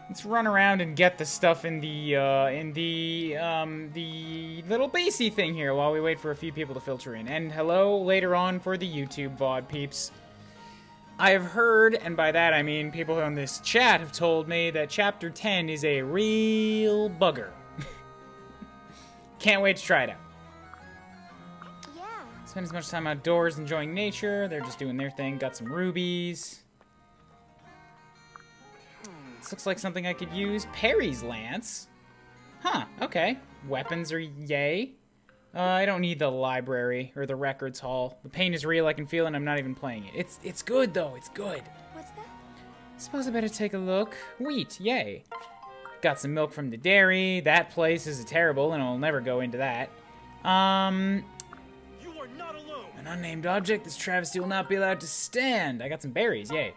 Let's run around and get the stuff in the little basey thing here while we wait for a few people to filter in. And hello later on for the YouTube VOD peeps. I have heard, and by that I mean people on this chat have told me that Chapter 10 is a real bugger. Can't wait to try it out. Yeah. Spend as much time outdoors enjoying nature. They're just doing their thing. Got some rubies. This looks like something I could use. Perry's Lance. Huh, okay. Weapons are yay. I don't need the library or the records hall. The pain is real, I can feel it, and I'm not even playing it. It's good, though. It's good. What's that? Suppose I better take a look. Wheat, yay. Got some milk from the dairy. That place is terrible, and I'll never go into that. You are not alone. An unnamed object. This travesty will not be allowed to stand. I got some berries, yay.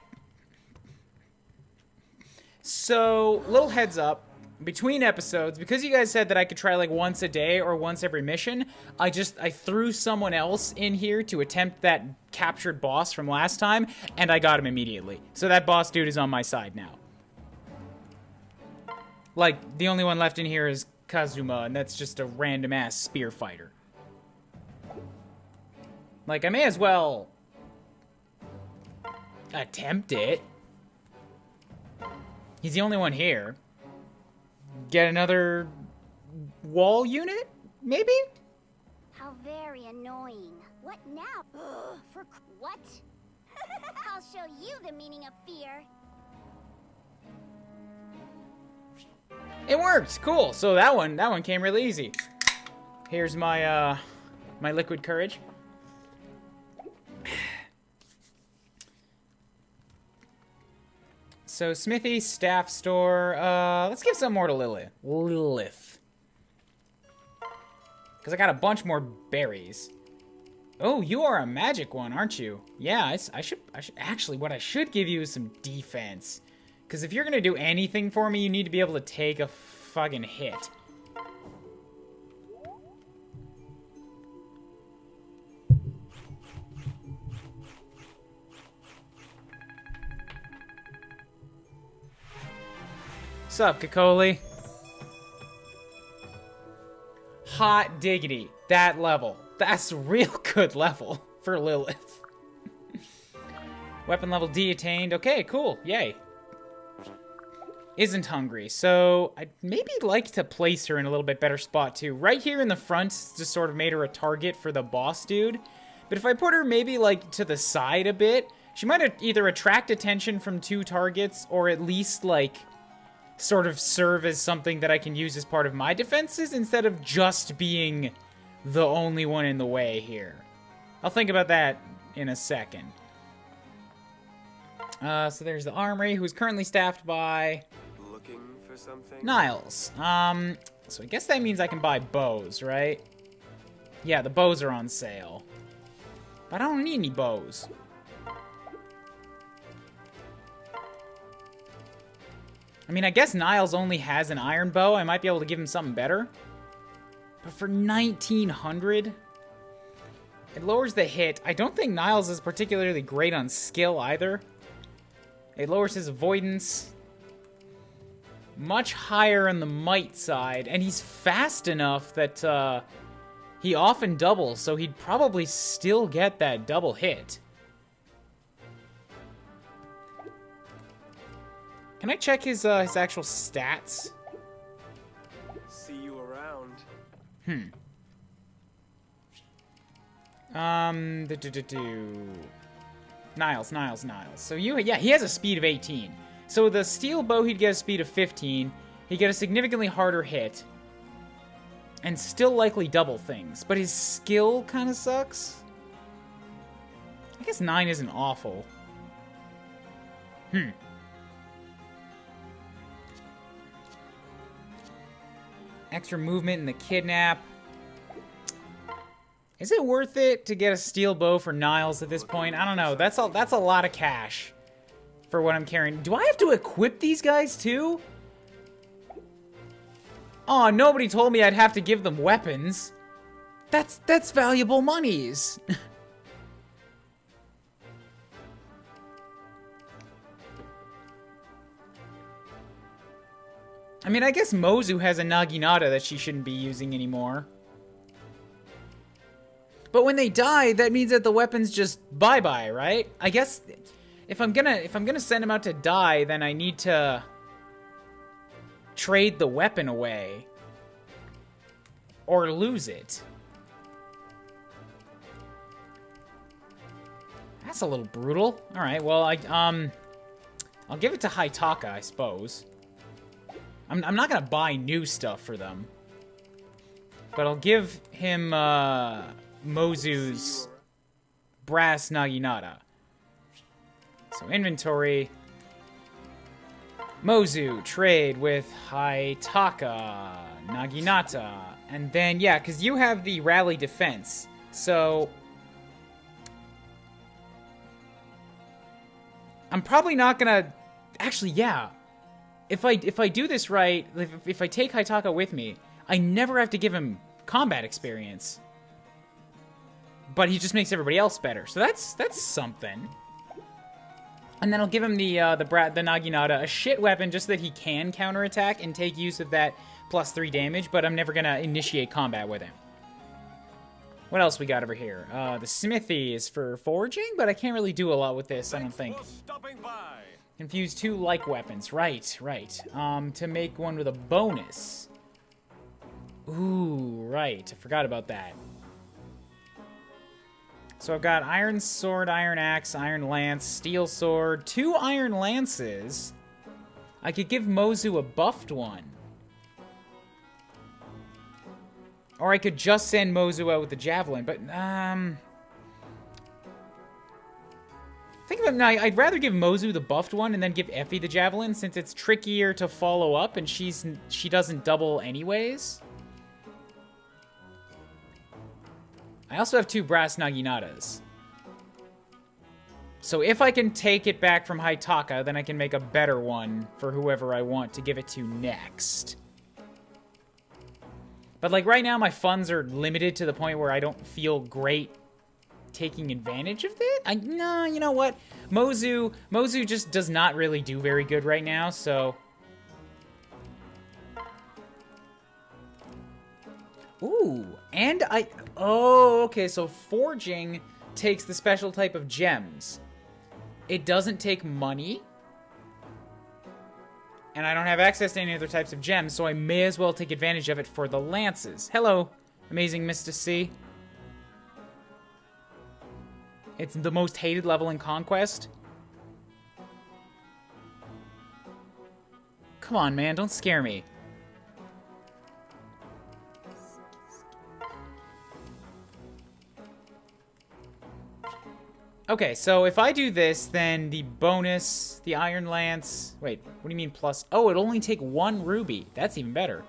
So, little heads up. Between episodes, because you guys said that I could try like once a day or once every mission, I threw someone else in here to attempt that captured boss from last time, and I got him immediately. So that boss dude is on my side now. Like, the only one left in here is Kazuma, and that's just a random-ass spear fighter. Like, I may as well attempt it. He's the only one here. Get another wall unit, maybe? How very annoying. What now? For what? I'll show you the meaning of fear. It worked. Cool. So that one came really easy. Here's my my liquid courage. So, Smithy, staff store. Let's give some more to Lilith. Because I got a bunch more berries. Oh, you are a magic one, aren't you? Yeah, I should actually, what I should give you is some defense. Because if you're going to do anything for me, you need to be able to take a fucking hit. What's up, Kakoli? Hot diggity. That level. That's a real good level for Lilith. Weapon level D attained. Okay, cool. Yay. Isn't hungry. So, I'd maybe like to place her in a little bit better spot, too. Right here in the front just sort of made her a target for the boss dude. But if I put her maybe, like, to the side a bit, she might either attract attention from two targets or at least, like, sort of serve as something that I can use as part of my defenses instead of just being the only one in the way here. I'll think about that in a second. So there's the armory, who's currently staffed by Looking for something? Niles. So I guess that means I can buy bows, right? Yeah, the bows are on sale. But I don't need any bows. I mean, I guess Niles only has an iron bow. I might be able to give him something better. But for 1900, it lowers the hit. I don't think Niles is particularly great on skill either. It lowers his avoidance. Much higher on the might side. And he's fast enough that he often doubles, so he'd probably still get that double hit. Can I check his actual stats? See you around. Niles. So yeah, he has a speed of 18. So with the steel bow, he'd get a speed of 15. He'd get a significantly harder hit. And still likely double things. But his skill kind of sucks. I guess 9 isn't awful. Extra movement in the kidnap. Is it worth it to get a steel bow for Niles at this point? I don't know. That's a lot of cash for what I'm carrying. Do I have to equip these guys too? Oh, nobody told me I'd have to give them weapons. That's valuable monies. I mean, I guess Mozu has a Naginata that she shouldn't be using anymore. But when they die, that means that the weapon's just bye-bye, right? I guess if I'm gonna send him out to die, then I need to trade the weapon away or lose it. That's a little brutal. All right, well, I'll give it to Haitaka, I suppose. I'm not gonna buy new stuff for them, but I'll give him Mozu's brass Naginata. So inventory, Mozu, trade with Haitaka, Naginata, and then, yeah, because you have the rally defense, so I'm probably not gonna, actually, yeah, if I do this right, if I take Haitaka with me, I never have to give him combat experience, but he just makes everybody else better, so that's something. And then I'll give him the Naginata, a shit weapon just so that he can counterattack and take use of that +3 damage, but I'm never gonna initiate combat with him. What else we got over here? The smithy is for forging, but I can't really do a lot with this, I don't think. Infuse 2 like weapons. Right. To make one with a bonus. Ooh, right. I forgot about that. So I've got Iron Sword, Iron Axe, Iron Lance, Steel Sword, 2 Iron Lances. I could give Mozu a buffed one. Or I could just send Mozu out with the Javelin, but, think about it now, I'd rather give Mozu the buffed one and then give Effie the Javelin, since it's trickier to follow up and she doesn't double anyways. I also have 2 brass Naginatas. So if I can take it back from Haitaka, then I can make a better one for whoever I want to give it to next. But like right now, my funds are limited to the point where I don't feel great taking advantage of it. No, you know what? Mozu just does not really do very good right now, so... Ooh, and oh, okay, so forging takes the special type of gems. It doesn't take money. And I don't have access to any other types of gems, so I may as well take advantage of it for the lances. Hello, amazing Mr. C. It's the most hated level in Conquest. Come on, man, don't scare me. Okay, so if I do this, then the bonus, the Iron Lance... Wait, what do you mean plus? Oh, it'll only take 1 ruby. That's even better.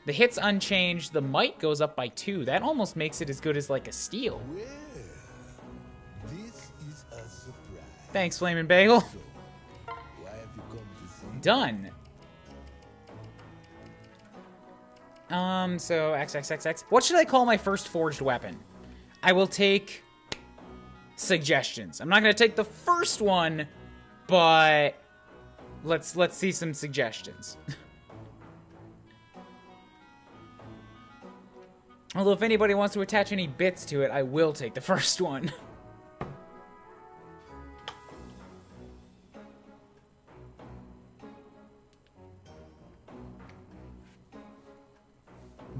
The hit's unchanged. The might goes up by 2. That almost makes it as good as, like, a steel. Well, this is a surprise. Thanks, Flamin' Bagel. So, why have you come to see? Done. So, XXXX. What should I call my first forged weapon? I will take... suggestions. I'm not gonna take the first one, but let's see some suggestions. Although if anybody wants to attach any bits to it, I will take the first one.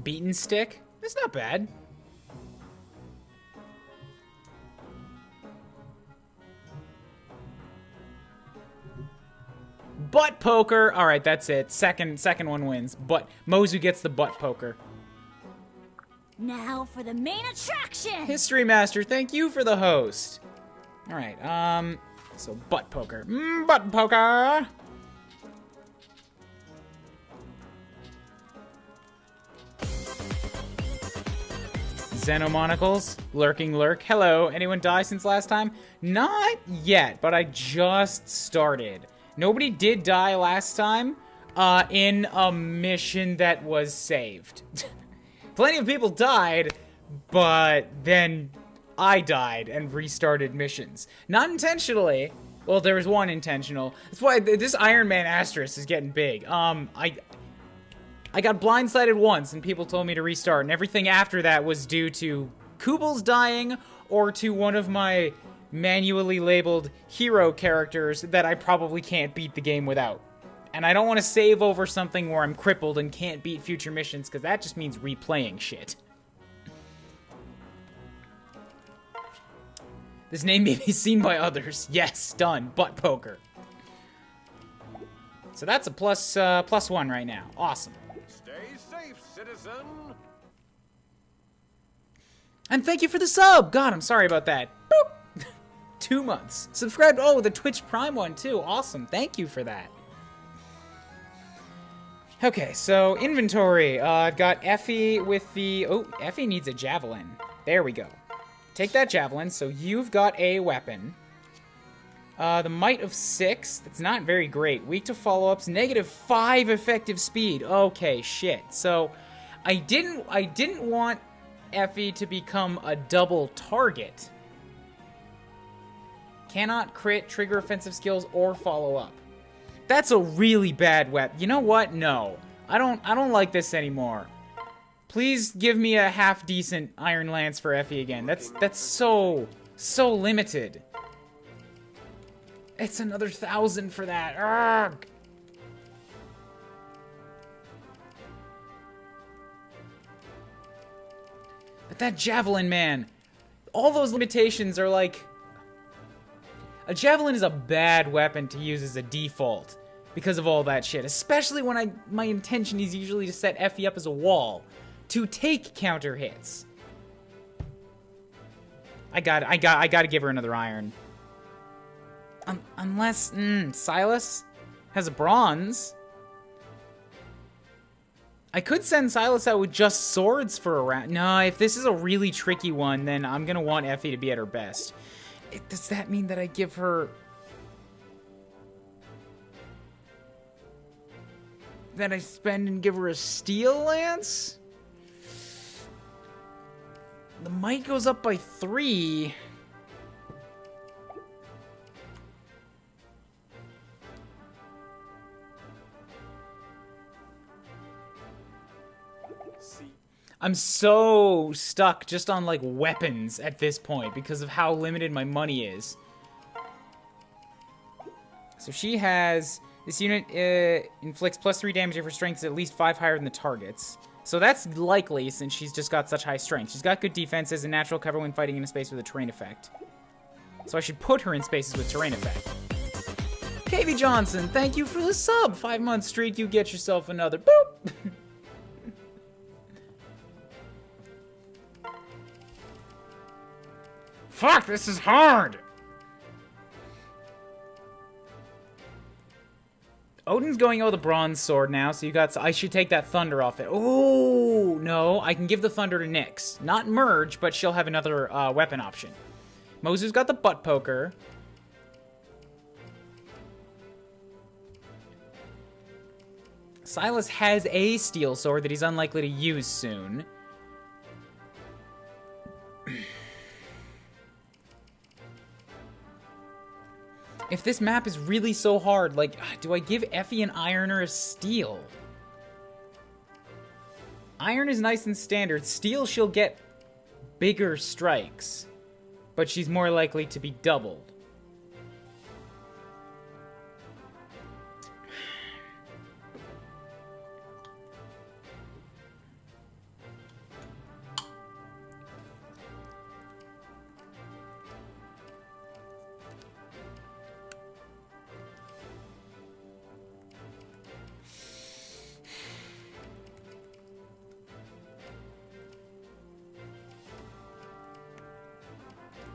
Beaten stick? That's not bad. Butt poker. All right, that's it. Second one wins. But Mozu gets the butt poker. Now for the main attraction. History Master, thank you for the host. All right. So butt poker. Butt poker. Xenomonocles, lurking lurk. Hello. Anyone die since last time? Not yet, but I just started. Nobody did die last time in a mission that was saved. Plenty of people died, but then I died and restarted missions. Not intentionally. Well, there was one intentional. That's why this Ironman asterisk is getting big. I got blindsided once, and people told me to restart, and everything after that was due to Kubl's dying, or to one of my manually labeled hero characters that I probably can't beat the game without. And I don't want to save over something where I'm crippled and can't beat future missions, because that just means replaying shit. This name may be seen by others. Yes, done. Butt poker. So that's a plus one right now. Awesome. Stay safe, citizen. And thank you for the sub! God, I'm sorry about that. Boop! 2 months. Subscribe. Oh, the Twitch Prime one, too. Awesome. Thank you for that. Okay, so inventory. I've got Effie with the... Oh, Effie needs a javelin. There we go. Take that javelin, so you've got a weapon. The might of 6. That's not very great. Weak to follow-ups. -5 effective speed. Okay, shit. So, I didn't want Effie to become a double target. Cannot crit, trigger offensive skills, or follow up. That's a really bad weapon. You know what? No. I don't like this anymore. Please give me a half-decent Iron Lance for Effie again. That's so limited. It's another 1,000 for that. Arrgh. But that javelin, man. All those limitations are like... A javelin is a bad weapon to use as a default because of all that shit. Especially when my intention is usually to set Effie up as a wall to take counter hits. I gotta give her another iron. Unless Silas has a bronze. I could send Silas out with just swords for a round. No, if this is a really tricky one, then I'm gonna want Effie to be at her best. Does that mean that I give her... That I spend and give her a steel lance? The might goes up by 3. I'm so stuck just on, like, weapons at this point because of how limited my money is. So she has... This unit inflicts +3 damage if her strength is at least 5 higher than the target's. So that's likely since she's just got such high strength. She's got good defenses and natural cover when fighting in a space with a terrain effect. So I should put her in spaces with terrain effect. KV Johnson, thank you for the sub! 5-month streak, you get yourself another. Boop! Fuck, this is hard! Odin's going the bronze sword now, so you got... I should take that thunder off it. Oh no, I can give the thunder to Nyx. Not merge, but she'll have another weapon option. Mozu's got the butt poker. Silas has a steel sword that he's unlikely to use soon. If this map is really so hard, like, do I give Effie an iron or a steel? Iron is nice and standard. Steel, she'll get bigger strikes, but she's more likely to be doubled.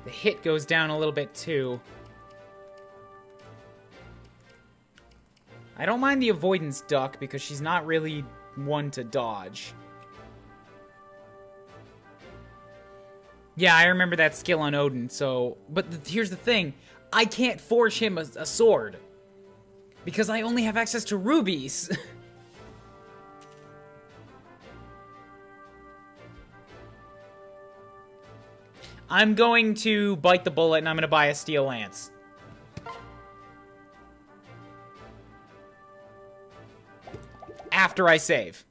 The hit goes down a little bit, too. I don't mind the avoidance duck, because she's not really one to dodge. Yeah, I remember that skill on Odin, so... But here's the thing. I can't forge him a sword. Because I only have access to rubies. I'm going to bite the bullet, and I'm going to buy a steel lance. after I save.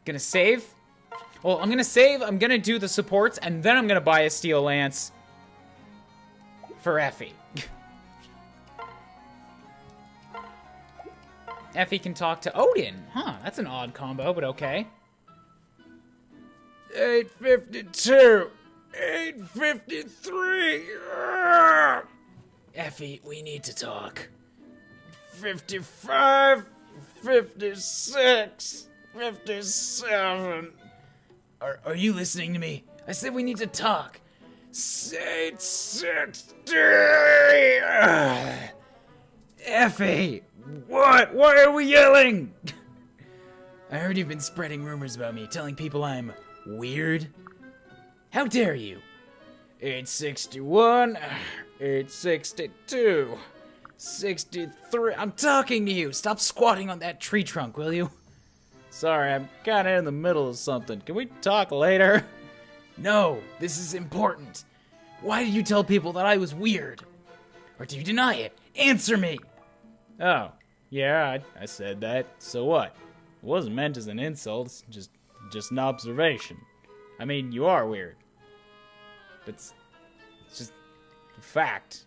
Gonna save. Well, I'm gonna save, I'm gonna do the supports, and then I'm gonna buy a steel lance for Effie. Effie can talk to Odin. Huh, that's an odd combo, but okay. 852. 853. Effie, we need to talk. 55. 56. 57. Are you listening to me? I said we need to talk. 860. Effie, what? Why are we yelling? I heard you've been spreading rumors about me, telling people I'm weird. How dare you? 861, 862, 63. I'm talking to you. Stop squatting on that tree trunk, will you? Sorry, I'm kinda in the middle of something. Can we talk later? No, this is important. Why did you tell people that I was weird? Or do you deny it? Answer me! Oh, yeah, I said that. So what? It wasn't meant as an insult, it's just an observation. I mean, you are weird. It's just a fact.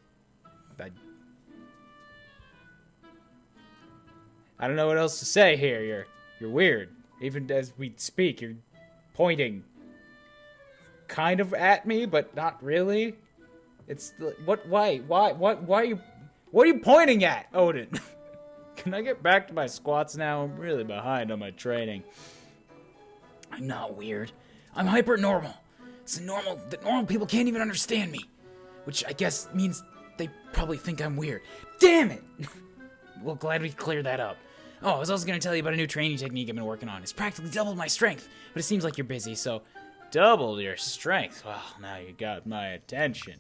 I don't know what else to say here. You're weird. Even as we speak, you're pointing kind of at me, but not really. It's why are you pointing at, Odin? Can I get back to my squats now? I'm really behind on my training. I'm not weird. I'm hyper normal. It's normal that normal people can't even understand me. Which I guess means they probably think I'm weird. Damn it! Well, glad we cleared that up. Oh, I was also going to tell you about a new training technique I've been working on. It's practically doubled my strength, but it seems like you're busy, so... Doubled your strength? Well, now you got my attention.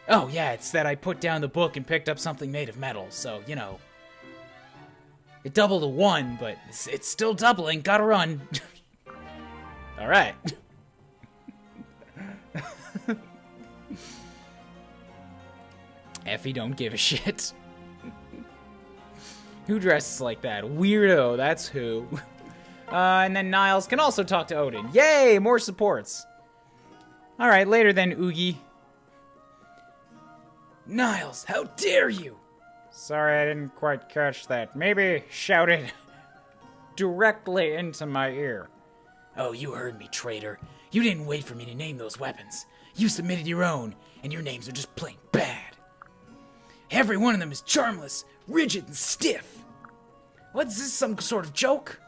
Oh, yeah, it's that I put down the book and picked up something made of metal, so, you know... It doubled to 1, but it's still doubling. Gotta run. Alright. Effie don't give a shit. Who dresses like that? Weirdo, that's who. And then Niles can also talk to Odin. Yay, more supports. Alright, later then, Oogie. Niles, how dare you? Sorry, I didn't quite catch that. Maybe shout it directly into my ear. Oh, you heard me, traitor. You didn't wait for me to name those weapons. You submitted your own, and your names are just plain bad. Every one of them is charmless, rigid, and stiff. What's this, some sort of joke?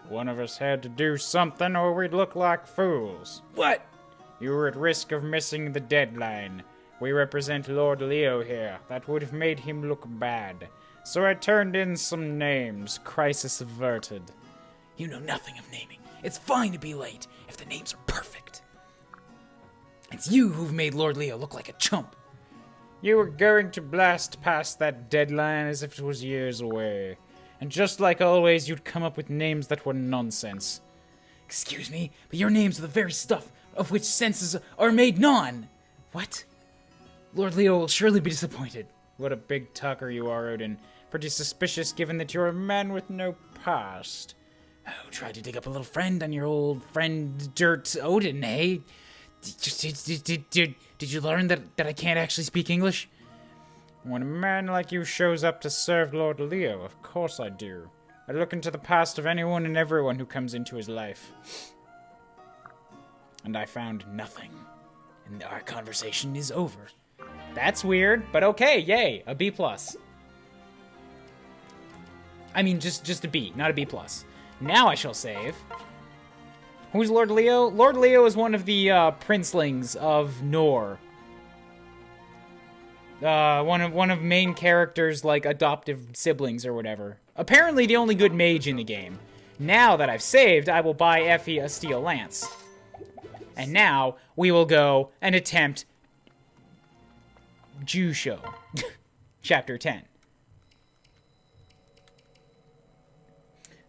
One of us had to do something or we'd look like fools. What? You were at risk of missing the deadline. We represent Lord Leo here. That would have made him look bad. So I turned in some names. Crisis averted. You know nothing of naming. It's fine to be late if the names are perfect. It's you who've made Lord Leo look like a chump. You were going to blast past that deadline as if it was years away. And just like always, you'd come up with names that were nonsense. Excuse me, but your names are the very stuff of which senses are made non. What? Lord Leo will surely be disappointed. What a big talker you are, Odin. Pretty suspicious given that you're a man with no past. Oh, tried to dig up a little friend on your old friend Dirt Odin, eh? Did you learn that I can't actually speak English? When a man like you shows up to serve Lord Leo, of course I do. I look into the past of anyone and everyone who comes into his life. And I found nothing. And our conversation is over. That's weird, but okay, yay, a B+. I mean, just a B, not a B+. Now I shall save. Who's Lord Leo? Lord Leo is one of the princelings of Nor. One of main characters' like adoptive siblings or whatever. Apparently the only good mage in the game. Now that I've saved, I will buy Effie a steel lance. And now we will go and attempt Jusho. Chapter 10.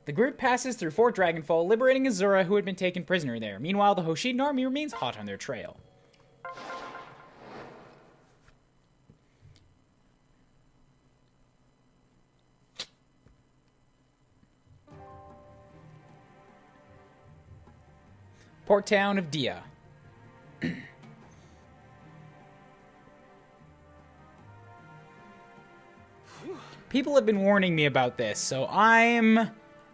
The group passes through Fort Dragonfall, liberating Azura, who had been taken prisoner there. Meanwhile, the Hoshidan army remains hot on their trail. Port town of Dia. People have been warning me about this, so I'm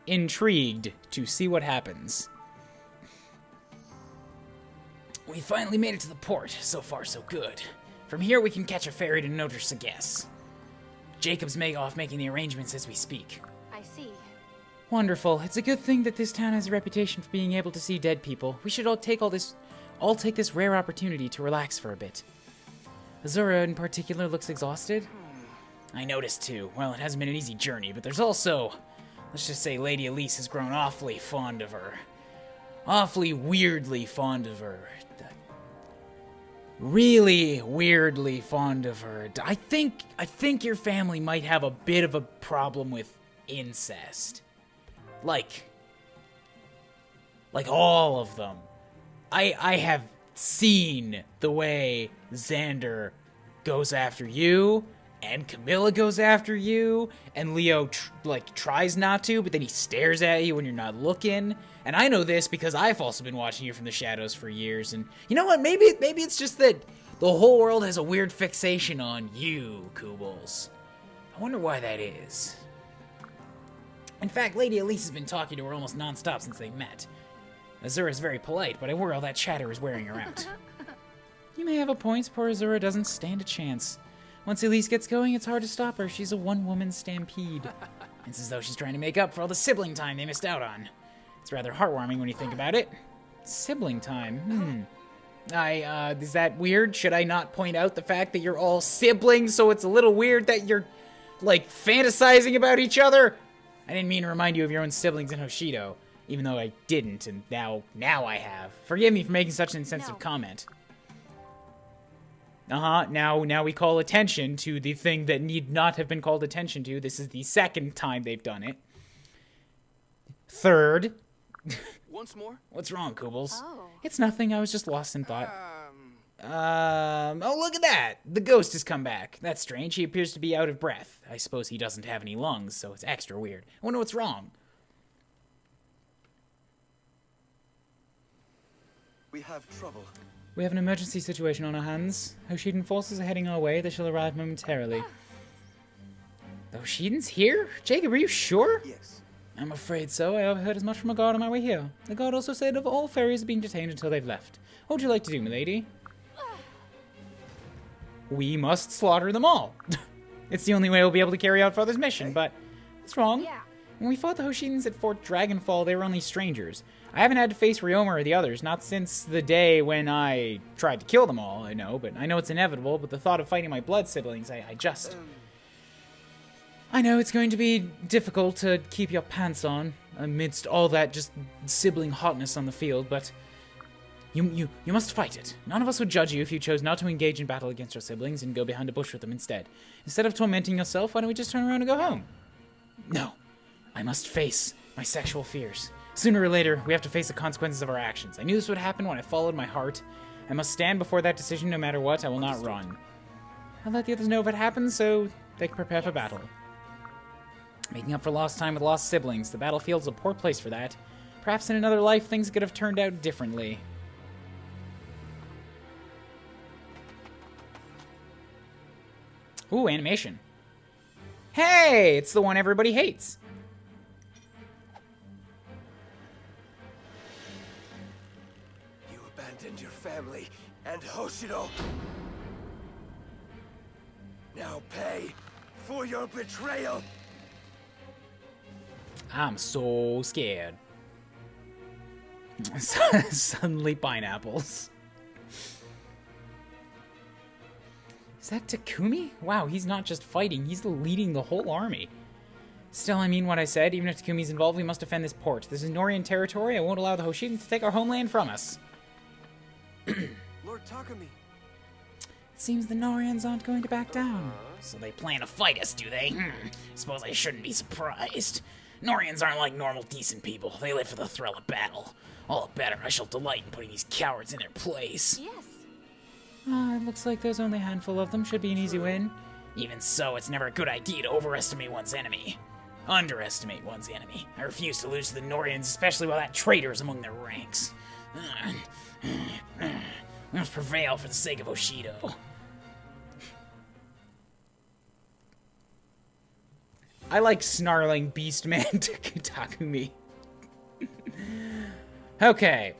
intrigued to see what happens. We finally made it to the port. So far, so good. From here, we can catch a ferry to Notre Sagesse. Jacob's making the arrangements as we speak. I see. Wonderful. It's a good thing that this town has a reputation for being able to see dead people. We should all take this rare opportunity to relax for a bit. Azura, in particular, looks exhausted. I noticed too. Well, it hasn't been an easy journey, but there's also... Let's just say Lady Elise has grown awfully fond of her. Awfully weirdly fond of her. Really weirdly fond of her. I think your family might have a bit of a problem with incest. Like all of them. I have seen the way Xander goes after you, and Camilla goes after you, and Leo tries not to, but then he stares at you when you're not looking. And I know this because I've also been watching you from the shadows for years. And you know what? Maybe it's just that the whole world has a weird fixation on you, Koobles. I wonder why that is. In fact, Lady Elise has been talking to her almost non-stop since they met. Azura's very polite, but I worry all that chatter is wearing her out. You may have a point. Poor Azura doesn't stand a chance. Once Elise gets going, it's hard to stop her. She's a one-woman stampede. It's as though she's trying to make up for all the sibling time they missed out on. It's rather heartwarming when you think about it. Sibling time, is that weird? Should I not point out the fact that you're all siblings, so it's a little weird that you're, fantasizing about each other? I didn't mean to remind you of your own siblings in Hoshido, even though I didn't, and now I have. Forgive me for making such an insensitive comment. Now we call attention to the thing that need not have been called attention to. This is the second time they've done it. Third. Once more? What's wrong, Koobles? Oh. It's nothing, I was just lost in thought. Oh, look at that! The ghost has come back. That's strange, he appears to be out of breath. I suppose he doesn't have any lungs, so it's extra weird. I wonder what's wrong. We have trouble. We have an emergency situation on our hands. Hoshidan forces are heading our way. They shall arrive momentarily. The Hoshidans here? Jacob, are you sure? Yes. I'm afraid so. I overheard as much from a guard on my way here. The guard also said of all ferries are being detained until they've left. What would you like to do, milady? We must slaughter them all. It's the only way we'll be able to carry out Father's mission, but what's wrong? Yeah. When we fought the Hoshidans at Fort Dragonfall, they were only strangers. I haven't had to face Ryoma or the others, not since the day when I tried to kill them all, I know it's inevitable, but the thought of fighting my blood siblings, I know it's going to be difficult to keep your pants on amidst all that just sibling hotness on the field, but you must fight it. None of us would judge you if you chose not to engage in battle against your siblings and go behind a bush with them instead. Instead of tormenting yourself, why don't we just turn around and go home? No. I must face my sexual fears. Sooner or later, we have to face the consequences of our actions. I knew this would happen when I followed my heart. I must stand before that decision no matter what. I will not run. I'll let the others know if it happens so they can prepare for battle. Making up for lost time with lost siblings. The battlefield's a poor place for that. Perhaps in another life, things could have turned out differently. Ooh, animation. Hey! It's the one everybody hates. You abandoned your family and Hoshido. Now pay for your betrayal. I'm so scared. Suddenly pineapples. Is that Takumi? Wow, he's not just fighting, he's leading the whole army. Still, I mean what I said. Even if Takumi's involved, we must defend this port. This is Norian territory. I won't allow the Hoshidans to take our homeland from us. Lord Takumi. It seems the Norians aren't going to back down. So they plan to fight us, do they? Suppose I shouldn't be surprised. Norians aren't like normal, decent people. They live for the thrill of battle. All the better, I shall delight in putting these cowards in their place. Yes. It looks like there's only a handful of them. Should be an easy win. Even so, it's never a good idea to overestimate one's enemy. Underestimate one's enemy. I refuse to lose to the Norians, especially while that traitor is among their ranks. We must prevail for the sake of Oshido. I like snarling Beastman to Takumi. Okay.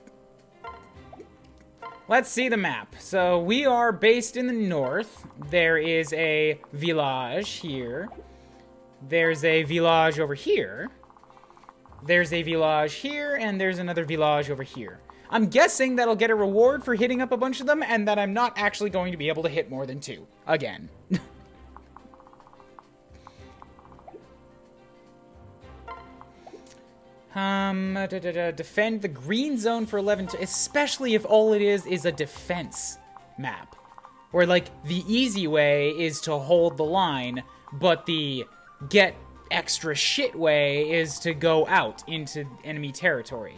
Let's see the map. So we are based in the north. There is a village here. There's a village over here. There's a village here, and there's another village over here. I'm guessing that I'll get a reward for hitting up a bunch of them, and that I'm not actually going to be able to hit more than 2. Again. Defend the green zone for 11, especially if all it is a defense map. Where, like, the easy way is to hold the line, but the get extra shit way is to go out into enemy territory.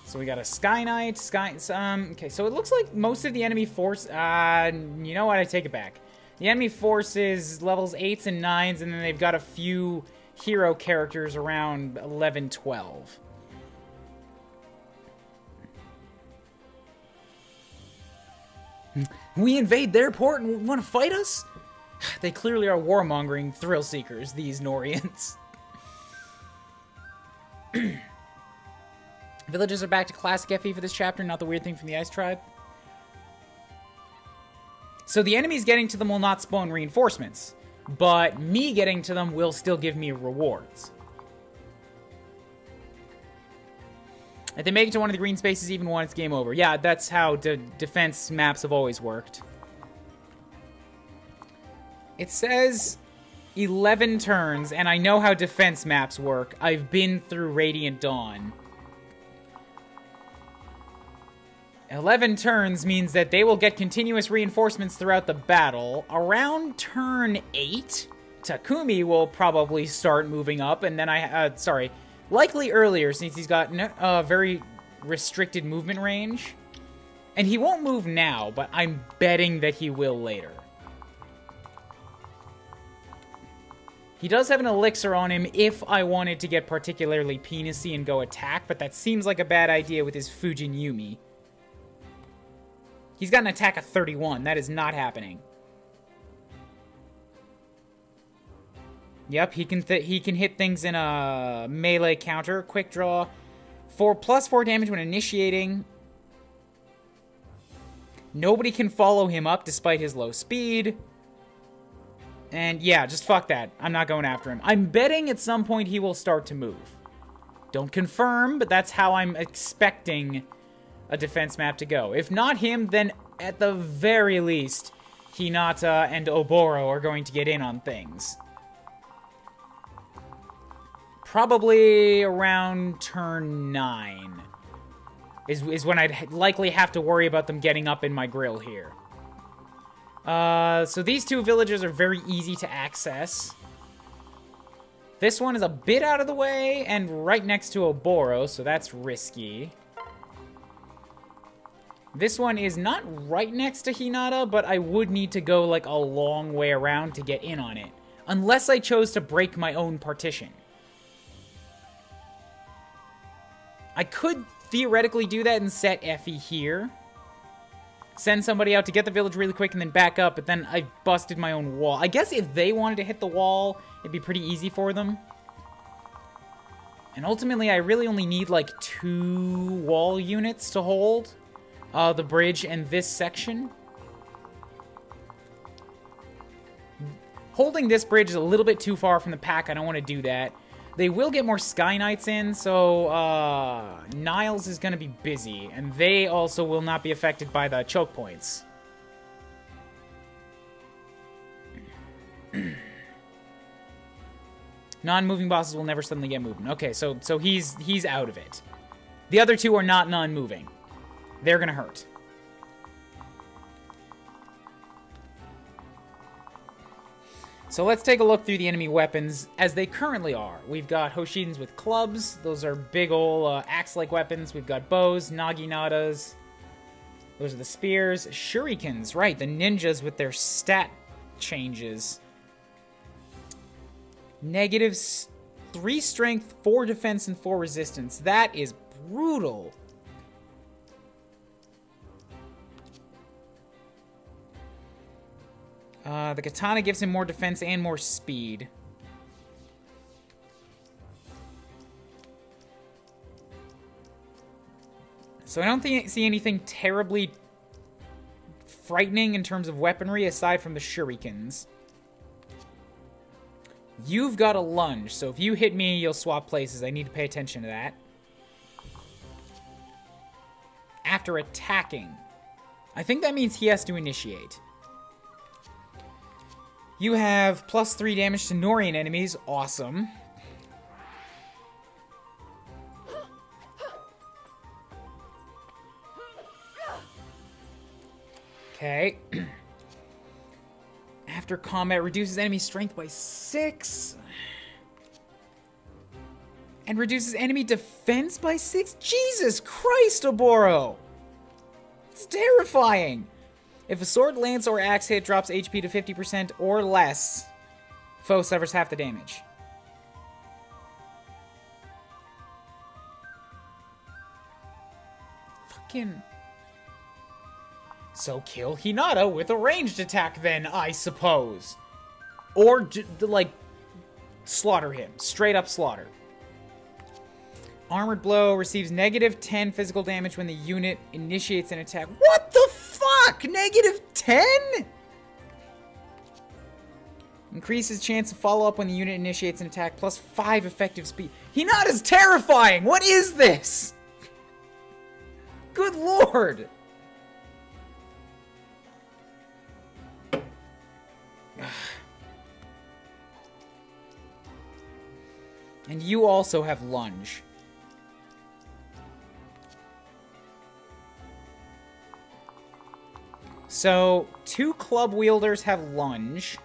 So we got a Sky Knight, okay, so it looks like most of the enemy force, you know what, I take it back. The enemy force is levels 8s and 9s, and then they've got a few hero characters around 11, 12. We invade their port and want to fight us? They clearly are warmongering thrill seekers, these Norians. Villagers are back to classic FE for this chapter, not the weird thing from the Ice Tribe. So the enemies getting to them will not spawn reinforcements, but me getting to them will still give me rewards. If they make it to one of the green spaces even when it's game over. Yeah, that's how defense maps have always worked. It says 11 turns, and I know how defense maps work. I've been through Radiant Dawn. 11 turns means that they will get continuous reinforcements throughout the battle. Around turn 8, Takumi will probably start moving up, and then likely earlier since he's got very restricted movement range. And he won't move now, but I'm betting that he will later. He does have an elixir on him if I wanted to get particularly penisy and go attack, but that seems like a bad idea with his Fujin Yumi. He's got an attack of 31. That is not happening. Yep, he can hit things in a melee counter. Quick draw. +4 damage when initiating. Nobody can follow him up despite his low speed. And yeah, just fuck that. I'm not going after him. I'm betting at some point he will start to move. Don't confirm, but that's how I'm expecting a defense map to go. If not him, then at the very least, Hinata and Oboro are going to get in on things. Probably around turn 9 is when I'd likely have to worry about them getting up in my grill here. So these two villages are very easy to access. This one is a bit out of the way and right next to Oboro, so that's risky. This one is not right next to Hinata, but I would need to go like a long way around to get in on it. Unless I chose to break my own partition. I could theoretically do that and set Effie here. Send somebody out to get the village really quick and then back up, but then I busted my own wall. I guess if they wanted to hit the wall, it'd be pretty easy for them. And ultimately, I really only need like 2 wall units to hold the bridge and this section. Holding this bridge is a little bit too far from the pack. I don't want to do that. They will get more Sky Knights in, so Niles is going to be busy, and they also will not be affected by the choke points. Non-moving bosses will never suddenly get movement. Okay, so he's out of it. The other two are not non-moving. They're going to hurt. So let's take a look through the enemy weapons as they currently are. We've got Hoshidans with clubs. Those are big ol' axe-like weapons. We've got bows, naginatas. Those are the spears. Shurikens, right, the ninjas with their stat changes. Negative 3 strength, 4 defense, and 4 resistance. That is brutal. The katana gives him more defense and more speed. So I don't see anything terribly frightening in terms of weaponry aside from the shurikens. You've got a lunge, so if you hit me, you'll swap places. I need to pay attention to that. After attacking. I think that means he has to initiate. You have +3 damage to Norian enemies. Awesome. Okay. After combat, reduces enemy strength by 6. And reduces enemy defense by 6? Jesus Christ, Oboro! It's terrifying! If a sword, lance, or axe hit drops HP to 50% or less, foe suffers half the damage. Fucking... So kill Hinata with a ranged attack then, I suppose. Or, like, slaughter him. Straight up slaughter. Armored Blow receives -10 physical damage when the unit initiates an attack. What the fuck? -10? Increases chance to follow up when the unit initiates an attack, +5 effective speed. Hinata's terrifying! What is this? Good lord! And you also have lunge. So, 2 club wielders have lunge.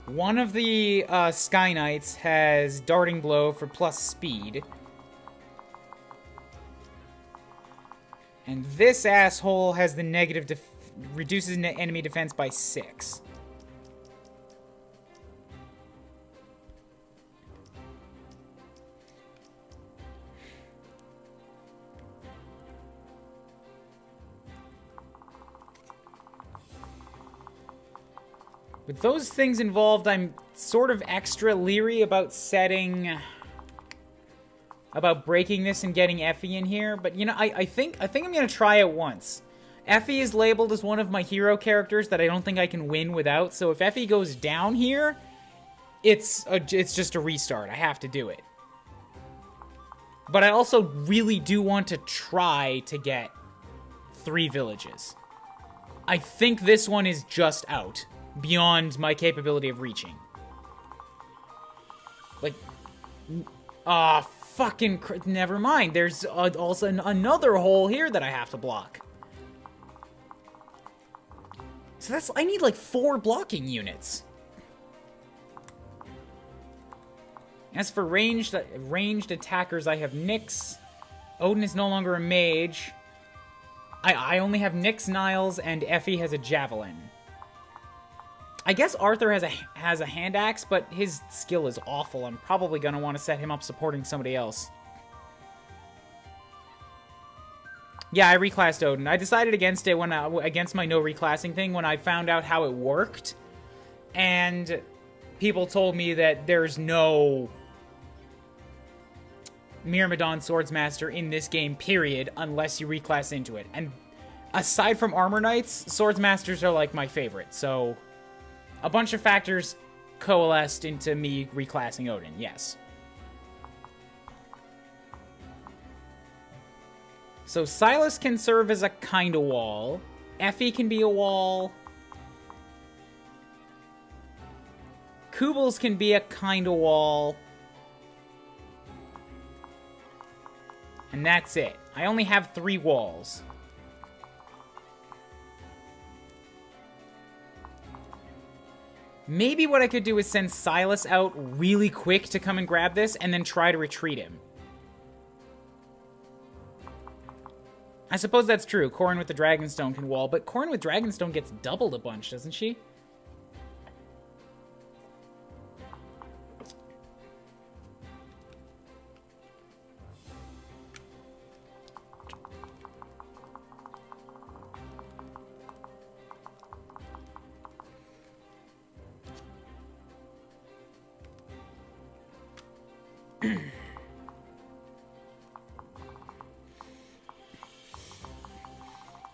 One of the Sky Knights has darting blow for plus speed. And this asshole has the negative reduces enemy defense by 6. With those things involved, I'm sort of extra leery about about breaking this and getting Effie in here. But, you know, I think I'm going to try it once. Effie is labeled as one of my hero characters that I don't think I can win without. So if Effie goes down here, it's just a restart. I have to do it. But I also really do want to try to get 3 villages. I think this one is just out. Beyond my capability of reaching. Like, fucking, never mind. There's also another hole here that I have to block. So I need like 4 blocking units. As for ranged attackers, I have Nyx. Odin is no longer a mage. I only have Nyx, Niles, and Effie has a javelin. I guess Arthur has a hand axe, but his skill is awful. I'm probably going to want to set him up supporting somebody else. Yeah, I reclassed Odin. I decided against it against my no reclassing thing when I found out how it worked. And people told me that there's no Myrmidon Swordsmaster in this game, period, unless you reclass into it. And aside from Armor Knights, Swordsmasters are like my favorite, so... A bunch of factors coalesced into me reclassing Odin, yes. So Silas can serve as a kind of wall. Effie can be a wall. Kubels can be a kind of wall. And that's it. I only have 3 walls. Maybe what I could do is send Silas out really quick to come and grab this, and then try to retreat him. I suppose that's true. Corrin with the Dragonstone can wall, but Corrin with Dragonstone gets doubled a bunch, doesn't she?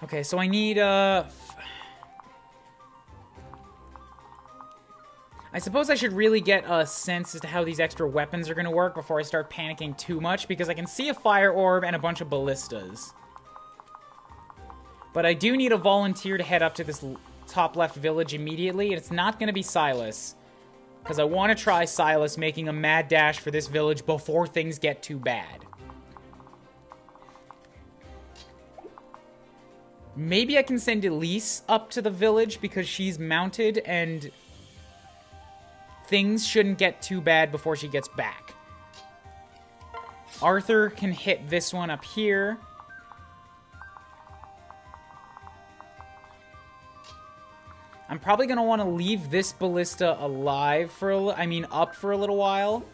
Okay, so I need, I suppose I should really get a sense as to how these extra weapons are going to work before I start panicking too much, because I can see a fire orb and a bunch of ballistas. But I do need a volunteer to head up to this top left village immediately, and it's not going to be Silas, because I want to try Silas making a mad dash for this village before things get too bad. Maybe I can send Elise up to the village because she's mounted and things shouldn't get too bad before she gets back. Arthur can hit this one up here. I'm probably going to want to leave this ballista alive for up for a little while.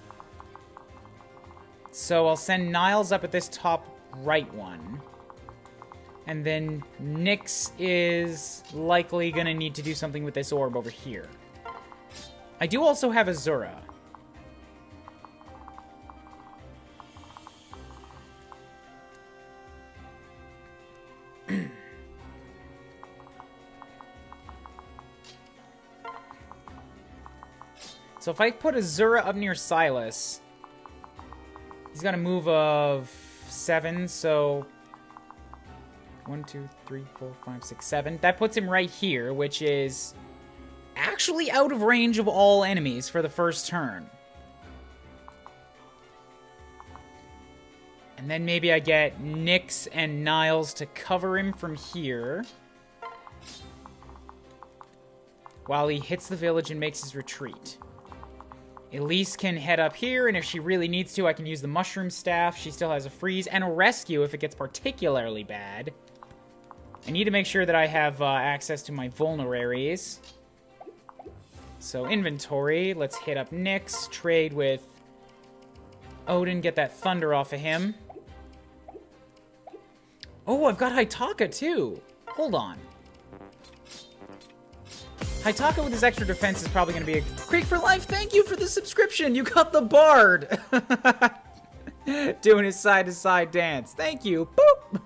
So I'll send Niles up at this top right one. And then Nyx is likely going to need to do something with this orb over here. I do also have Azura. So if I put Azura up near Silas, he's got a move of 7, so 1, 2, 3, 4, 5, 6, 7. That puts him right here, which is actually out of range of all enemies for the first turn. And then maybe I get Nyx and Niles to cover him from here while he hits the village and makes his retreat. Elise can head up here, and if she really needs to, I can use the mushroom staff. She still has a freeze and a rescue if it gets particularly bad. I need to make sure that I have access to my vulneraries. So inventory, let's hit up Nyx, trade with Odin, get that thunder off of him. Oh, I've got Haitaka too. Hold on. Haitaka with his extra defense is probably going to be a Creek for life. Thank you for the subscription. You got the Bard. Doing his side-to-side dance. Thank you. Boop.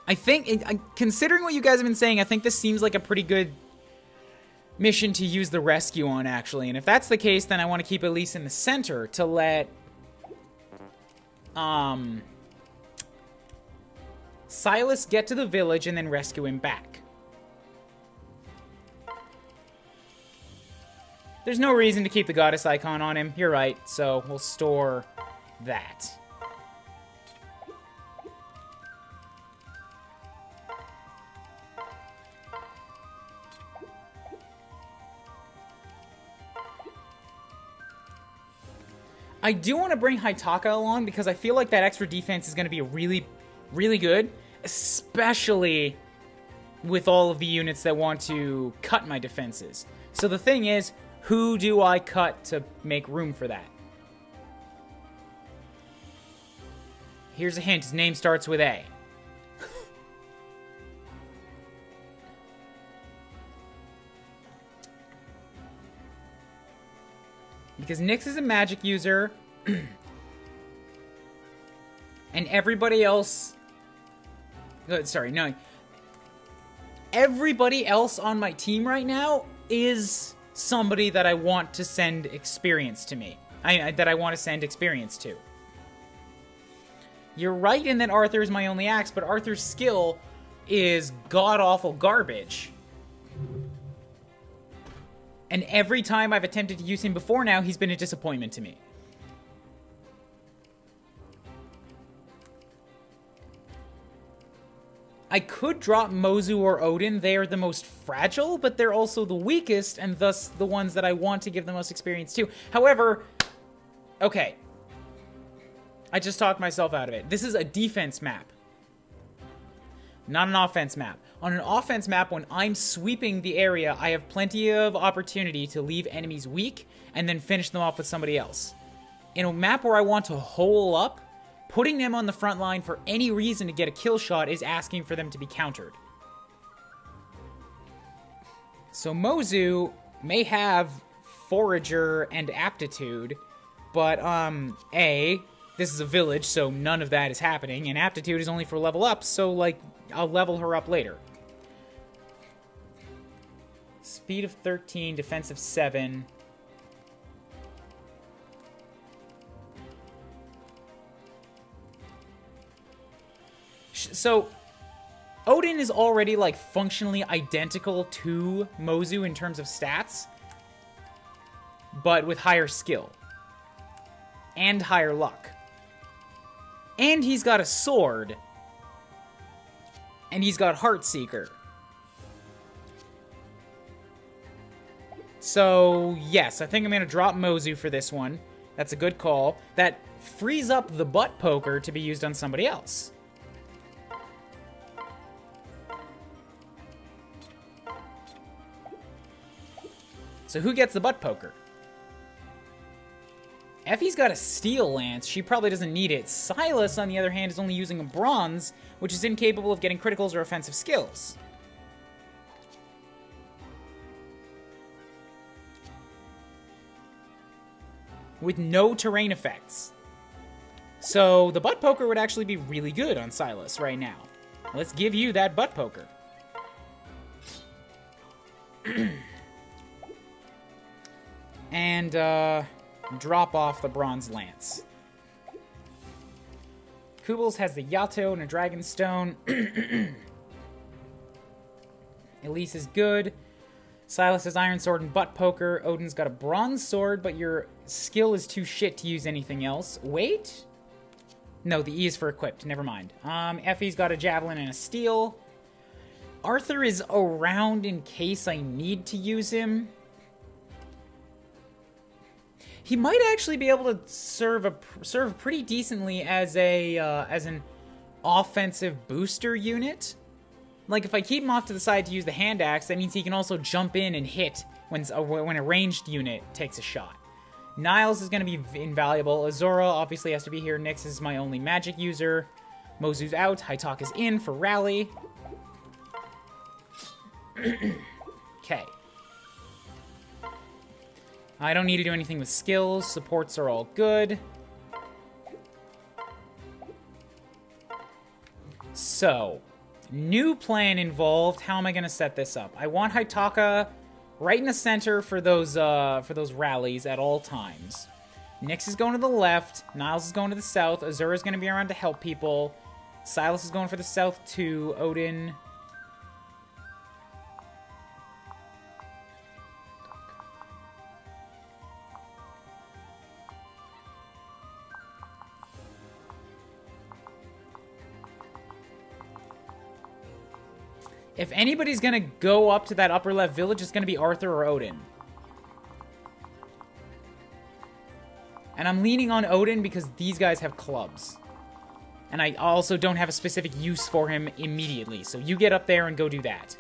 I think, considering what you guys have been saying, I think this seems like a pretty good mission to use the rescue on, actually. And if that's the case, then I want to keep Elise in the center to let Silas get to the village and then rescue him back. There's no reason to keep the goddess icon on him. You're right, so we'll store that. I do want to bring Haitaka along because I feel like that extra defense is going to be really, really good, especially with all of the units that want to cut my defenses. So the thing is, who do I cut to make room for that? Here's a hint. His name starts with A. Because Nyx is a magic user, and everybody else... Everybody else on my team right now is somebody that I want to send experience to me. That I want to send experience to. You're right in that Arthur is my only axe, but Arthur's skill is god-awful garbage. And every time I've attempted to use him before now, he's been a disappointment to me. I could drop Mozu or Odin. They are the most fragile, but they're also the weakest, and thus the ones that I want to give the most experience to. However, okay. I just talked myself out of it. This is a defense map, not an offense map. On an offense map, when I'm sweeping the area, I have plenty of opportunity to leave enemies weak and then finish them off with somebody else. In a map where I want to hole up, putting them on the front line for any reason to get a kill shot is asking for them to be countered. So Mozu may have Forager and Aptitude, but, this is a village, so none of that is happening, and Aptitude is only for level up, so, like, I'll level her up later. Speed of 13, defense of 7. So, Odin is already, like, functionally identical to Mozu in terms of stats, but with higher skill. And higher luck. And he's got a sword. And he's got Heartseeker. So, yes, I think I'm going to drop Mozu for this one. That's a good call. That frees up the butt poker to be used on somebody else. So who gets the butt poker? Effie's got a steel lance. She probably doesn't need it. Silas, on the other hand, is only using a bronze, which is incapable of getting criticals or offensive skills. With no terrain effects. So the butt poker would actually be really good on Silas right now. Let's give you that butt poker. And, drop off the bronze lance. Kubels has the Yato and a dragon stone. Elise is good. Silas has iron sword and butt poker. Odin's got a bronze sword, but your skill is too shit to use anything else. Wait? No, the E is for equipped. Never mind. Effie's got a javelin and a steel. Arthur is around in case I need to use him. He might actually be able to serve pretty decently as an offensive booster unit. Like, if I keep him off to the side to use the hand axe, that means he can also jump in and hit when a ranged unit takes a shot. Niles is going to be invaluable. Azora obviously has to be here. Nyx is my only magic user. Mozu's out. Hytaka's in for rally. Okay. I don't need to do anything with skills. Supports are all good. So, new plan involved. How am I going to set this up? I want Hytaka right in the center for those rallies at all times. Nyx is going to the left. Niles is going to the south. Azura is going to be around to help people. Silas is going for the south too. Odin. If anybody's gonna go up to that upper left village, it's gonna be Arthur or Odin. And I'm leaning on Odin because these guys have clubs. And I also don't have a specific use for him immediately. So you get up there and go do that.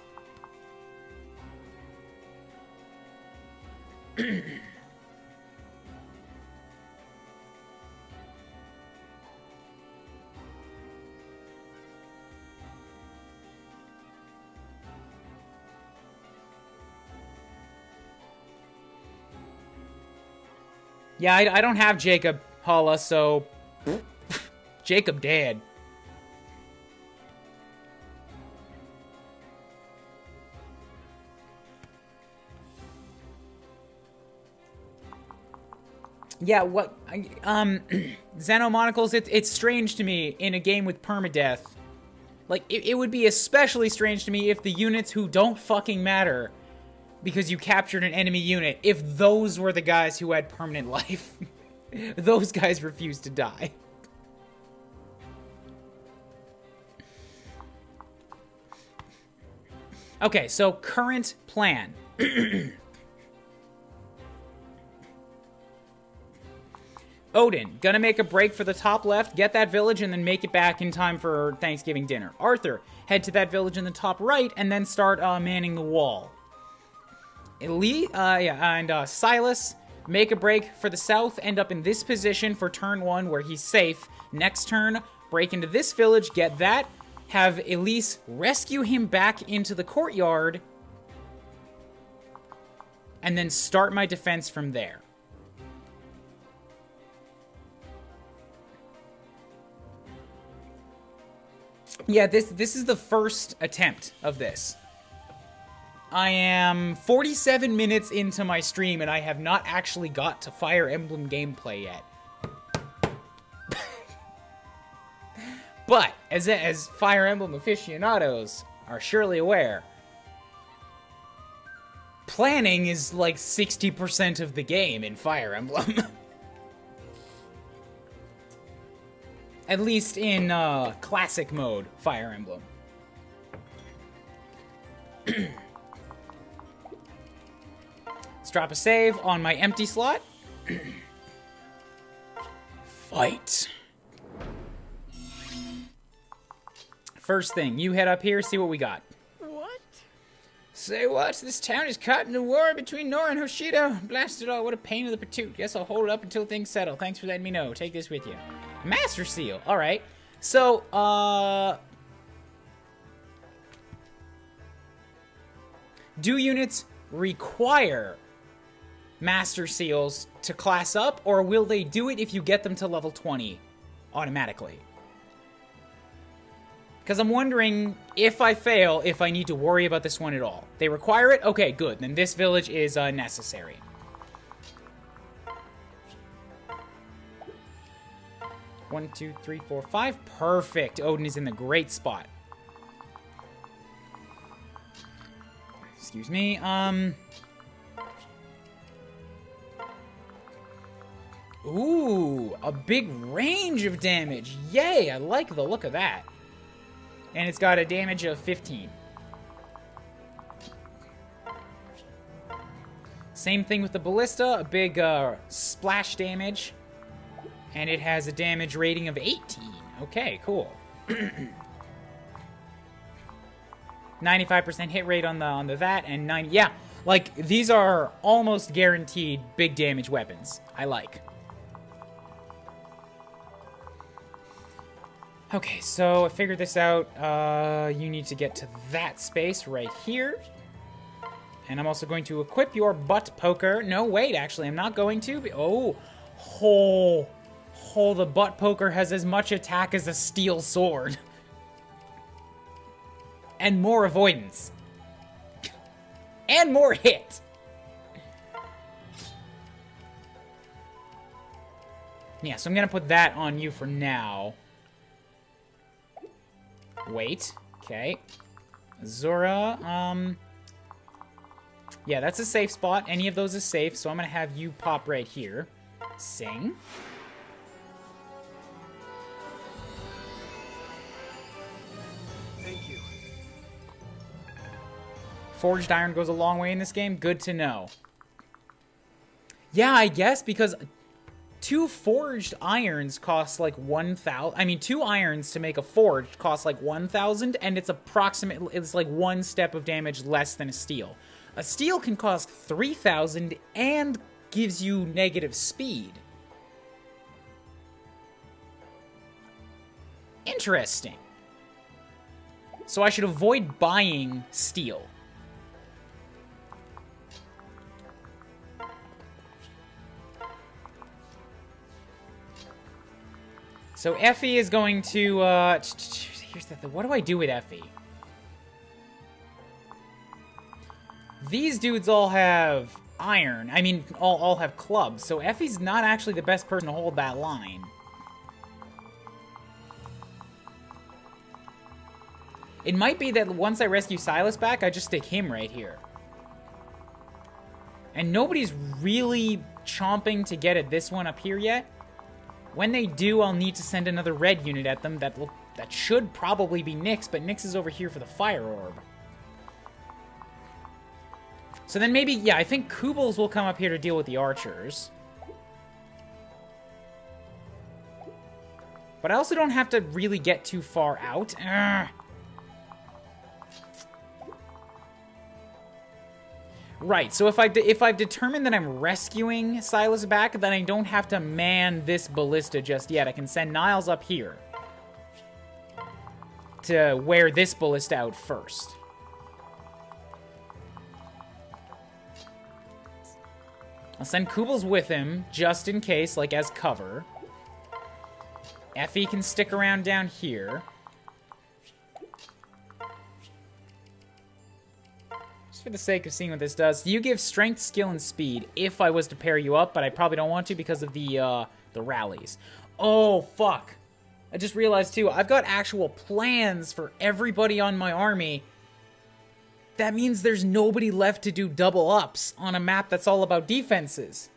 Yeah, I don't have Jacob Hala, so Jacob dead. Yeah, what Xenomonocles, it's strange to me in a game with permadeath. Like, it would be especially strange to me if the units who don't fucking matter because you captured an enemy unit, if those were the guys who had permanent life. Those guys refused to die. Okay, so current plan. Odin, gonna make a break for the top left, get that village, and then make it back in time for Thanksgiving dinner. Arthur, head to that village in the top right, and then start manning the wall. Silas, make a break for the south, end up in this position for turn 1 where he's safe. Next turn, break into this village, get that. Have Elise rescue him back into the courtyard. and then start my defense from there. Yeah, this is the first attempt of this. I am 47 minutes into my stream, and I have not actually got to Fire Emblem gameplay yet. But, as Fire Emblem aficionados are surely aware, planning is like 60% of the game in Fire Emblem. At least in classic mode Fire Emblem. Let's drop a save on my empty slot. Fight. First thing, you head up here, see what we got. What? Say what? This town is caught in a war between Nora and Hoshido. Blast it all, what a pain in the patoot. Guess I'll hold it up until things settle. Thanks for letting me know. Take this with you. Master Seal. Alright. So, do units require Master Seals to class up, or will they do it if you get them to level 20 automatically? Because I'm wondering, if I fail, if I need to worry about this one at all. They require it? Okay, good. Then this village is necessary. One, two, three, four, five. Perfect. Odin is in the great spot. Excuse me. Ooh, a big range of damage. Yay, I like the look of that. And it's got a damage of 15. Same thing with the ballista, a big splash damage. And it has a damage rating of 18. Okay, cool. 95% hit rate on the that, and 90. Yeah, like these are almost guaranteed big damage weapons. I like. Okay, so I figured this out. You need to get to that space right here. And I'm also going to equip your butt poker. No, wait, actually, I'm not going to. Oh, the butt poker has as much attack as a steel sword. And more avoidance. And more hit. Yeah, so I'm going to put that on you for now. Wait. Okay. Azura, yeah, that's a safe spot. Any of those is safe, so I'm going to have you pop right here. Sing. Thank you. Forged iron goes a long way in this game. Good to know. Yeah, I guess, because 2 forged irons cost like 1,000. I mean, 2 irons to make a forged cost like 1,000, and it's like 1 step of damage less than a steel. A steel can cost 3,000 and gives you negative speed. Interesting. So I should avoid buying steel. So Effie is going to, here's the thing. What do I do with Effie? These dudes all have iron. I mean, all have clubs. So Effie's not actually the best person to hold that line. It might be that once I rescue Silas back, I just stick him right here. And nobody's really chomping to get at this one up here yet. When they do, I'll need to send another red unit at them. That should probably be Nyx, but Nyx is over here for the fire orb. So then maybe, yeah, I think Kubels will come up here to deal with the archers. But I also don't have to really get too far out. Ugh. Right, so if I've determined that I'm rescuing Silas back, then I don't have to man this ballista just yet. I can send Niles up here to wear this ballista out first. I'll send Kubels with him, just in case, like, as cover. Effie can stick around down here. Just for the sake of seeing what this does. You give strength, skill, and speed if I was to pair you up, but I probably don't want to because of the rallies. Oh, fuck. I just realized, too, I've got actual plans for everybody on my army. That means there's nobody left to do double ups on a map that's all about defenses.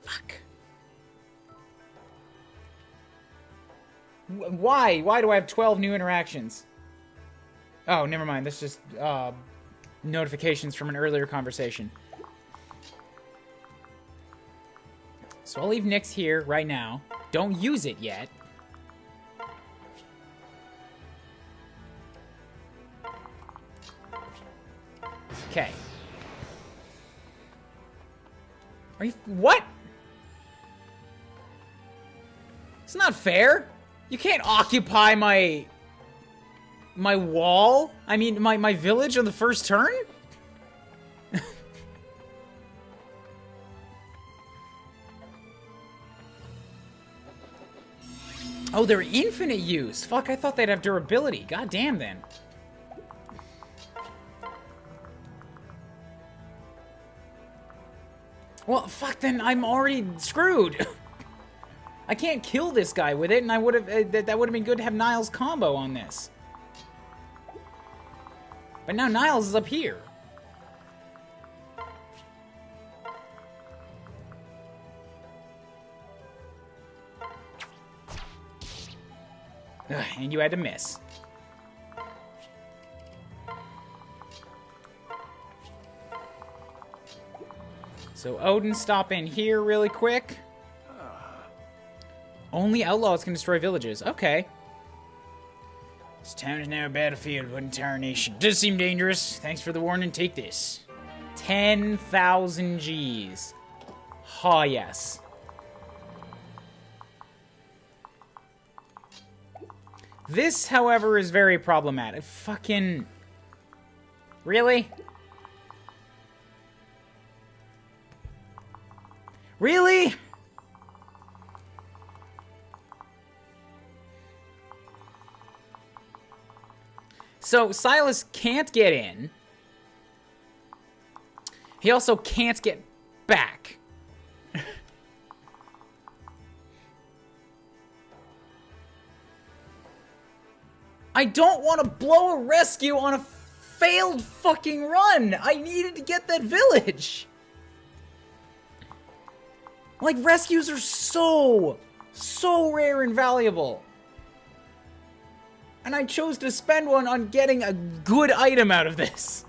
Fuck. Why? Why do I have 12 new interactions? Oh, never mind. That's just notifications from an earlier conversation. So I'll leave Nyx here right now. Don't use it yet. Okay. Are you... What? It's not fair. You can't occupy my wall. I mean, my village on the first turn? Oh, they're infinite use. Fuck, I thought they'd have durability. God damn, then. Well, fuck, then I'm already screwed. I can't kill this guy with it, and I would have that would have been good to have Niles combo on this. But now Niles is up here. Ugh, and you had to miss. So Odin, stop in here really quick. Only outlaws can destroy villages. Okay. This town is now a battlefield for an entire nation. Does seem dangerous. Thanks for the warning. Take this. 10,000 Gs. Ha, yes. This, however, is very problematic. Fucking... Really? Really? So, Silas can't get in. He also can't get back. I don't want to blow a rescue on a failed fucking run. I needed to get that village. Like, rescues are so rare and valuable. And I chose to spend one on getting a good item out of this.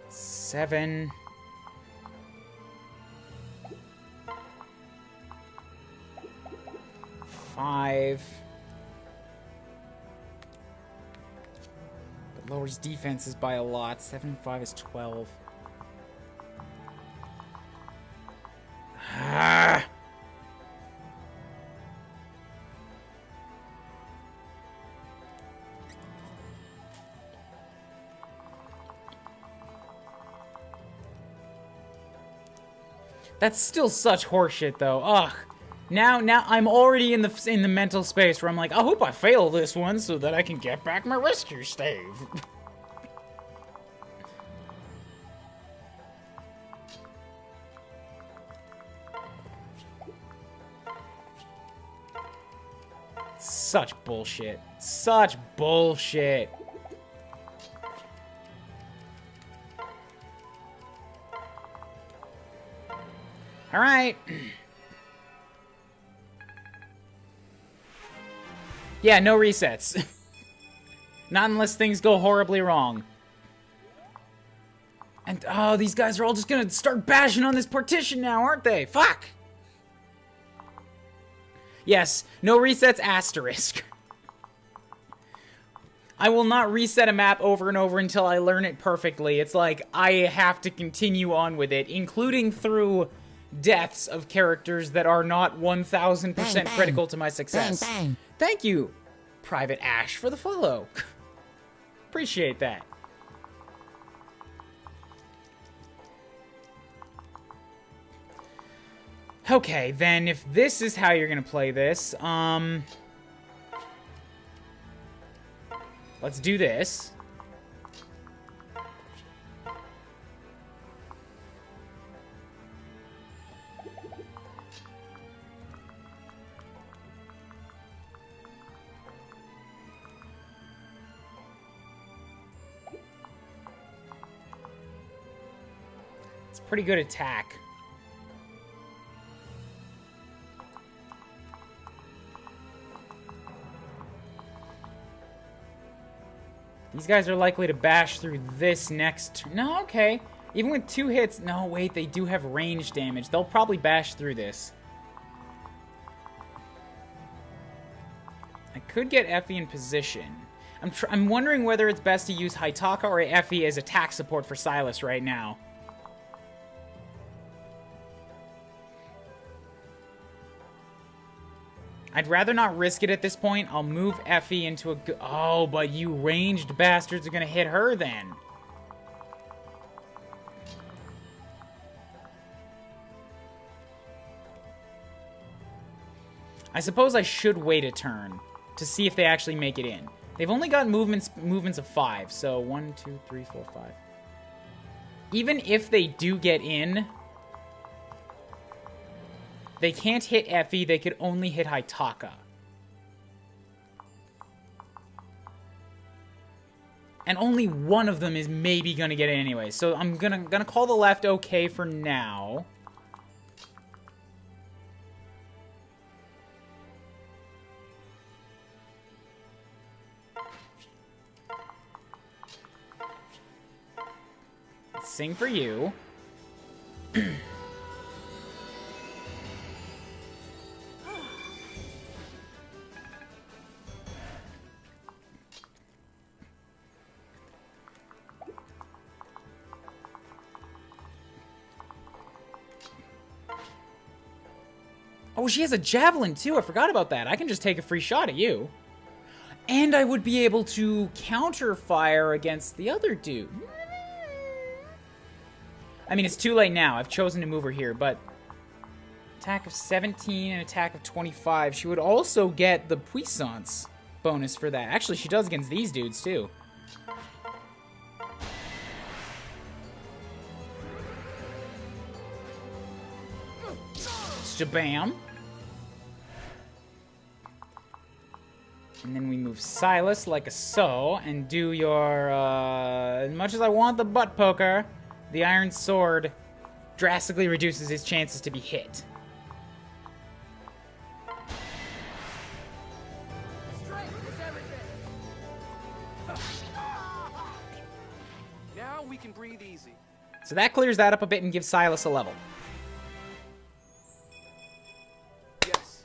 Seven. Five. But lowers defenses by a lot. 7 and 5 is 12. Ah. That's still such horseshit, though. Ugh. Now I'm already in the mental space where I'm like, I hope I fail this one so that I can get back my rescue stave. Such bullshit. Such bullshit. All right. Yeah, no resets. Not unless things go horribly wrong. And, oh, these guys are all just gonna start bashing on this partition now, aren't they? Fuck! Yes, no resets, asterisk. I will not reset a map over and over until I learn it perfectly. It's like, I have to continue on with it, including through deaths of characters that are not 1000% critical to my success. Bang. Thank you, Private Ash, for the follow. Appreciate that. Okay, then if this is how you're gonna play this, let's do this. It's a pretty good attack. These guys are likely to bash through this next... No, okay. Even with 2 hits... No, wait, they do have range damage. They'll probably bash through this. I could get Effie in position. I'm wondering whether it's best to use Haitaka or Effie as attack support for Silas right now. I'd rather not risk it at this point. I'll move Effie into a... Oh, but you ranged bastards are gonna hit her then. I suppose I should wait a turn to see if they actually make it in. They've only got movements of 5, so 1, 2, 3, 4, 5. Even if they do get in... They can't hit Effie, they could only hit Haitaka. And only one of them is maybe gonna get it anyway. So I'm gonna call the left okay for now. Let's sing for you. Oh, she has a javelin, too. I forgot about that. I can just take a free shot at you. And I would be able to counter fire against the other dude. I mean, it's too late now. I've chosen to move her here, but... Attack of 17 and attack of 25. She would also get the puissance bonus for that. Actually, she does against these dudes, too. Shabam. And then we move Silas like a so, and do your, as much as I want the butt poker, the Iron Sword drastically reduces his chances to be hit. Now we can breathe easy. So that clears that up a bit and gives Silas a level. Yes.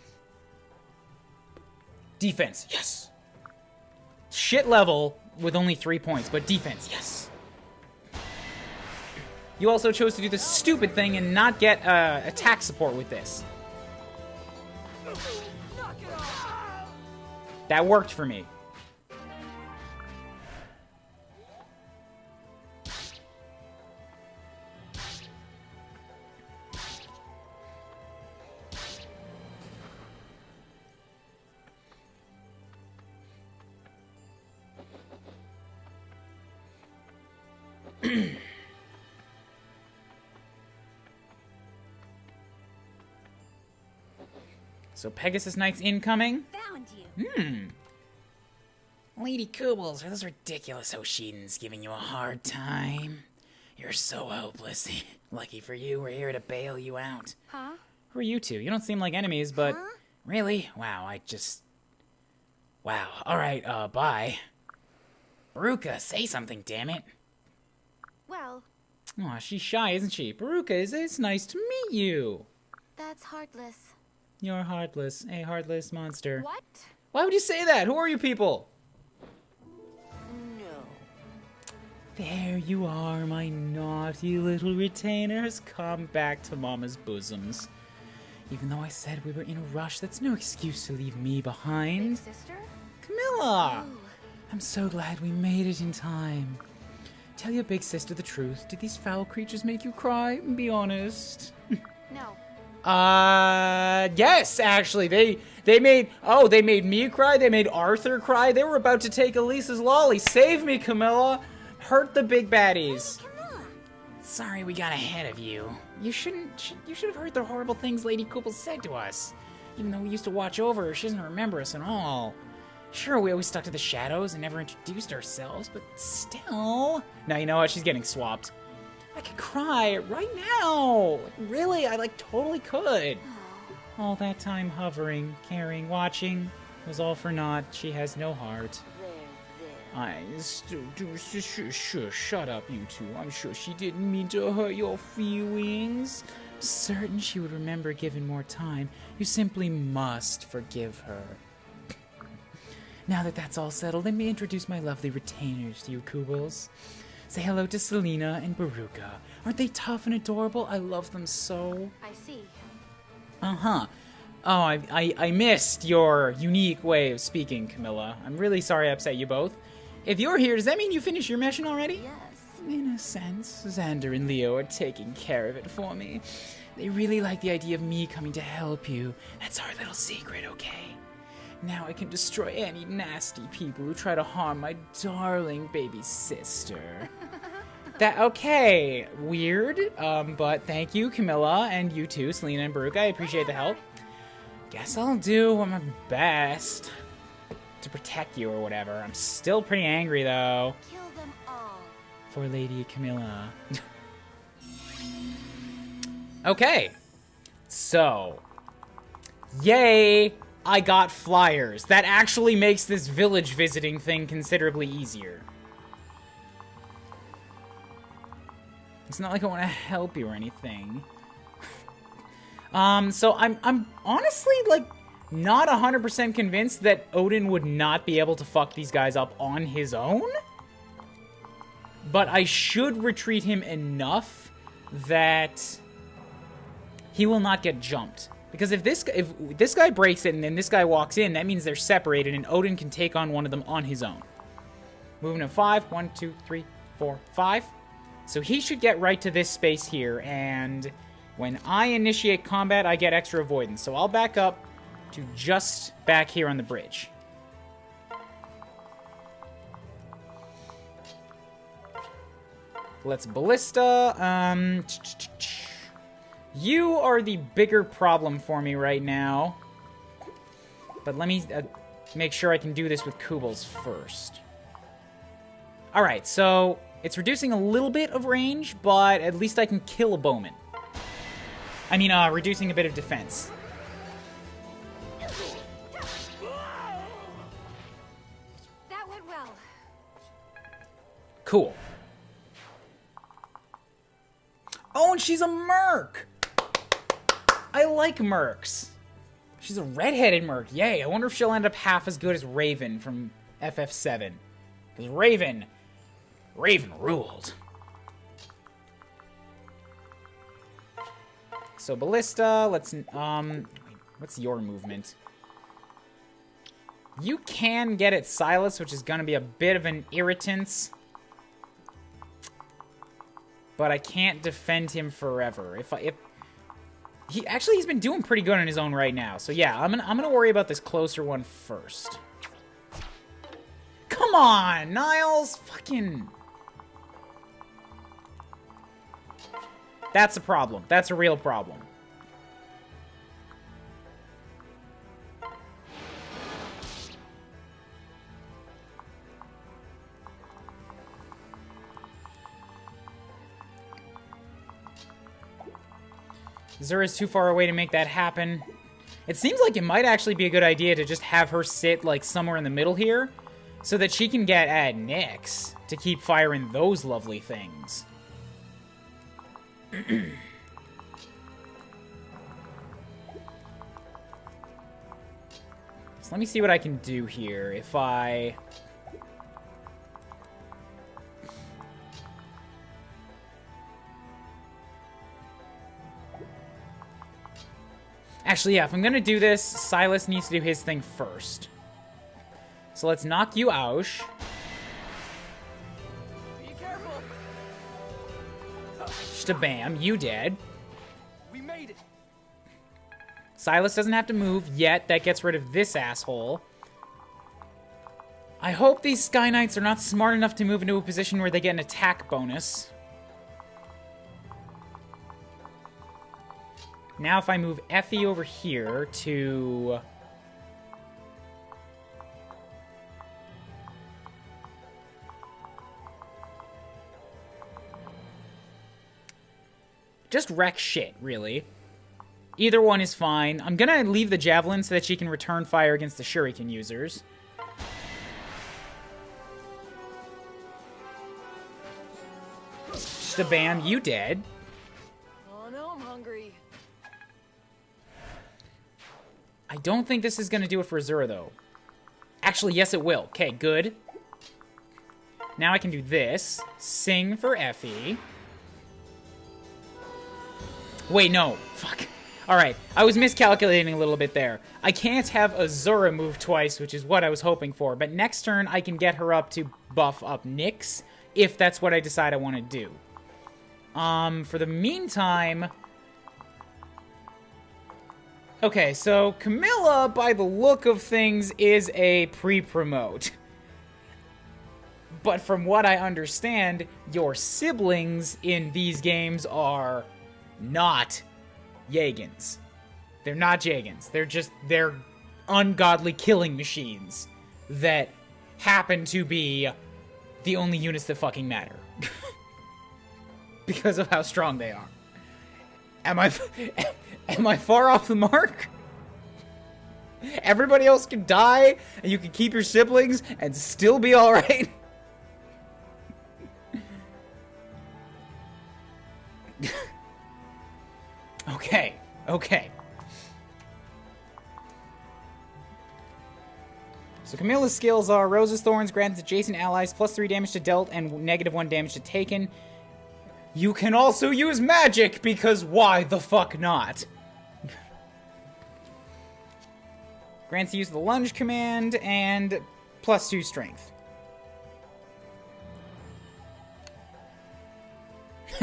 Defense, yes. Shit level with only 3 points, but defense, yes. You also chose to do the stupid thing and not get attack support with this. That worked for me. So Pegasus Knights incoming. Found you. Lady Koobles, are those ridiculous Hoshidans giving you a hard time? You're so hopeless. Lucky for you, we're here to bail you out. Huh? Who are you two? You don't seem like enemies, but... Huh? Really? Wow, Wow, alright, bye. Baruka, say something, damn it. Well, Aw, she's shy, isn't she? Baruka, it's nice to meet you. that's heartless. You're heartless, a heartless monster. What? Why would you say that? Who are you people? There you are, my naughty little retainers. Come back to Mama's bosoms. Even though I said we were in a rush, that's no excuse to leave me behind. Big sister? Camilla! Ooh. I'm so glad we made it in time. Tell your big sister the truth. Did these foul creatures make you cry? Be honest. No. Yes, actually. They made me cry. They made Arthur cry. They were about to take Elisa's lolly. Save me, Camilla. Hurt the big baddies. Camilla. Sorry we got ahead of you. You should have heard the horrible things Lady Koopel said to us. Even though we used to watch over her, she doesn't remember us at all. Sure, we always stuck to the shadows and never introduced ourselves, but still... Now, you know what? She's getting swapped. I could cry right now. Really, I totally could. All that time hovering, caring, watching was all for naught. She has no heart. Shut up, you two. I'm sure she didn't mean to hurt your feelings. I'm certain she would remember given more time. You simply must forgive her. Now that that's all settled, let me introduce my lovely retainers to you, Koobels. Say hello to Selena and Baruka. Aren't they tough and adorable? I love them so. I see. Uh-huh. Oh, I missed your unique way of speaking, Camilla. I'm really sorry I upset you both. If you're here, does that mean you finished your mission already? Yes. In a sense, Xander and Leo are taking care of it for me. They really like the idea of me coming to help you. That's our little secret, okay? Now I can destroy any nasty people who try to harm my darling baby sister. Okay, weird, but thank you, Camilla, and you too, Selena and Baruch. I appreciate the help. Guess I'll do my best to protect you or whatever. I'm still pretty angry, though. Kill them all. For Lady Camilla. Okay, so, yay! I got flyers. That actually makes this village visiting thing considerably easier. It's not like I want to help you or anything. So I'm honestly, not 100% convinced that Odin would not be able to fuck these guys up on his own. But I should retreat him enough that he will not get jumped. Because if this guy breaks it and then this guy walks in, that means they're separated and Odin can take on one of them on his own. Moving to 5. 1, 2, 3, 4, 5. So he should get right to this space here, and when I initiate combat, I get extra avoidance. So I'll back up to just back here on the bridge. Let's ballista. You are the bigger problem for me right now. But let me make sure I can do this with Koobels first. Alright, so it's reducing a little bit of range, but at least I can kill a bowman. I mean, reducing a bit of defense. That went well. Cool. Oh, and she's a merc! I like mercs. She's a redheaded merc. Yay, I wonder if she'll end up half as good as Raven from FF7. Because Raven ruled. So ballista, let's, what's your movement? You can get at Silas, which is gonna be a bit of an irritant. But I can't defend him forever. He's been doing pretty good on his own right now. So yeah, I'm gonna worry about this closer one first. Come on, Niles, fucking. That's a problem. That's a real problem. Zura's too far away to make that happen. It seems like it might actually be a good idea to just have her sit, somewhere in the middle here, so that she can get at Nyx to keep firing those lovely things. So let me see what I can do here. If I... Actually, yeah, if I'm gonna do this, Silas needs to do his thing first. So let's knock you out. Be careful. Stabam, you dead. We made it. Silas doesn't have to move yet. That gets rid of this asshole. I hope these Sky Knights are not smart enough to move into a position where they get an attack bonus. Now if I move Effie over here to... just wreck shit, really. Either one is fine. I'm gonna leave the Javelin so that she can return fire against the Shuriken users. Stabam, you dead. Oh no, I'm hungry. I don't think this is gonna do it for Azura, though. Actually, yes it will. Okay, good. Now I can do this. Sing for Effie. Wait, no. Fuck. Alright, I was miscalculating a little bit there. I can't have Azura move twice, which is what I was hoping for. But next turn, I can get her up to buff up Nyx, if that's what I decide I want to do. For the meantime... okay, so Camilla, by the look of things, is a pre-promote. But from what I understand, your siblings in these games are not Yagans. They're not Yagans. They're ungodly killing machines that happen to be the only units that fucking matter. Because of how strong they are. Am I far off the mark? Everybody else can die, and you can keep your siblings and still be alright? Okay. So Camilla's skills are Rose's Thorns grants adjacent allies +3 damage to dealt and -1 damage to taken. You can also use magic, because why the fuck not? Grants the use of the lunge command and +2 strength.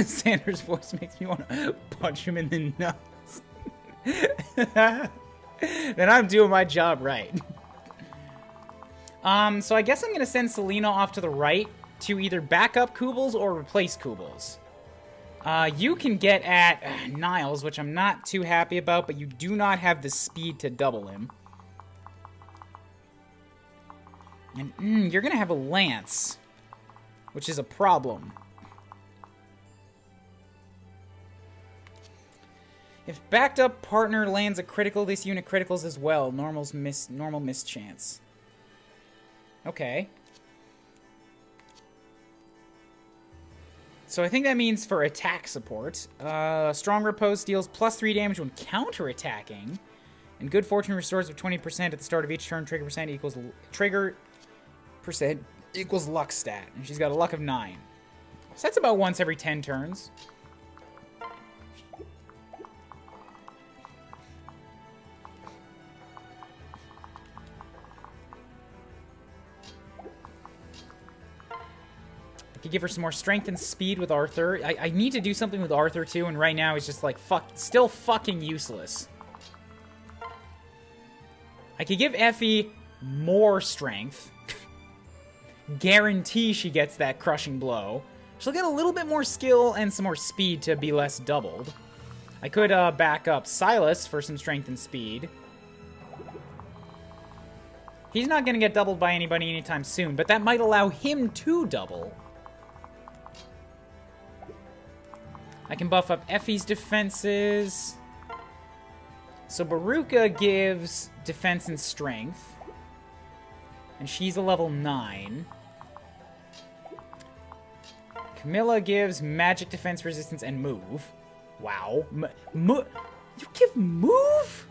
Sanders' voice makes me want to punch him in the nuts. Then I'm doing my job right. So I guess I'm going to send Selena off to the right to either back up Kubels or replace Kubels. You can get at Niles, which I'm not too happy about, but you do not have the speed to double him. And you're going to have a Lance, which is a problem. If backed up partner lands a critical, this unit criticals as well. Normal miss chance. Okay. So I think that means for attack support. Strong Repose deals +3 damage when counter-attacking. And Good Fortune restores with 20% at the start of each turn. Trigger percent equals luck stat. And she's got a luck of 9. So that's about once every 10 turns. Could give her some more strength and speed with Arthur. I need to do something with Arthur too, and right now he's just like still fucking useless. I could give Effie more strength. Guarantee she gets that crushing blow. She'll get a little bit more skill and some more speed to be less doubled. I could back up Silas for some strength and speed. He's not going to get doubled by anybody anytime soon, but that might allow him to double. I can buff up Effie's defenses. So Baruka gives defense and strength. And she's a level 9. Camilla gives magic defense, resistance, and move. Wow. You give move?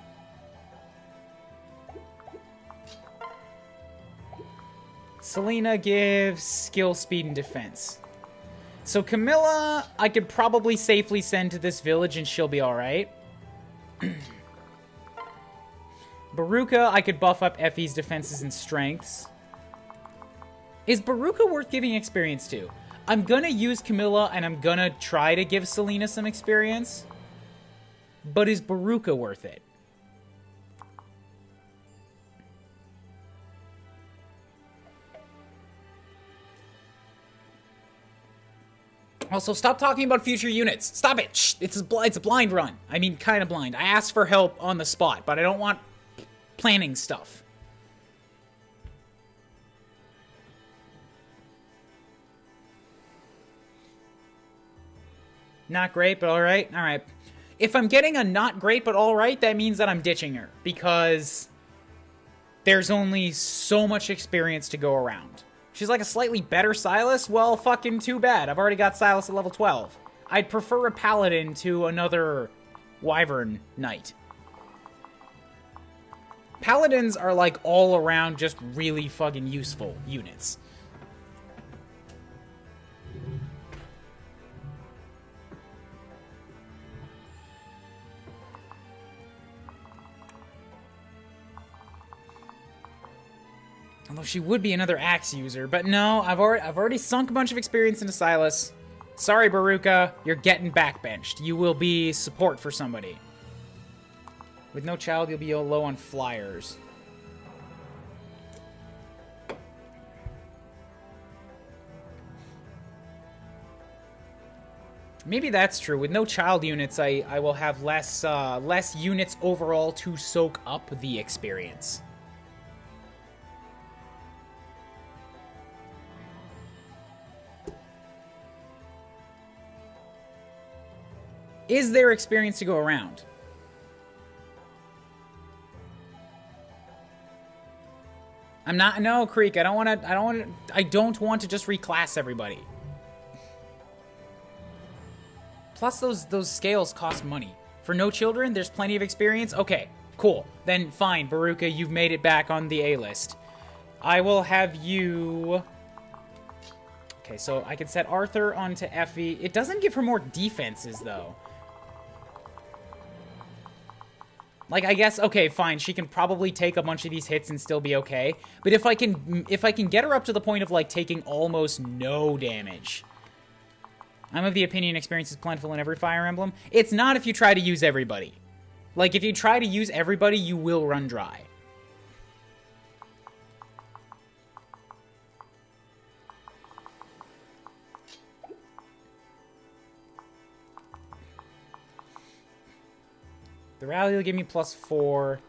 Selena gives skill, speed, and defense. So Camilla, I could probably safely send to this village and she'll be alright. Baruka, I could buff up Effie's defenses and strengths. Is Baruka worth giving experience to? I'm gonna use Camilla, and I'm gonna try to give Selena some experience. But is Baruka worth it? Also, stop talking about future units. Stop it. Shh. It's a blind run. I mean, kind of blind. I asked for help on the spot, but I don't want planning stuff. Not great, but alright. Alright. If I'm getting a not great, but alright, that means that I'm ditching her. Because there's only so much experience to go around. She's like a slightly better Silas? Well, fucking too bad. I've already got Silas at level 12. I'd prefer a Paladin to another Wyvern Knight. Paladins are like all around just really fucking useful units. Although she would be another axe user, but no, I've already sunk a bunch of experience into Silas. Sorry, Baruka, you're getting backbenched. You will be support for somebody. With no child, you'll be low on flyers. Maybe that's true. With no child units, I will have less units overall to soak up the experience. Is there experience to go around? I'm not. No, Creek. I don't want to just reclass everybody. Plus, those scales cost money. For no children, there's plenty of experience. Okay, cool. Then fine, Baruka, you've made it back on the A list. I will have you. Okay, so I can set Arthur onto Effie. It doesn't give her more defenses though. Like, I guess, okay, fine, she can probably take a bunch of these hits and still be okay. But if I can get her up to the point of, like, taking almost no damage. I'm of the opinion experience is plentiful in every Fire Emblem. It's not if you try to use everybody. Like, if you try to use everybody, you will run dry. The rally will give me +4.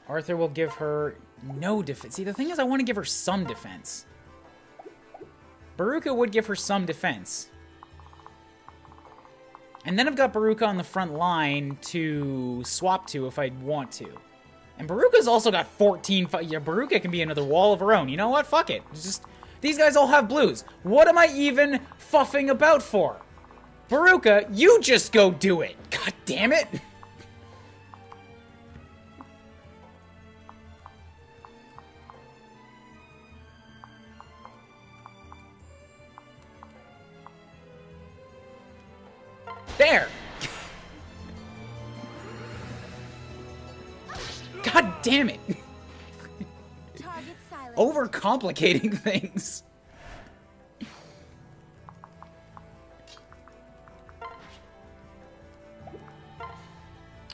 Arthur will give her no defense. See, the thing is I want to give her some defense. Baruka would give her some defense. And then I've got Baruka on the front line to swap to if I want to. And Baruka's also got 14... Yeah, Baruka can be another wall of her own. You know what? Fuck it. It's just... These guys all have blues. What am I even fuffing about for? Baruka, you just go do it. God damn it. There. God damn it. Target silence. Overcomplicating things.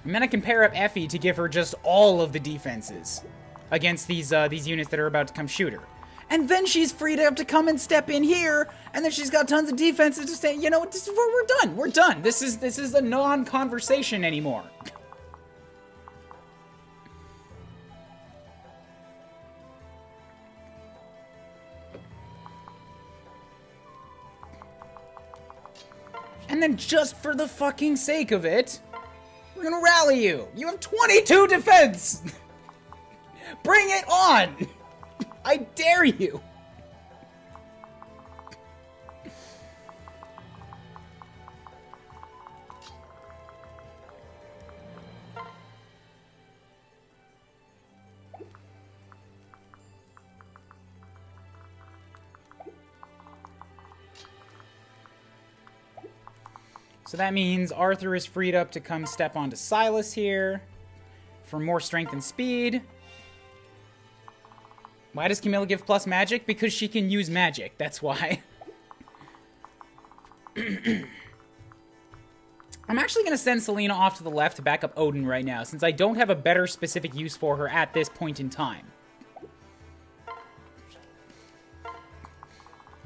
And then I can pair up Effie to give her just all of the defenses against these units that are about to come shoot her. And then she's free to come and step in here, and then she's got tons of defenses to say, you know, we're done. We're done. This is a non-conversation anymore. And then just for the fucking sake of it, we're gonna rally you. You have 22 defense. Bring it on. I dare you. So that means Arthur is freed up to come step onto Silas here. for more strength and speed. Why does Camilla give plus magic? Because she can use magic. That's why. I'm actually going to send Selena off to the left to back up Odin right now, since I don't have a better specific use for her at this point in time.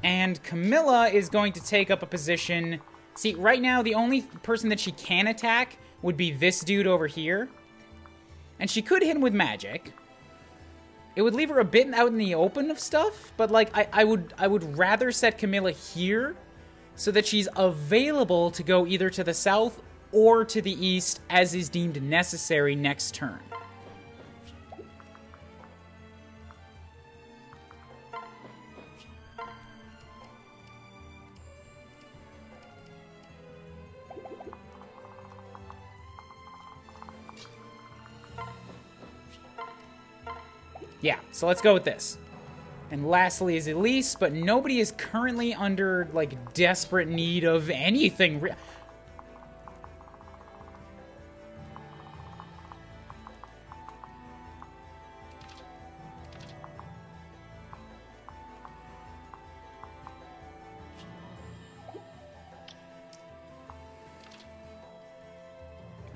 And Camilla is going to take up a position... See, right now, the only person that she can attack would be this dude over here. And she could hit him with magic. It would leave her a bit out in the open of stuff, but, like, I would rather set Camilla here so that she's available to go either to the south or to the east as is deemed necessary next turn. Yeah, so let's go with this. And lastly is Elise, but nobody is currently under, like, desperate need of anything.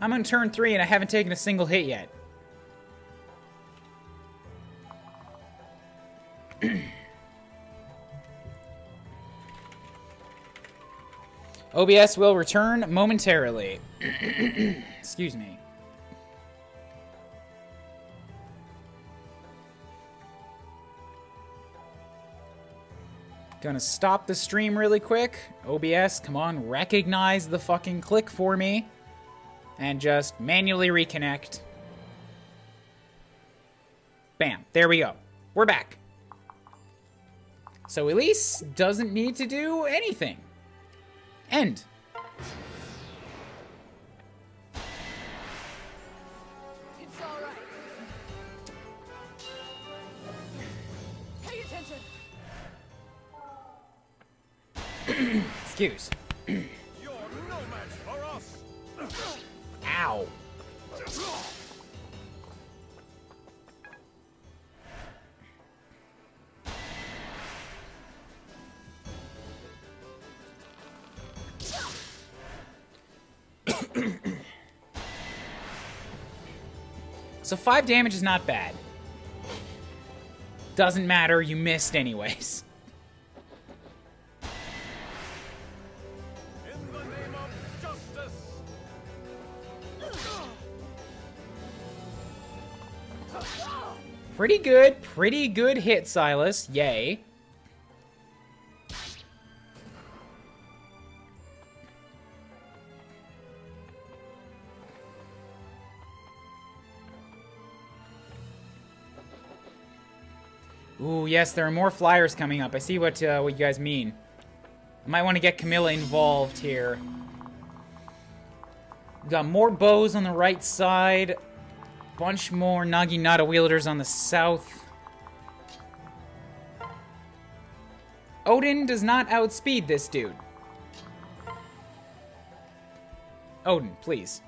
I'm on turn 3 and I haven't taken a single hit yet. OBS will return momentarily. Excuse me. Gonna stop the stream really quick. OBS, come on, recognize the fucking click for me. And just manually reconnect. Bam, there we go. We're back. So Elise doesn't need to do anything. End. It's all right. Pay attention. Excuse. You're no match for us. Ow. So 5 damage is not bad. Doesn't matter, you missed anyways. In the name of justice. Pretty good hit, Silas. Yay. Ooh, yes, there are more flyers coming up. I see what you guys mean. I might want to get Camilla involved here. We've got more bows on the right side. Bunch more Naginata wielders on the south. Odin does not outspeed this dude. Odin, please.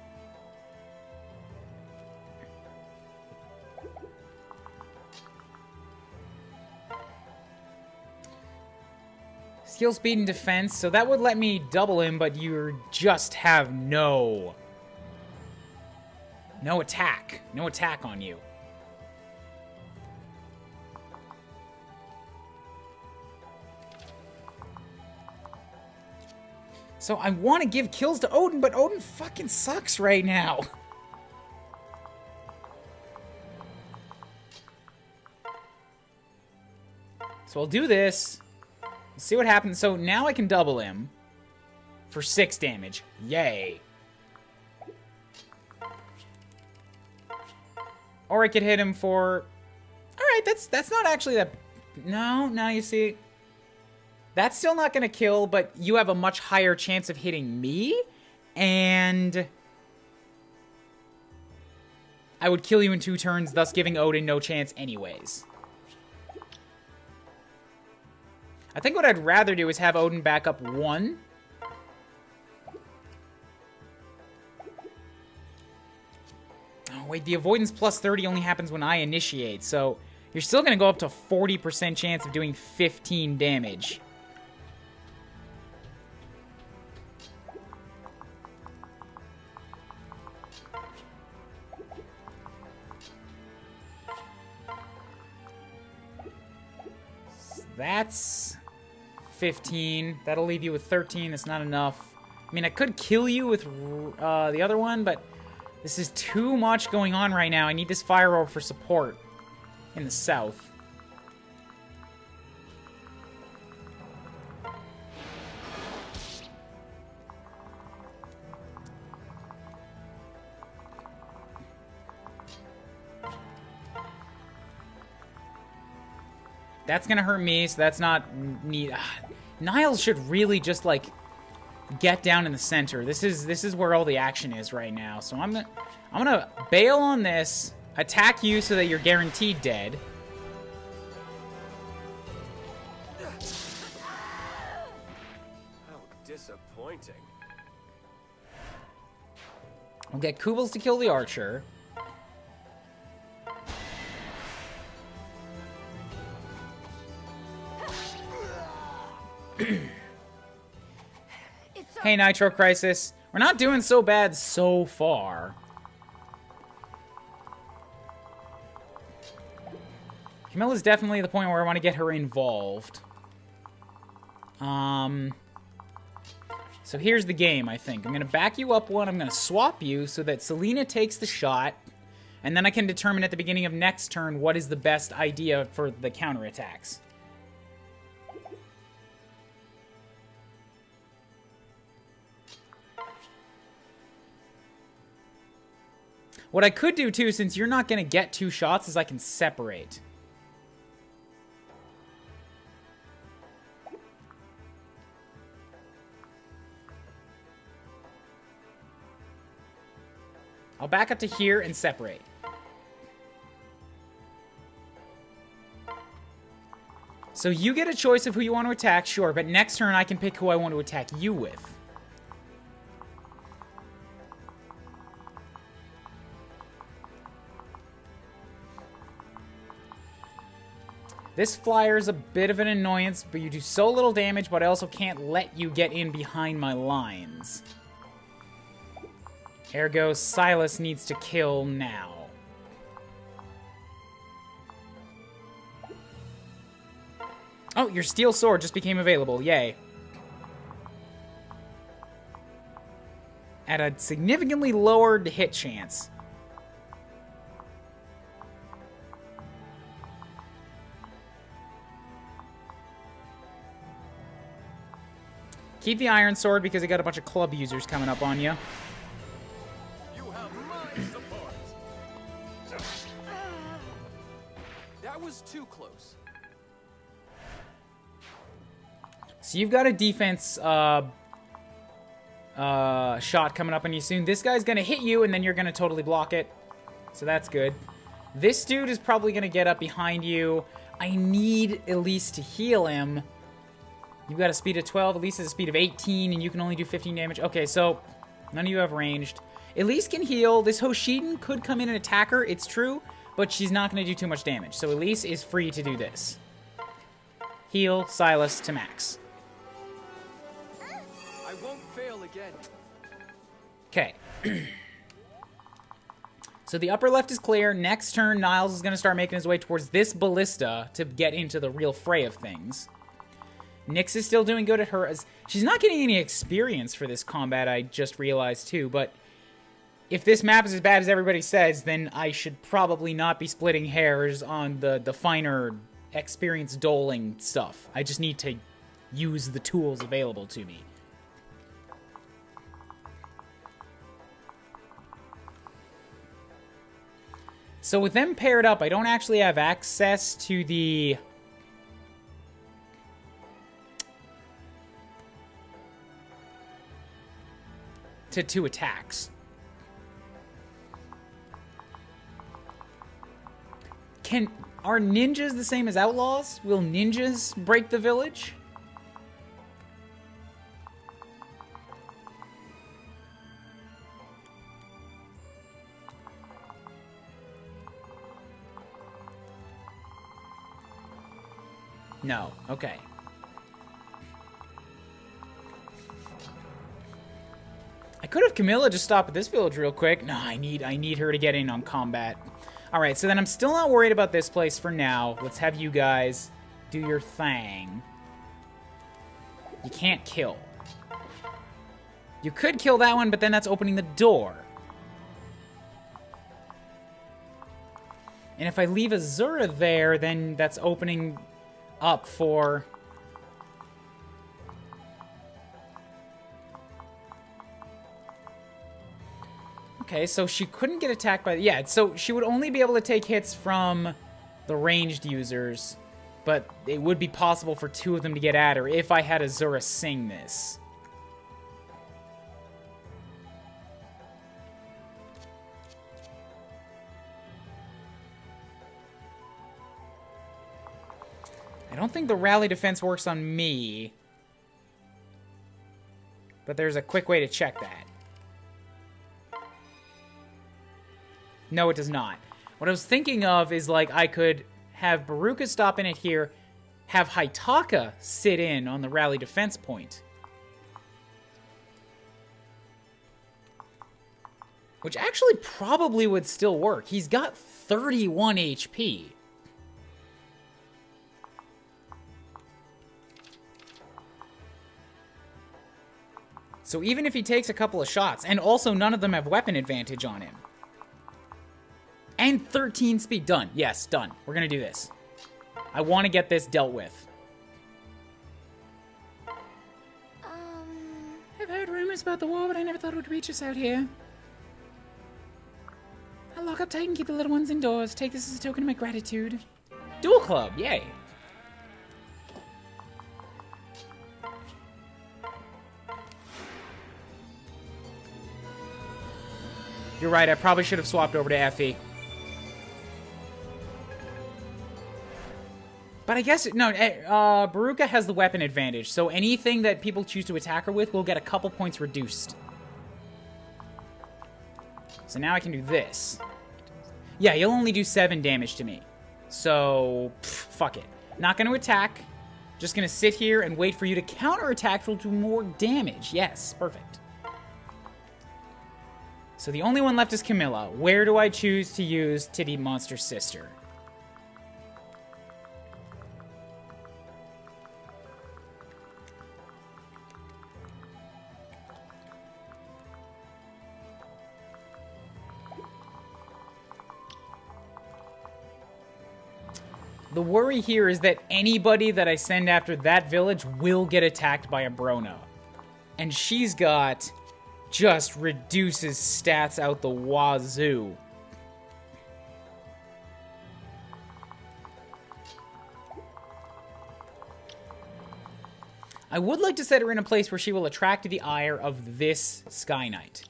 Skill, speed, and defense. So that would let me double him, but you just have no attack. No attack on you. So I want to give kills to Odin, but Odin fucking sucks right now. So I'll do this. See what happens. So now I can double him for 6 damage. Yay. Or I could hit him for... Alright, that's not actually that... No, you see... That's still not going to kill, but you have a much higher chance of hitting me, and... I would kill you in 2 turns, thus giving Odin no chance anyways. I think what I'd rather do is have Odin back up 1. Oh, Wait, the avoidance plus 30 only happens when I initiate, so you're still going to go up to 40% chance of doing 15 damage. That's 15. That'll leave you with 13. That's not enough. I mean, I could kill you with the other one, but this is too much going on right now. I need this fire orb for support in the south. That's gonna hurt me, so that's not neat. Niles should really just like get down in the center. This is where all the action is right now. So I'm gonna bail on this, attack you so that you're guaranteed dead. How disappointing. We'll get Kubels to kill the archer. Hey, Nitro Crisis. We're not doing so bad so far. Camilla's definitely the point where I want to get her involved. So here's the game, I think. I'm going to back you up one. I'm going to swap you so that Selena takes the shot. And then I can determine at the beginning of next turn what is the best idea for the counterattacks. What I could do, too, since you're not going to get 2 shots, is I can separate. I'll back up to here and separate. So you get a choice of who you want to attack, sure, but next turn I can pick who I want to attack you with. This flyer is a bit of an annoyance, but you do so little damage, but I also can't let you get in behind my lines. Ergo, Silas needs to kill now. Oh, your steel sword just became available. Yay. At a significantly lowered hit chance. Keep the iron sword because you got a bunch of club users coming up on you. You have my support. That was too close. So you've got a defense shot coming up on you soon. This guy's going to hit you, and then you're going to totally block it. So that's good. This dude is probably going to get up behind you. I need Elise to heal him. You've got a speed of 12. Elise has a speed of 18, and you can only do 15 damage. Okay, so none of you have ranged. Elise can heal. This Hoshiden could come in and attack her. It's true, but she's not going to do too much damage. So Elise is free to do this. Heal Silas to max. I won't fail again. Okay. So the upper left is clear. Next turn, Niles is going to start making his way towards this ballista to get into the real fray of things. Nyx is still doing good at her. As she's not getting any experience for this combat, I just realized too, but if this map is as bad as everybody says, then I should probably not be splitting hairs on the finer experience doling stuff. I just need to use the tools available to me. So with them paired up, I don't actually have access to the... to 2 attacks. Are ninjas the same as outlaws? Will ninjas break the village? No. Okay. I could have Camilla just stop at this village real quick. No, I need her to get in on combat. Alright, so then I'm still not worried about this place for now. Let's have you guys do your thing. You can't kill. You could kill that one, but then that's opening the door. And if I leave Azura there, then that's opening up for... Okay, so she couldn't get attacked by... Yeah, so she would only be able to take hits from the ranged users, but it would be possible for 2 of them to get at her if I had Azura sing this. I don't think the rally defense works on me, but there's a quick way to check that. No, it does not. What I was thinking of is, like, I could have Baruka stop in it here, have Haitaka sit in on the rally defense point. Which actually probably would still work. He's got 31 HP. So even if he takes a couple of shots, and also none of them have weapon advantage on him. And 13 speed. Done. Yes, done. We're going to do this. I want to get this dealt with. I've heard rumors about the war, but I never thought it would reach us out here. I'll lock up tight and keep the little ones indoors. Take this as a token of my gratitude. Dual club. Yay. You're right. I probably should have swapped over to Effie. But I guess, no, Baruka has the weapon advantage, so anything that people choose to attack her with will get a couple points reduced. So now I can do this. Yeah, you'll only do 7 damage to me. So, fuck it. Not going to attack. Just going to sit here and wait for you to counterattack, which will do more damage. Yes, perfect. So the only one left is Camilla. Where do I choose to use Titty Monster Sister? The worry here is that anybody that I send after that village will get attacked by a Brona. And she's got just reduces stats out the wazoo. I would like to set her in a place where she will attract the ire of this Sky Knight.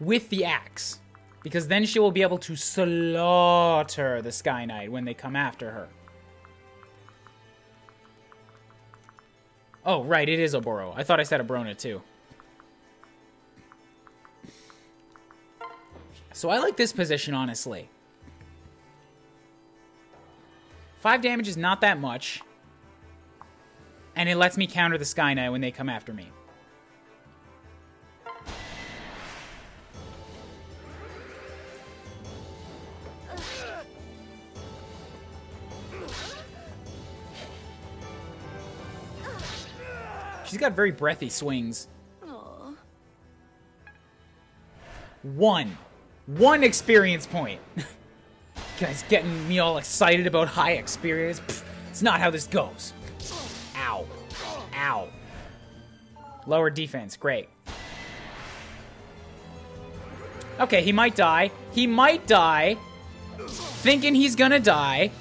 With the axe. Because then she will be able to slaughter the Sky Knight when they come after her. Oh, right, it is Oboro. I thought I said Abrona, too. So I like this position, honestly. 5 damage is not that much. And it lets me counter the Sky Knight when they come after me. She's got very breathy swings. Aww. 1 experience point. You guys getting me all excited about high experience? Pfft, it's not how this goes. Ow. Ow. Lower defense. Great. Okay, he might die. He might die. Thinking he's gonna die.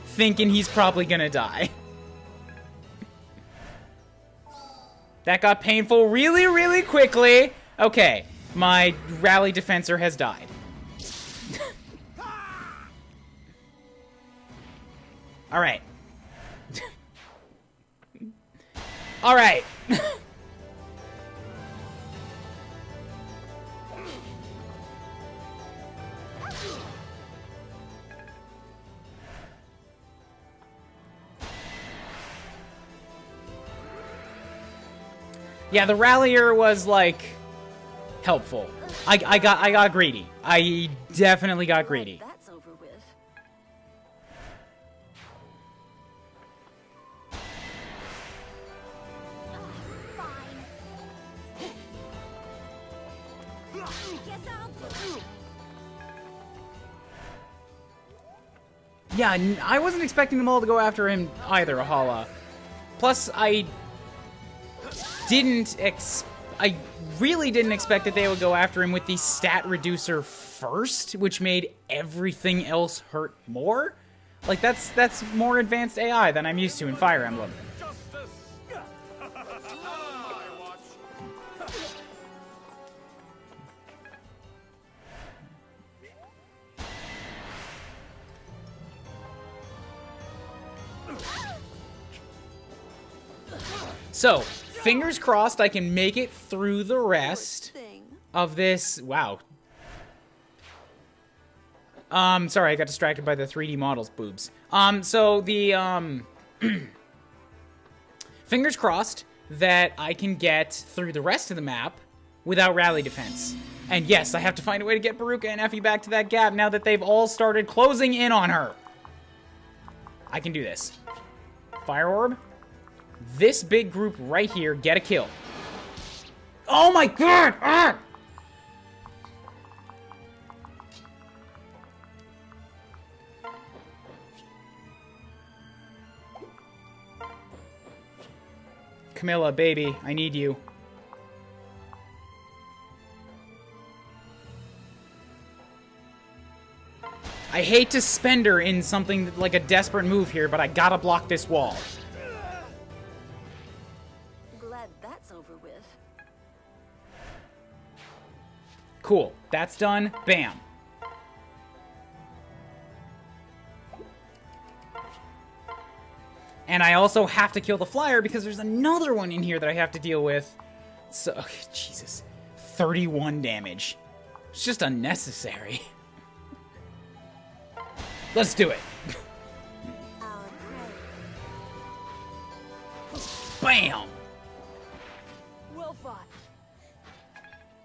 Thinking he's probably gonna die. That got painful really, really quickly. Okay, my rally defensor has died. All right. All right. Yeah, the Rallier was, like, helpful. I got greedy. I definitely got greedy. That's over with. Guess I'll do. Yeah, I wasn't expecting them all to go after him either, Ahala. Plus, I really didn't expect that they would go after him with the stat reducer first, which made everything else hurt more. Like, that's more advanced AI than I'm used to in Fire Emblem. Justice! I watch. So, fingers crossed I can make it through the rest Thing. of this. Wow. Sorry, I got distracted by the 3D models boobs. So the, fingers crossed that I can get through the rest of the map without rally defense. And yes, I have to find a way to get Baruka and Effie back to that gap now that they've all started closing in on her. I can do this. Fire Orb. This big group right here, get a kill. Oh my god! Ah! Camilla, baby, I need you. I hate to spend her in something like a desperate move here, but I gotta block this wall. Glad that's over with. Cool. That's done. Bam. And I also have to kill the flyer because there's another one in here that I have to deal with. So, okay, Jesus. 31 damage. It's just unnecessary. Let's do it. Our prey. Bam! Well fought.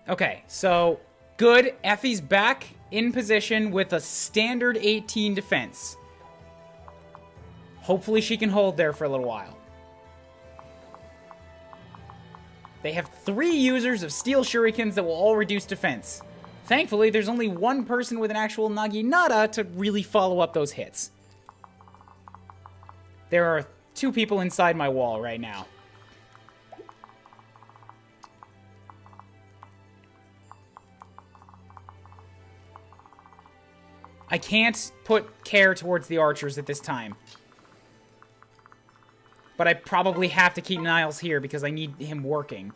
Okay, so good. Effie's back in position with a standard 18 defense. Hopefully she can hold there for a little while. They have 3 users of steel shurikens that will all reduce defense. Thankfully, there's only one person with an actual Naginata to really follow up those hits. There are 2 people inside my wall right now. I can't put care towards the archers at this time. But I probably have to keep Niles here because I need him working.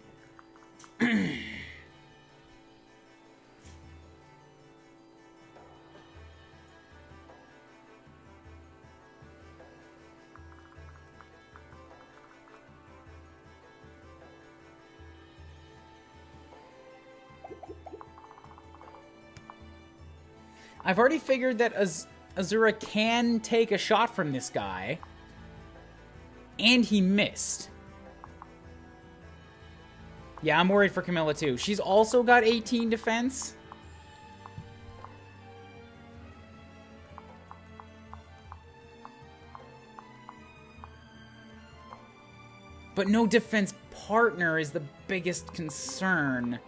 I've already figured that Azura can take a shot from this guy. And he missed. Yeah, I'm worried for Camilla too. She's also got 18 defense. But no defense partner is the biggest concern.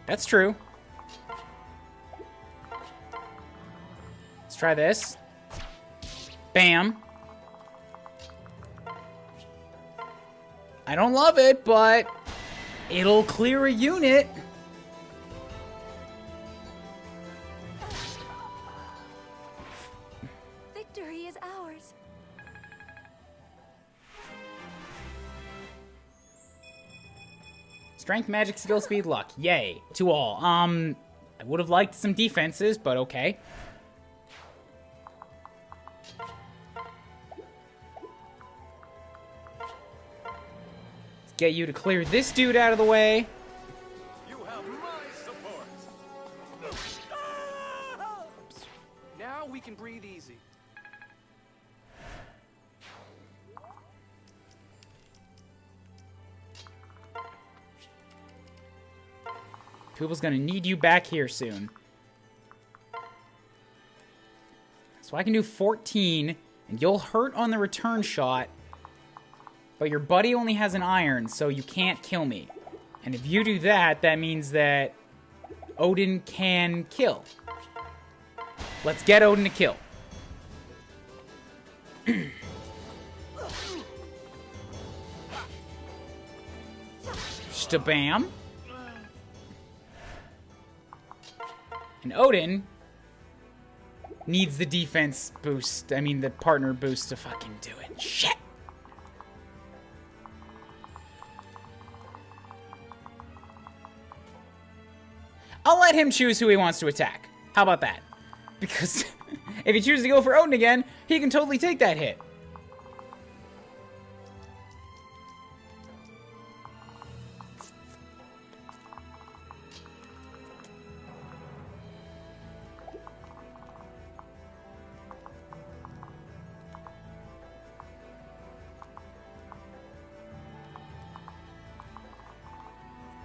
That's true. Let's try this. Bam. I don't love it, but it'll clear a unit. Victory is ours. Strength, magic, skill, speed, luck. Yay. To all. I would have liked some defenses, but okay. Get you to clear this dude out of the way. You have my support. Now we can breathe easy. Pooble's gonna need you back here soon. So I can do 14, and you'll hurt on the return shot. But your buddy only has an iron, so you can't kill me. And if you do that, that means that Odin can kill. Let's get Odin to kill. Stabam. And Odin needs the defense boost. I mean, the partner boost to fucking do it. Shit. I'll let him choose who he wants to attack. How about that? Because if he chooses to go for Odin again, he can totally take that hit.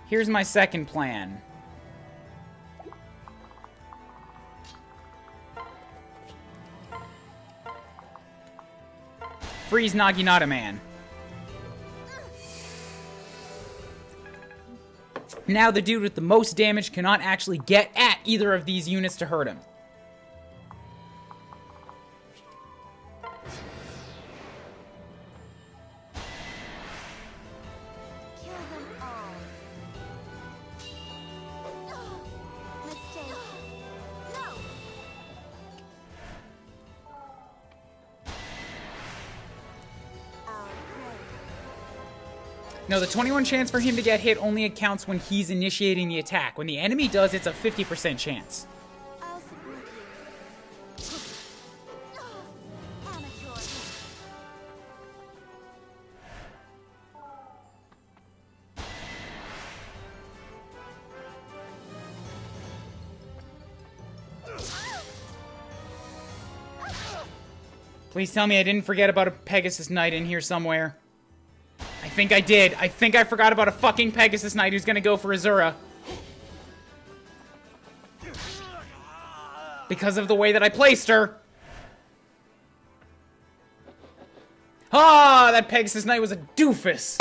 Here's my second plan. Freeze Naginata Man. Now the dude with the most damage cannot actually get at either of these units to hurt him. Kill them all. Mistake. No. Our prey. No, the 21 chance for him to get hit only accounts when he's initiating the attack. When the enemy does, it's a 50% chance. I'll support you. Amateur. Please tell me I didn't forget about a Pegasus Knight in here somewhere. I think I did. I think I forgot about a fucking Pegasus Knight who's gonna go for Azura. Because of the way that I placed her. Ah, that Pegasus Knight was a doofus.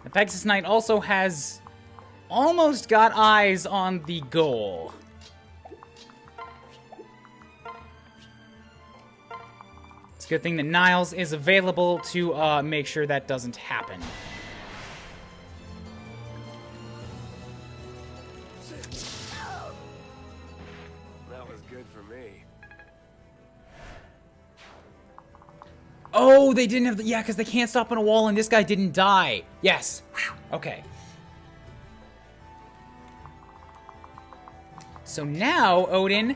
The Pegasus Knight also has almost got eyes on the goal. It's a good thing that Niles is available to make sure that doesn't happen. That was good for me. Oh, they didn't have the... Yeah, because they can't stop on a wall and this guy didn't die. Yes. Okay. So now, Odin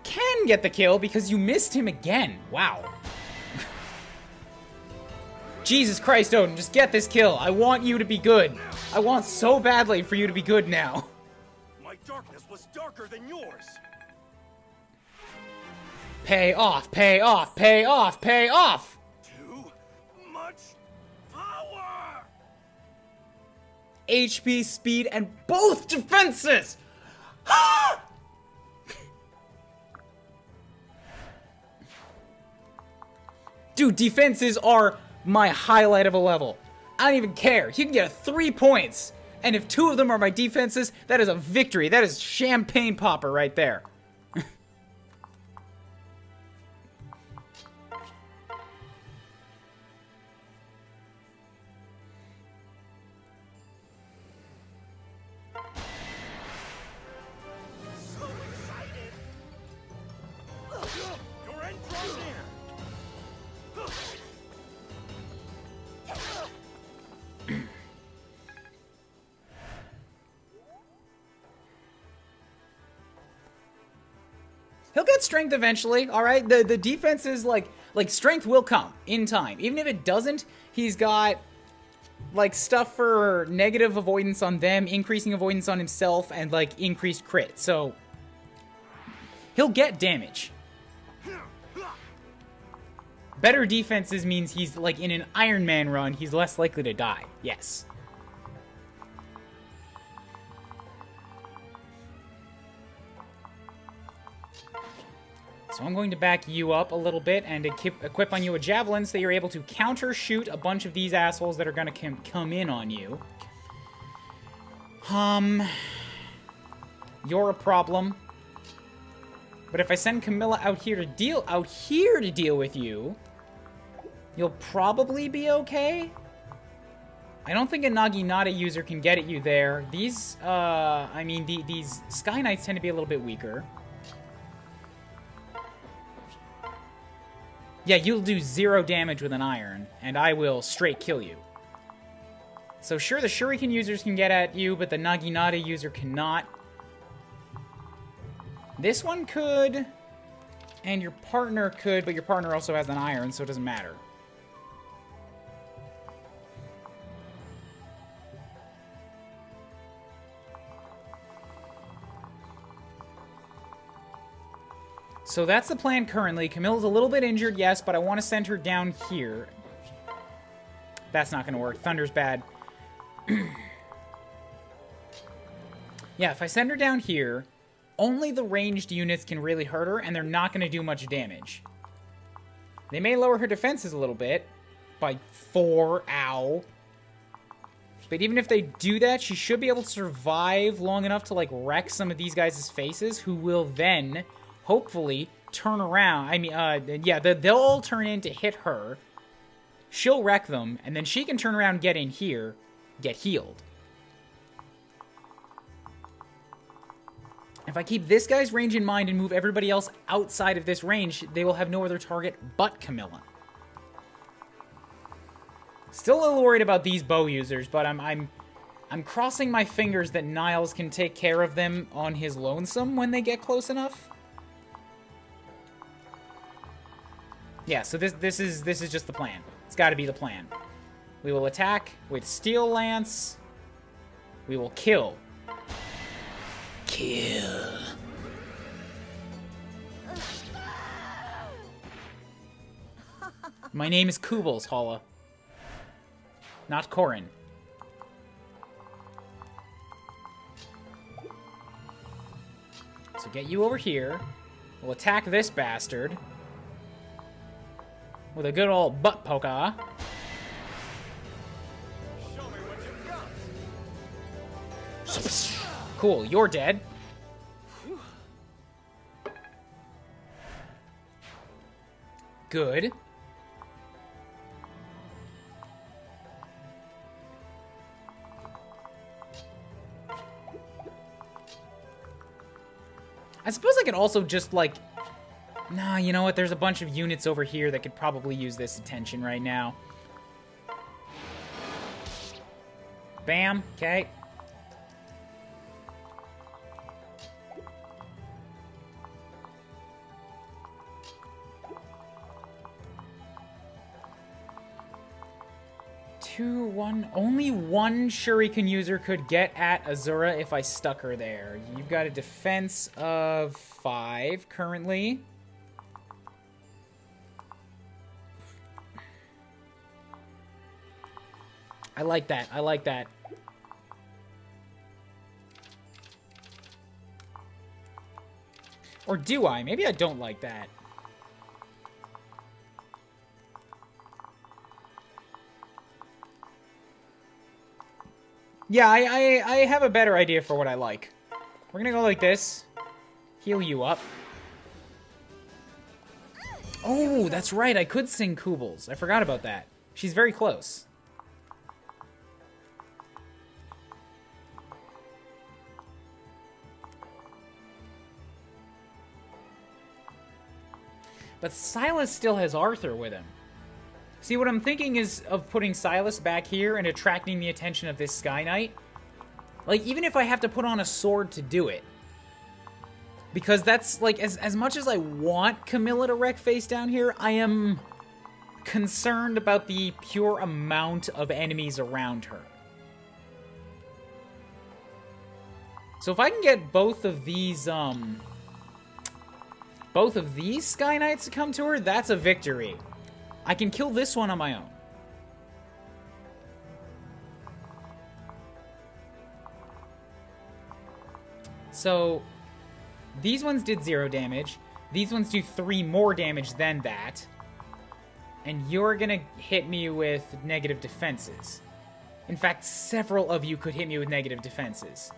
can get the kill because you missed him again. Wow. Jesus Christ, Odin, just get this kill. I want you to be good. I want so badly for you to be good now. My darkness was darker than yours. Pay off, pay off, pay off, pay off! Too much power. HP, speed, and both defenses! Dude, defenses are my highlight of a level. I don't even care. You can get 3 points. And if 2 of them are my defenses, that is a victory. That is champagne popper right there. So excited. Your end draws near. He'll get strength eventually, all right? The defense is like strength will come in time. Even if it doesn't, he's got like stuff for negative avoidance on them, increasing avoidance on himself, and like increased crit. So he'll get damage. Better defenses means he's like in an Ironman run, he's less likely to die. Yes. So I'm going to back you up a little bit and equip on you a javelin so that you're able to counter shoot a bunch of these assholes that are going to come in on you. You're a problem. But if I send Camilla out here to deal with you, you'll probably be okay. I don't think a Naginata user can get at you there. These, these Sky Knights tend to be a little bit weaker. Yeah, you'll do 0 damage with an iron, and I will straight kill you. So sure, the Shuriken users can get at you, but the Naginata user cannot. This one could, and your partner could, but your partner also has an iron, so it doesn't matter. So that's the plan currently. Camilla's a little bit injured, yes, but I want to send her down here. That's not going to work. Thunder's bad. Yeah, if I send her down here, only the ranged units can really hurt her, and they're not going to do much damage. They may lower her defenses a little bit by 4, ow. But even if they do that, she should be able to survive long enough to, like, wreck some of these guys' faces, who will then hopefully turn around. They'll all turn in to hit her. She'll wreck them, and then she can turn around, get in here, get healed. If I keep this guy's range in mind and move everybody else outside of this range, they will have no other target but Camilla. Still a little worried about these bow users, but I'm crossing my fingers that Niles can take care of them on his lonesome when they get close enough. Yeah, so this is just the plan. It's got to be the plan. We will attack with Steel Lance. We will kill. Kill. My name is Kubles, Holla. Not Corin. So get you over here. We'll attack this bastard with a good old butt poker. Show me what you've got. Cool, you're dead. Good. I suppose I could also just, like... Nah, you know what? There's a bunch of units over here that could probably use this attention right now. Bam. Okay. Only one Shuriken user could get at Azura if I stuck her there. You've got a defense of 5 currently. I like that. I like that. Or do I? Maybe I don't like that. Yeah, I have a better idea for what I like. We're gonna go like this. Heal you up. Oh, that's right. I could sing Kubles. I forgot about that. She's very close. But Silas still has Arthur with him. See, what I'm thinking is of putting Silas back here and attracting the attention of this Sky Knight. Like, even if I have to put on a sword to do it. Because that's, like, as much as I want Camilla to wreck face down here, I am concerned about the pure amount of enemies around her. So if I can get both of these Sky Knights to come to her, that's a victory. I can kill this one on my own. So, these ones did 0 damage. These ones do 3 more damage than that. And you're gonna hit me with negative defenses. In fact, several of you could hit me with negative defenses.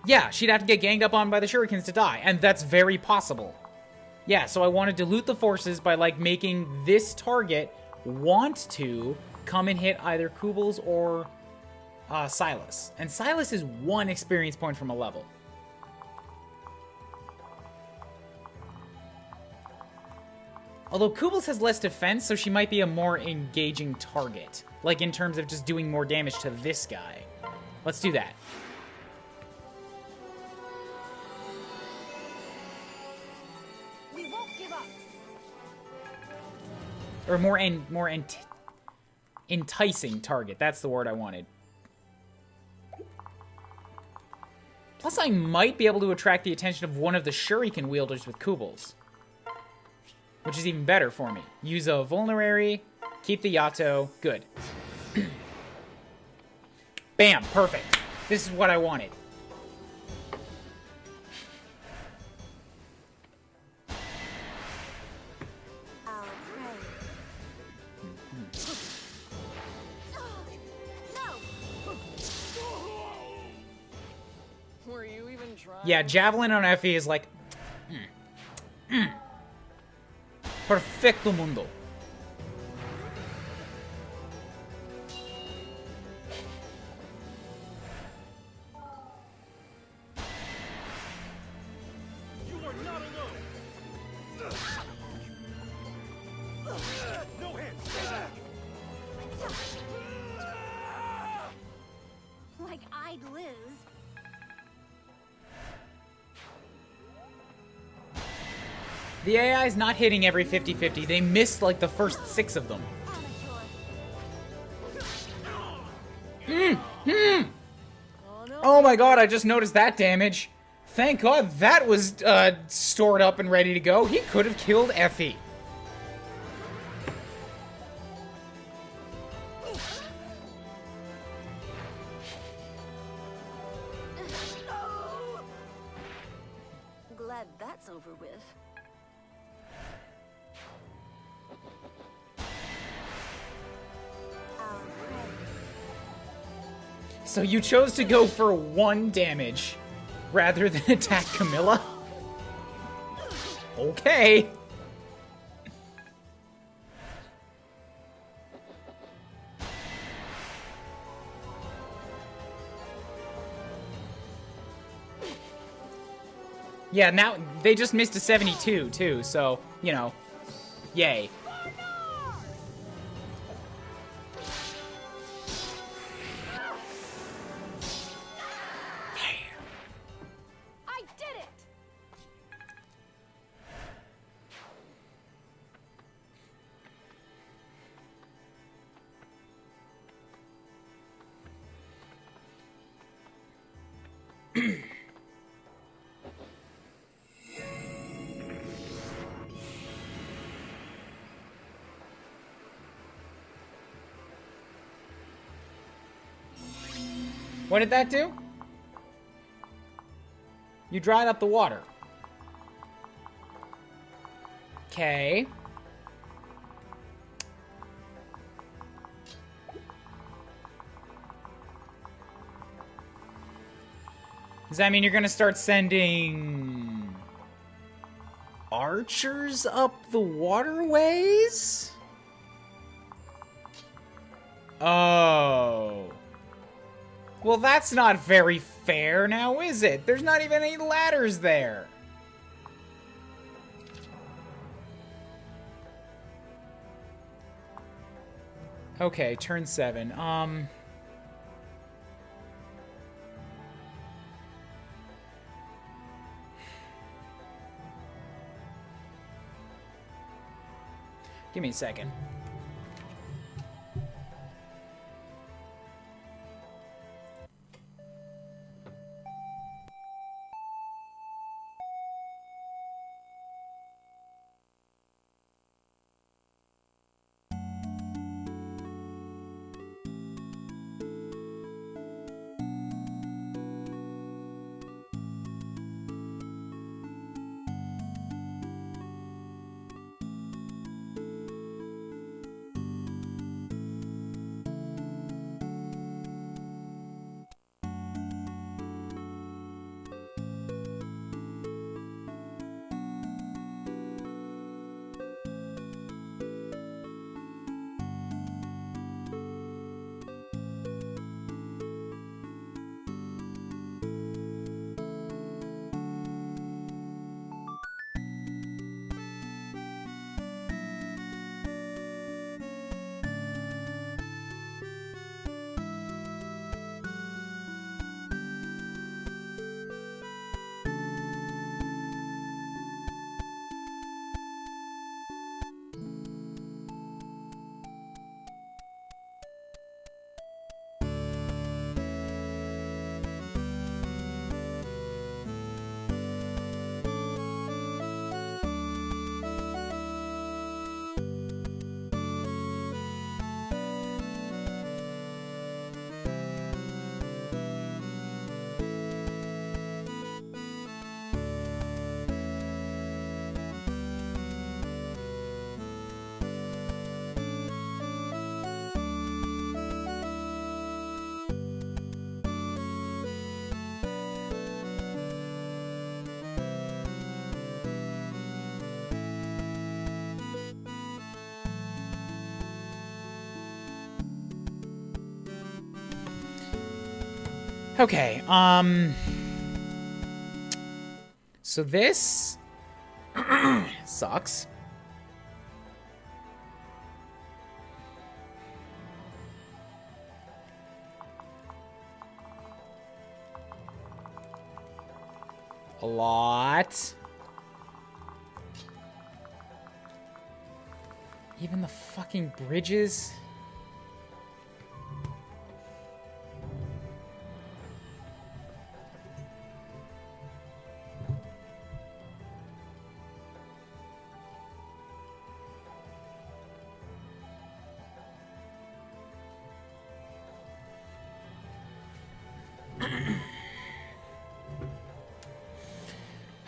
Yeah, she'd have to get ganged up on by the shurikens to die, and that's very possible. Yeah, so I want to dilute the forces by, like, making this target want to come and hit either Kubels or Silas. And Silas is 1 experience point from a level. Although Kubels has less defense, so she might be a more engaging target. Like, in terms of just doing more damage to this guy. Let's do that. We won't give up. Or more enticing target. That's the word I wanted. Plus, I might be able to attract the attention of one of the shuriken wielders with Kubels. Which is even better for me. Use a vulnerary, keep the Yato, good. Bam, perfect. This is what I wanted. I'll pray. Were you even trying? Yeah, Javelin on Effie is like... Perfecto mundo. You are not alone. No hands. Stay back. Like I'd lose. The AI is not hitting every 50-50. They missed like the first 6 of them. Oh my god, I just noticed that damage. Thank god that was stored up and ready to go. He could have killed Effie. Glad that's over with. I'll pray. So you chose to go for 1 damage rather than attack Camilla? Okay. Yeah, now they just missed a 72 too, so, you know, yay. I did it! What did that do? You dried up the water. Okay. Does that mean you're gonna start sending archers up the waterways? Oh. Well, that's not very fair now, is it? There's not even any ladders there. Okay, turn 7. Give me a second. Okay, so this sucks. A lot. Even the fucking bridges.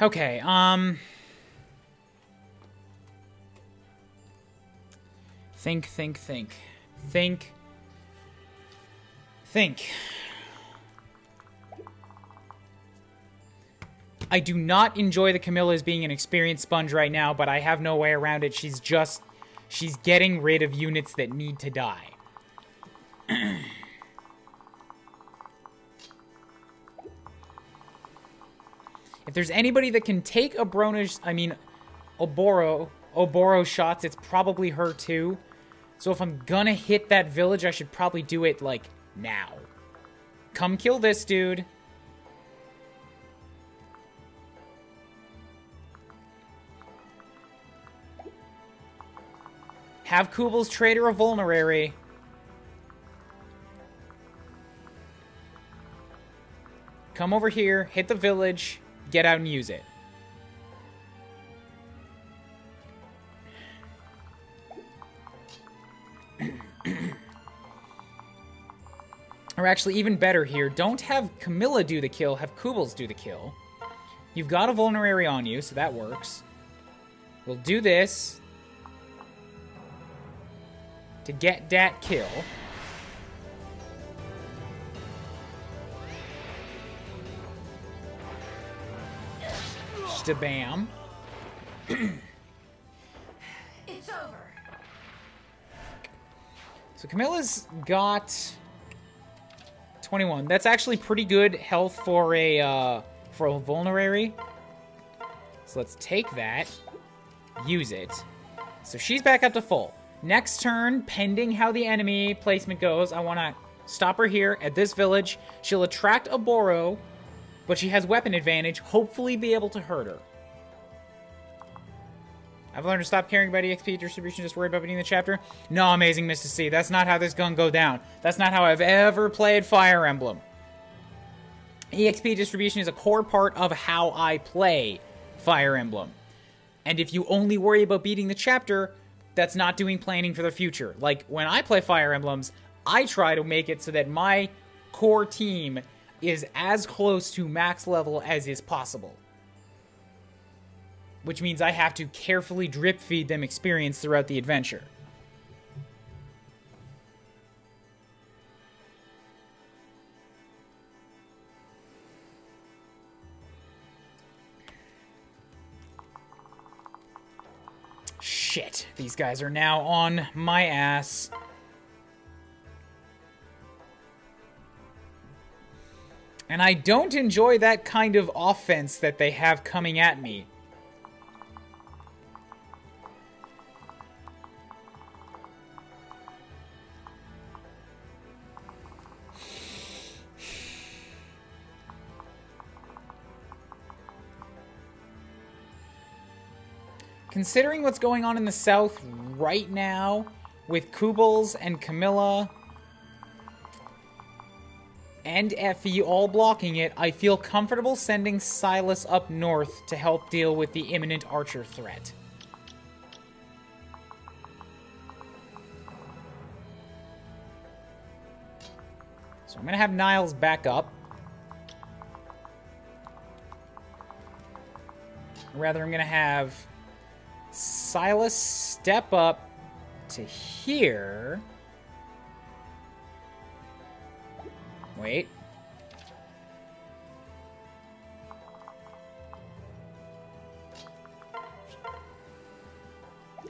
Okay, Think. I do not enjoy the Camilla as being an experienced sponge right now, but I have no way around it. She's getting rid of units that need to die. If there's anybody that can take Oboro shots, it's probably her too. So if I'm gonna hit that village, I should probably do it, like, now. Come kill this dude. Have Kubl's Trader a vulnerary. Come over here, hit the village, get out and use it. Or actually, even better here, don't have Camilla do the kill, have Kubl's do the kill. You've got a vulnerary on you, so that works. We'll do this to get that kill. Stabam. It's over. So Camilla's got 21. That's actually pretty good health for a vulnerary. So let's take that, use it. So she's back up to full. Next turn, pending how the enemy placement goes, I want to stop her here at this village. She'll attract a Boro, but she has weapon advantage, hopefully be able to hurt her. I've learned to stop caring about EXP distribution, just worry about beating the chapter. No, amazing Mr. C. That's not how this gun go down. That's not how I've ever played Fire Emblem. EXP distribution is a core part of how I play Fire Emblem. And if you only worry about beating the chapter, that's not doing planning for the future. Like, when I play Fire Emblems, I try to make it so that my core team is as close to max level as is possible. Which means I have to carefully drip feed them experience throughout the adventure. Shit, these guys are now on my ass. And I don't enjoy that kind of offense that they have coming at me. Considering what's going on in the south right now with Kubels and Camilla and Effie all blocking it, I feel comfortable sending Silas up north to help deal with the imminent Archer threat. So I'm going to have Niles back up. Or rather, I'm going to have Silas step up to here. Wait.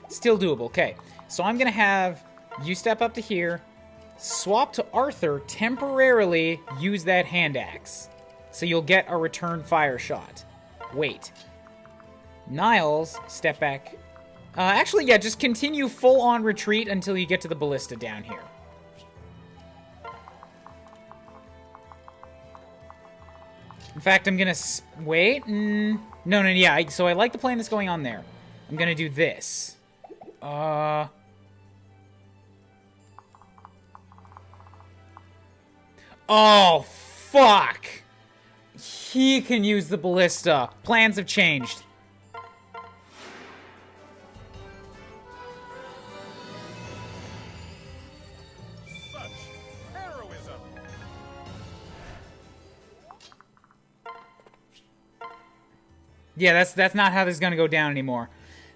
Still doable. Okay. So I'm going to have you step up to here, swap to Arthur, temporarily use that hand axe. So you'll get a return fire shot. Wait. Niles, step back. Actually, yeah, just continue full-on retreat until you get to the ballista down here. In fact, I'm gonna... wait. No, yeah. So I like the plan that's going on there. I'm gonna do this. Oh, fuck! He can use the ballista. Plans have changed. Yeah, that's not how this is gonna go down anymore.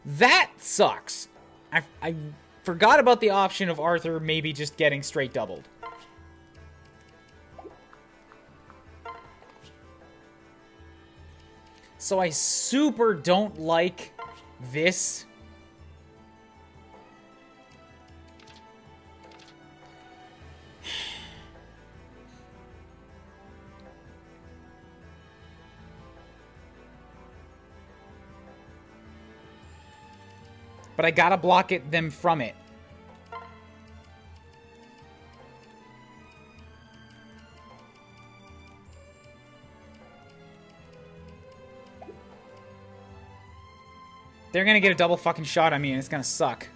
That sucks. I forgot about the option of Arthur maybe just getting straight doubled. So I super don't like this. But I gotta block them from it. They're gonna get a double fucking shot on me and it's gonna suck.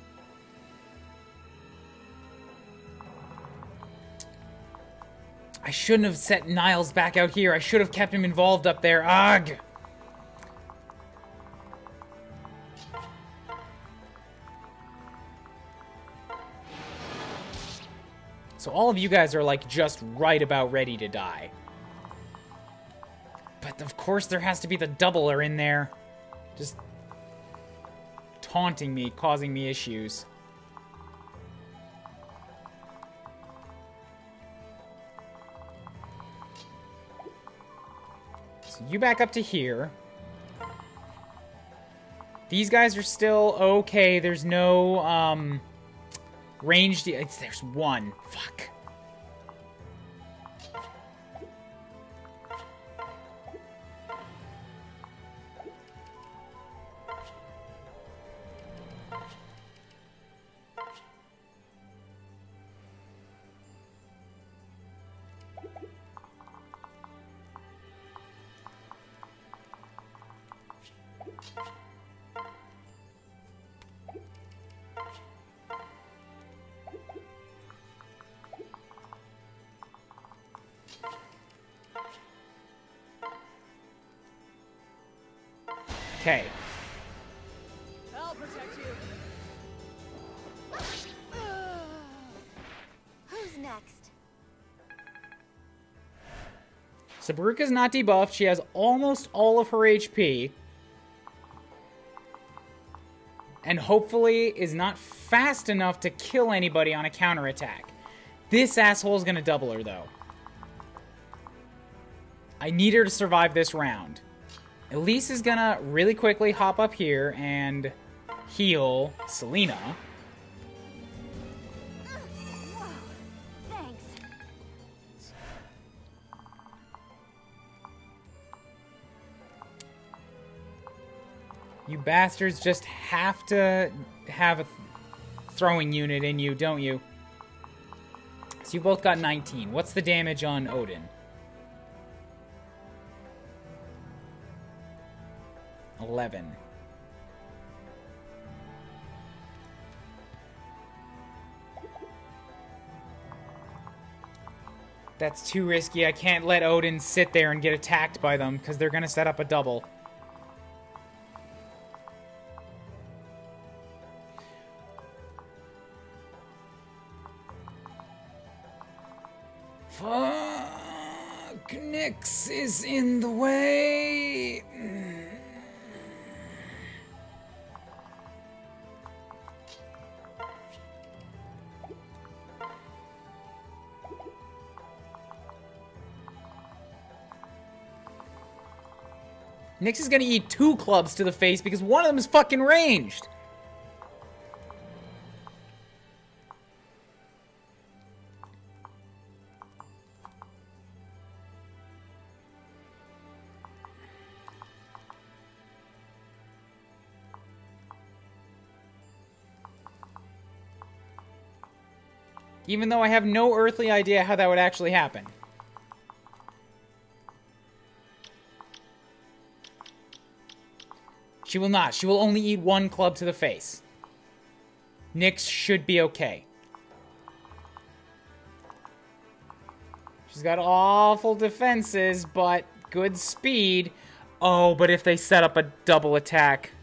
I shouldn't have set Niles back out here. I should have kept him involved up there. Ugh! So all of you guys are, like, just right about ready to die. But, of course, there has to be the doubler in there. Just taunting me, causing me issues. So you back up to here. These guys are still okay. There's no, ranged... there's one. Fuck. Okay. I'll protect you. Who's next? Sabruka's not debuffed. She has almost all of her HP. And hopefully is not fast enough to kill anybody on a counterattack. This asshole's gonna double her, though. I need her to survive this round. Elise is gonna really quickly hop up here and heal Selena. Thanks. You bastards just have to have a throwing unit in you, don't you? So you both got 19. What's the damage on Odin? 11. That's too risky. I can't let Odin sit there and get attacked by them because they're going to set up a double. Fuck, Nyx is in the way. Nyx is gonna eat 2 clubs to the face because one of them is fucking ranged. Even though I have no earthly idea how that would actually happen. She will not. She will only eat 1 club to the face. Nyx should be okay. She's got awful defenses, but good speed. Oh, but if they set up a double attack...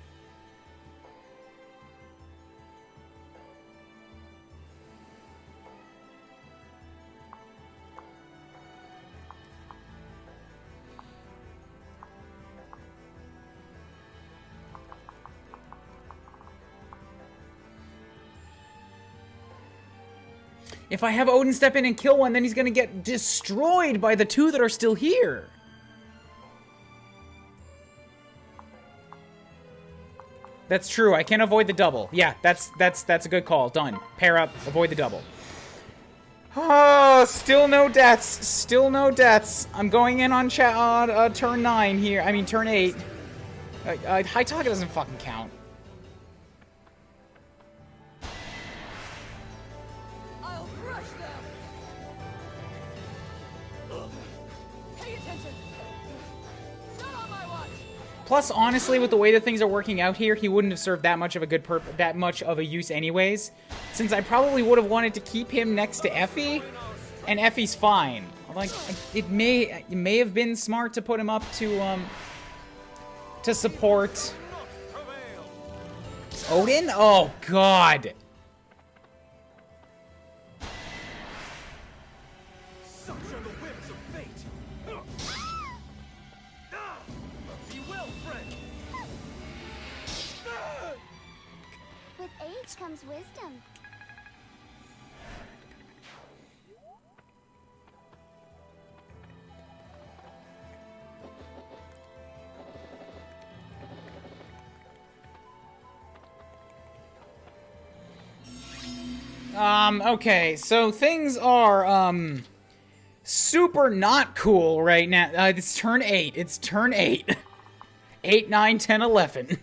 If I have Odin step in and kill one, then he's gonna get destroyed by the 2 that are still here. That's true. I can avoid the double. Yeah, that's a good call. Done. Pair up. Avoid the double. Oh, still no deaths. Still no deaths. I'm going in on turn 9 here. I mean, turn 8. High target doesn't fucking count. Plus, honestly, with the way that things are working out here, he wouldn't have served that much of a use anyways. Since I probably would have wanted to keep him next to Effie, and Effie's fine. Like, it may have been smart to put him up to support Odin. Oh God. With age comes wisdom. Okay, so things are, super not cool right now. It's turn 8. It's turn 8. 8, 9, 10, 11.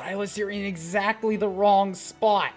Silas, you're in exactly the wrong spot.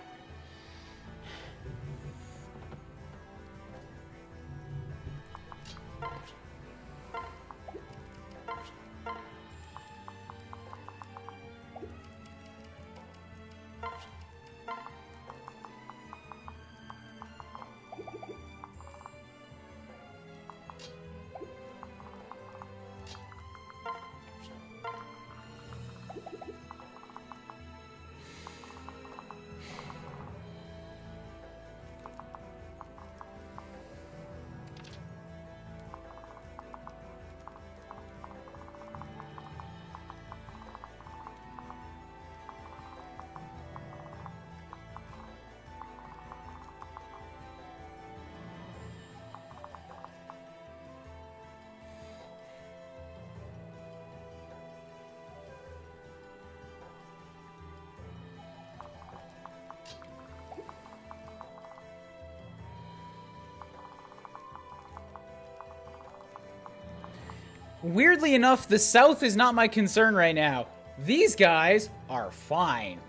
Weirdly enough, the South is not my concern right now. These guys are fine.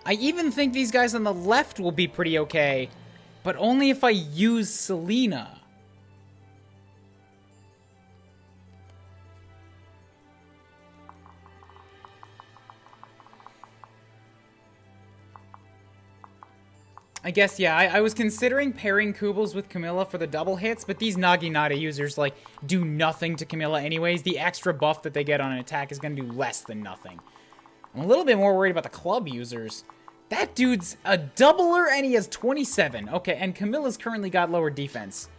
I even think these guys on the left will be pretty okay, but only if I use Selena. I guess, yeah, I was considering pairing Kubels with Camilla for the double hits, but these Naginata users, like, do nothing to Camilla anyways. The extra buff that they get on an attack is going to do less than nothing. I'm a little bit more worried about the club users. That dude's a doubler and he has 27. Okay, and Camilla's currently got lower defense.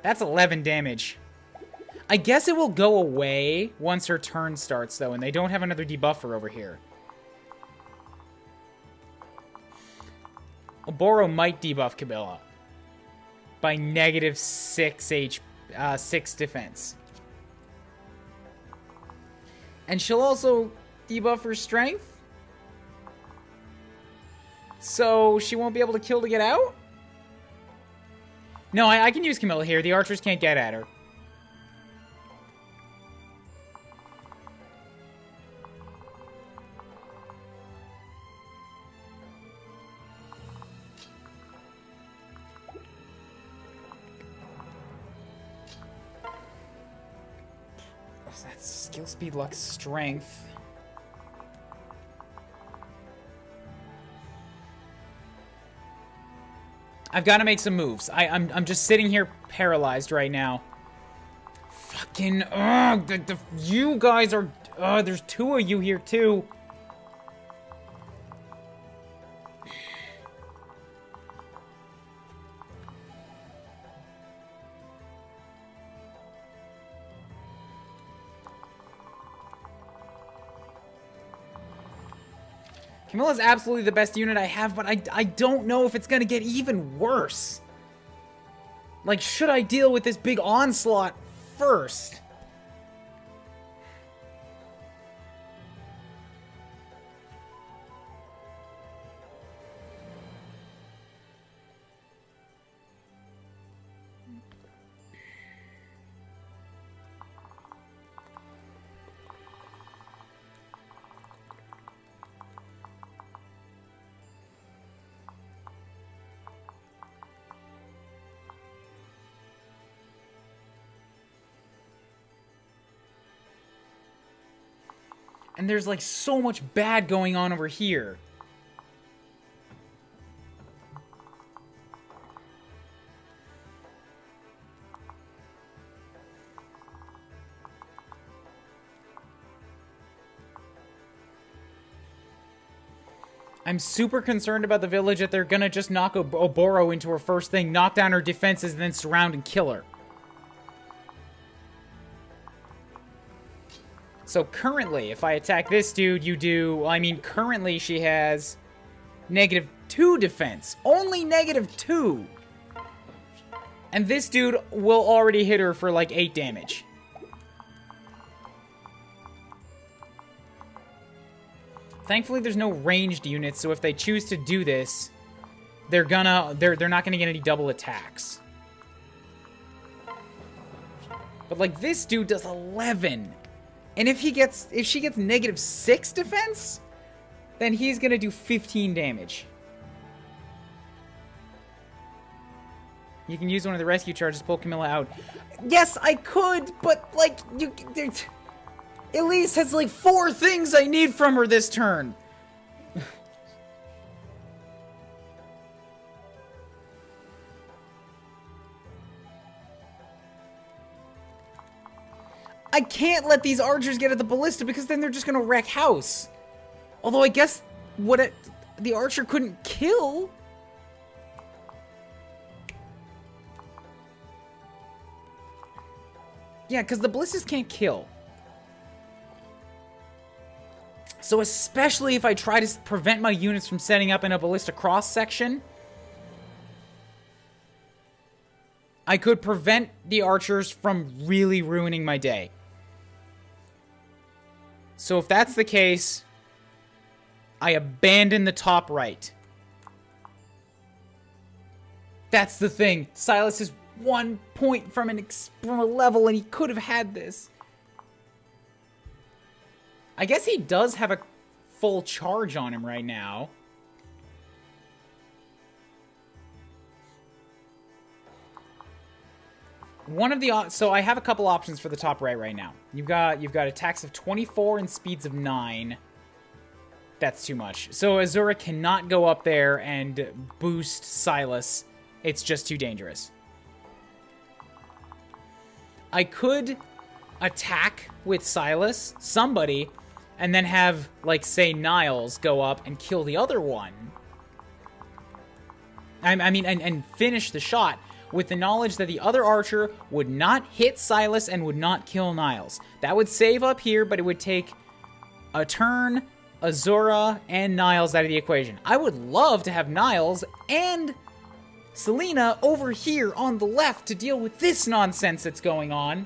That's 11 damage. I guess it will go away once her turn starts, though, and they don't have another debuffer over here. Oboro might debuff Camilla by negative 6 defense. And she'll also debuff her strength. So she won't be able to kill to get out? No, I can use Camilla here. The archers can't get at her. That's skill, speed, luck, strength. I've got to make some moves. I'm just sitting here paralyzed right now. Fucking, you guys are, there's two of you here too. Camilla's absolutely the best unit I have, but I don't know if it's gonna get even worse. Like, should I deal with this big onslaught first? And there's, like, so much bad going on over here. I'm super concerned about the village that they're gonna just knock Oboro into her first thing, knock down her defenses, and then surround and kill her. So currently, if I attack this dude, you do... Well, I mean, currently she has -2 defense. Only -2. And this dude will already hit her for like 8 damage. Thankfully, there's no ranged units, so if they choose to do this, they're not gonna get any double attacks. But like this dude does 11. And if she gets -6 defense, then he's gonna do 15 damage. You can use one of the rescue charges to pull Camilla out. Yes, I could, but like Elise has like 4 things I need from her this turn. I can't let these archers get at the ballista because then they're just gonna wreck house. Although I guess the archer couldn't kill. Yeah, because the ballistas can't kill. So especially if I try to prevent my units from setting up in a ballista cross section, I could prevent the archers from really ruining my day. So if that's the case, I abandon the top right. That's the thing. Silas is 1 point from a level, and he could have had this. I guess he does have a full charge on him right now. So I have a couple options for the top right now. You've got attacks of 24 and speeds of 9. That's too much. So Azura cannot go up there and boost Silas. It's just too dangerous. I could attack with Silas, somebody, and then have, like, say, Niles go up and kill the other one. And finish the shot with the knowledge that the other archer would not hit Silas and would not kill Niles. That would save up here, but it would take a turn, Azura, and Niles out of the equation. I would love to have Niles and Selena over here on the left to deal with this nonsense that's going on.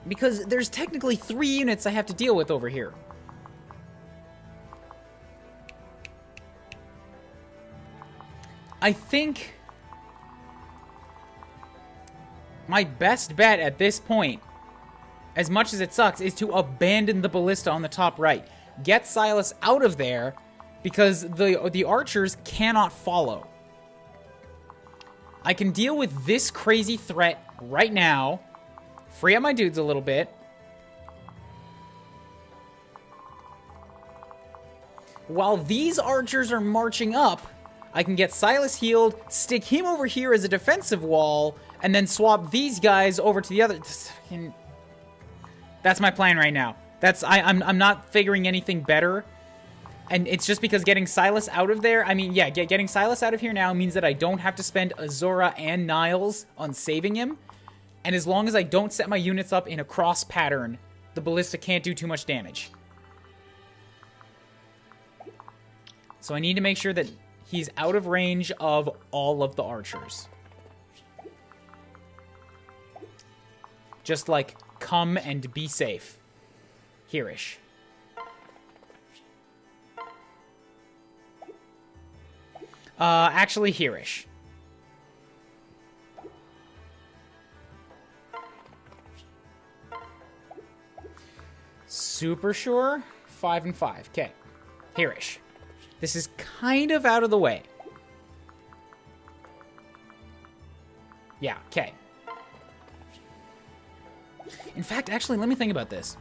Because there's technically 3 units I have to deal with over here. I think my best bet at this point, as much as it sucks, is to abandon the ballista on the top right. Get Silas out of there, because the archers cannot follow. I can deal with this crazy threat right now, free up my dudes a little bit. While these archers are marching up, I can get Silas healed, stick him over here as a defensive wall, and then swap these guys over to the other. That's my plan right now. I'm not figuring anything better. And it's just because getting Silas out of there, I mean, yeah, getting Silas out of here now means that I don't have to spend Azura and Niles on saving him. And as long as I don't set my units up in a cross pattern, the ballista can't do too much damage. So I need to make sure that he's out of range of all of the archers. Just like, come and be safe. Here-ish. Actually, here-ish. Super sure? 5 and 5. Okay. Here-ish. This is kind of out of the way. Yeah, okay. In fact, actually, let me think about this.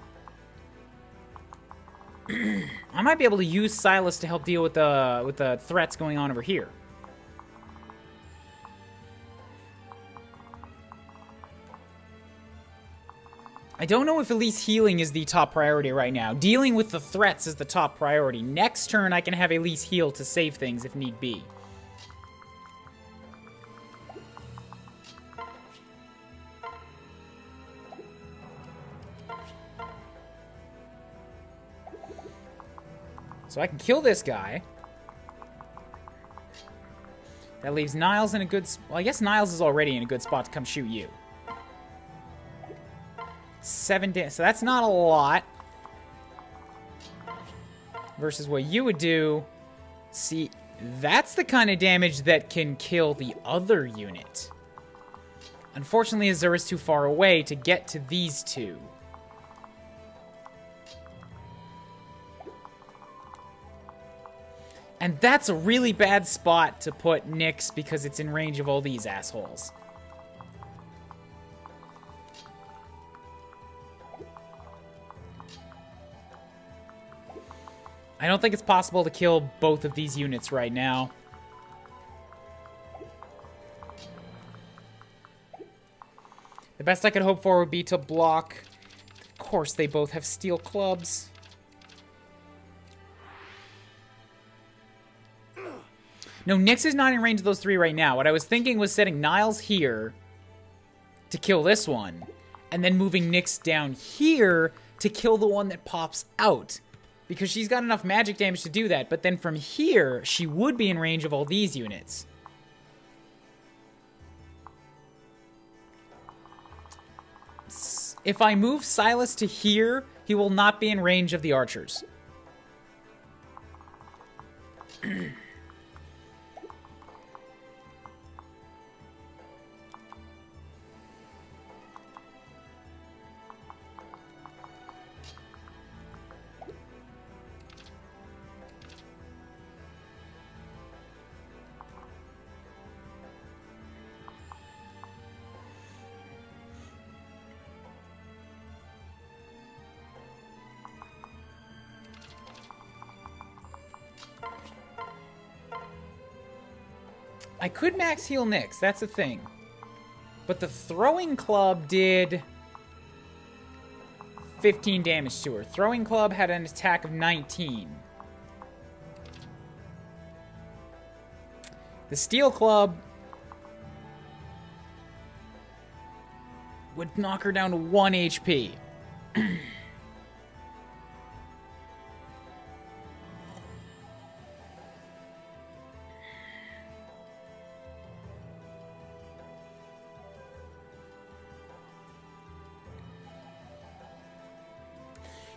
I might be able to use Silas to help deal with the threats going on over here. I don't know if Elise healing is the top priority right now. Dealing with the threats is the top priority. Next turn, I can have Elise heal to save things if need be. So I can kill this guy. That leaves Niles in a good... Well, I guess Niles is already in a good spot to come shoot you. 7 damage. So that's not a lot. Versus what you would do. See, That's the kind of damage that can kill the other unit. Unfortunately, Azura's too far away to get to these two. And that's a really bad spot to put Nyx because it's in range of all these assholes. I don't think it's possible to kill both of these units right now. The best I could hope for would be to block. Of course, they both have steel clubs. No, Nyx is not in range of those three right now. What I was thinking was setting Niles here to kill this one, and then moving Nyx down here to kill the one that pops out. Because she's got enough magic damage to do that, but then from here, she would be in range of all these units. If I move Silas to here, he will not be in range of the archers. I could max heal Nyx, that's the thing. But the throwing club did 15 damage to her. Throwing club had an attack of 19. The steel club would knock her down to 1 HP.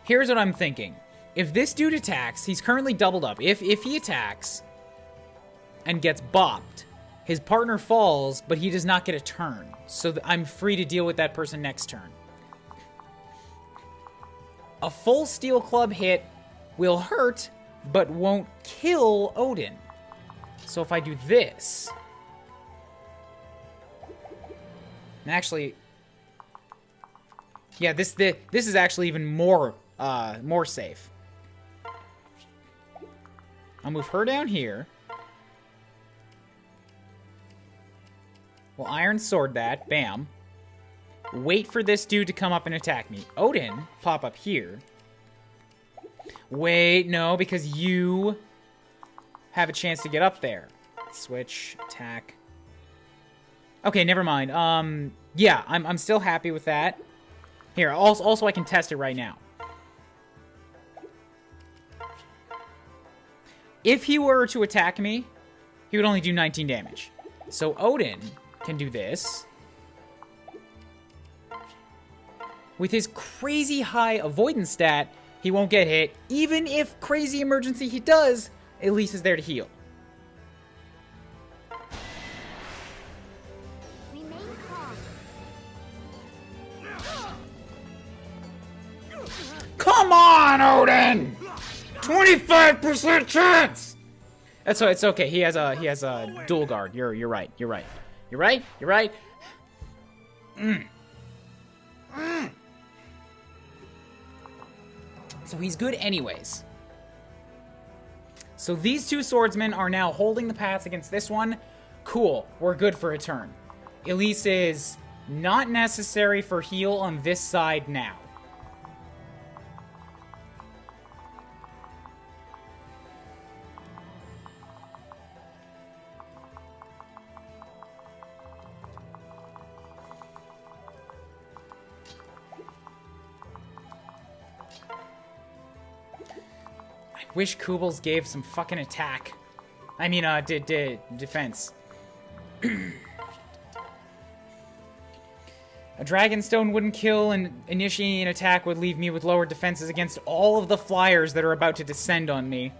Here's what I'm thinking. If this dude attacks, he's currently doubled up. If he attacks and gets bopped, his partner falls, but he does not get a turn. So I'm free to deal with that person next turn. A full steel club hit will hurt, but won't kill Odin. So if I do this... And actually... Yeah, this is actually even more safe. I'll move her down here. We'll Iron Sword that. Bam. Wait for this dude to come up and attack me. Odin, pop up here. Wait, no, because you have a chance to get up there. Switch, attack. Okay, never mind. Yeah, I'm still happy with that. Here, also I can test it right now. If he were to attack me, he would only do 19 damage. So Odin can do this. With his crazy high avoidance stat, he won't get hit. Even if crazy emergency he does, at least is there to heal. Remain calm. Come on, Odin! 25% chance! That's so it's okay. He has a dual guard. You're right. You're right. You're right. You're right. So he's good anyways. So these two swordsmen are now holding the paths against this one. Cool. We're good for a turn. Elise is not necessary for heal on this side now. Wish Kubels gave some fucking attack. I mean, did defense. A Dragonstone wouldn't kill, and initiating an attack would leave me with lower defenses against all of the flyers that are about to descend on me.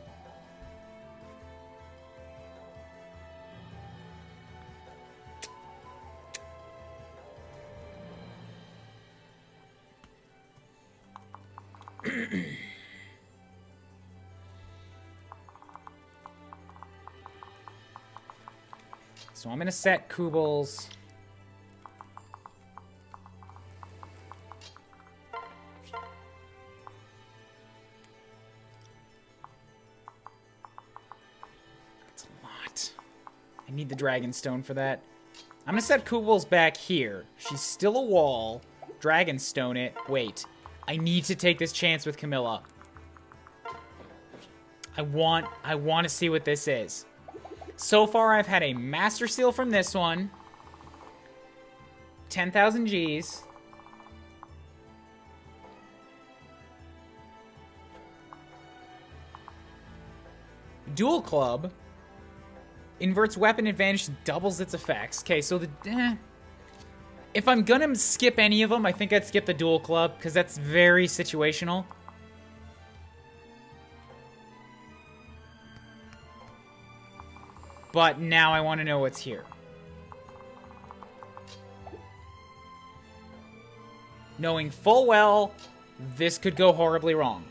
So I'm going to set Kubal's... That's a lot. I need the Dragonstone for that. I'm going to set Kubal's back here. She's still a wall. Dragonstone it. Wait. I need to take this chance with Camilla. I want to see what this is. So far, I've had a Master Seal from this one. 10,000 Gs. Dual Club. Inverts weapon advantage, doubles its effects. Okay, so the... If I'm gonna skip any of them, I think I'd skip the Dual Club, because that's very situational. But now I want to know what's here. Knowing full well, this could go horribly wrong.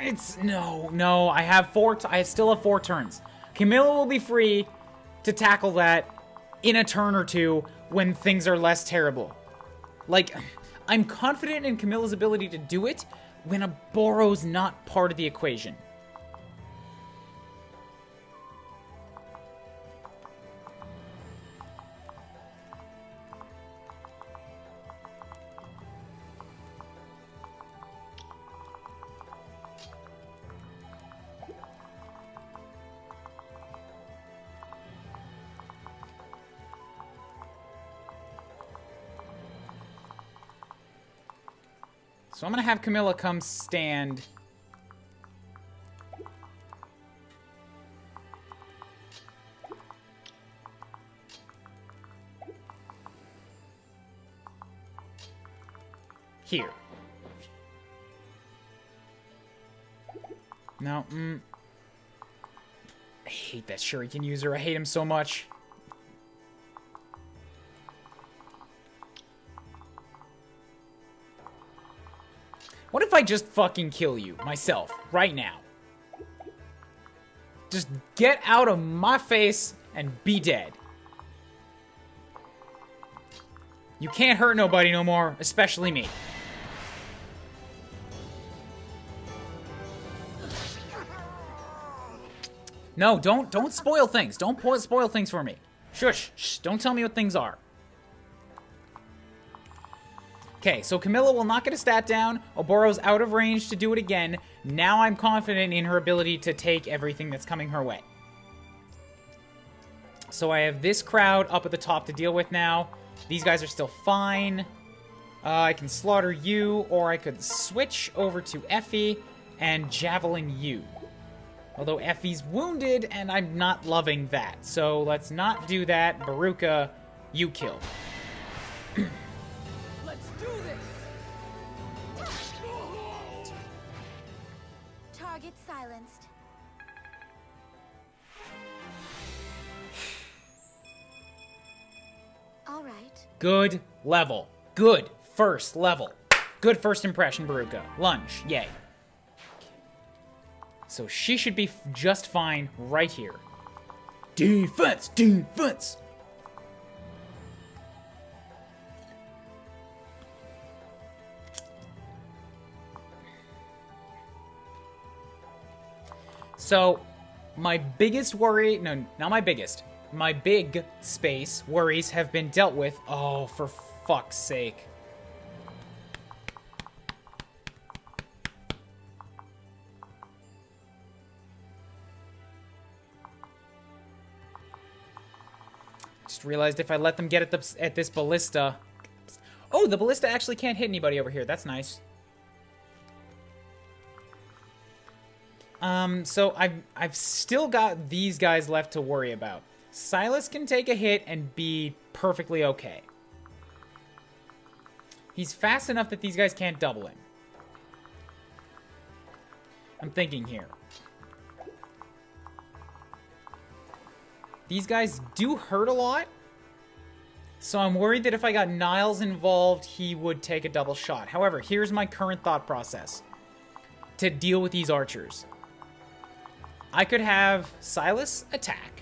It's no. I still have 4 turns. Camilla will be free to tackle that in a turn or two when things are less terrible. Like, I'm confident in Camilla's ability to do it when a Boro's not part of the equation. So I'm going to have Camilla come stand here. No, I hate that shuriken user. I hate him so much. What if I just fucking kill you, myself, right now? Just get out of my face and be dead. You can't hurt nobody no more, especially me. No, don't spoil things. Don't spoil things for me. Shush, shh, don't tell me what things are. Okay, so Camilla will not get a stat down. Oboro's out of range to do it again. Now I'm confident in her ability to take everything that's coming her way. So I have this crowd up at the top to deal with now. These guys are still fine. I can slaughter you, or I could switch over to Effie and javelin you. Although Effie's wounded, and I'm not loving that. So let's not do that. Baruka, you kill. Let's do this! Target silenced. All right. Good level. Good first level. Good first impression, Baruka. Lunge. Yay. So she should be just fine right here. Defense! Defense! So, my biggest worry... No, not my biggest. My big space worries have been dealt with. Oh, for fuck's sake. Just realized if I let them get at this ballista... Oh, the ballista actually can't hit anybody over here. That's nice. So I've still got these guys left to worry about. Silas can take a hit and be perfectly okay. He's fast enough that these guys can't double him. I'm thinking here. These guys do hurt a lot. So I'm worried that if I got Niles involved, he would take a double shot. However, here's my current thought process to deal with these archers. I could have Silas attack.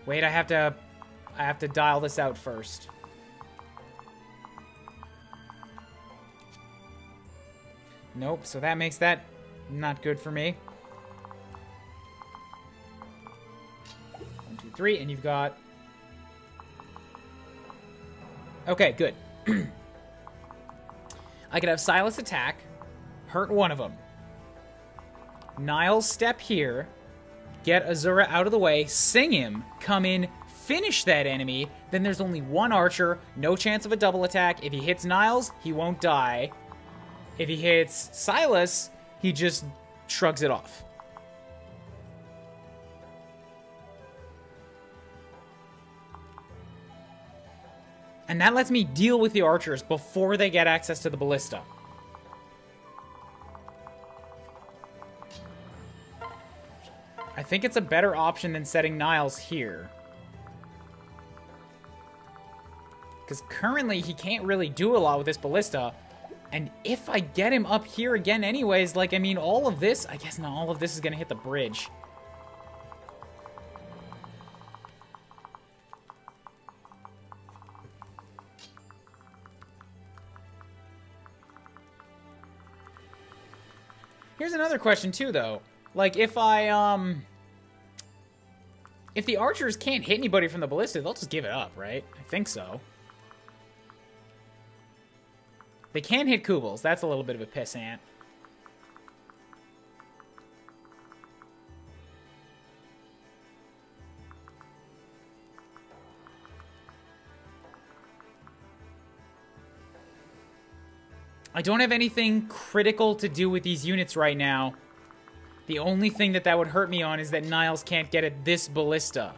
Wait, I have to dial this out first. Nope, so that makes that not good for me. 1, 2, 3, and you've got... Okay, good. I could have Silas attack, hurt one of them. Niles step here, get Azura out of the way, sing him, come in, finish that enemy. Then there's only one archer, no chance of a double attack. If he hits Niles, he won't die. If he hits Silas, he just shrugs it off. And that lets me deal with the archers before they get access to the ballista. I think it's a better option than setting Niles here. Because currently he can't really do a lot with this ballista. And if I get him up here again anyways, like, I mean, all of this... I guess not all of this is going to hit the bridge. Here's another question, too, though. Like, if I, if the archers can't hit anybody from the ballista, they'll just give it up, right? I think so. They can hit Kubels. That's a little bit of a pissant. I don't have anything critical to do with these units right now. The only thing that would hurt me on is that Niles can't get at this ballista.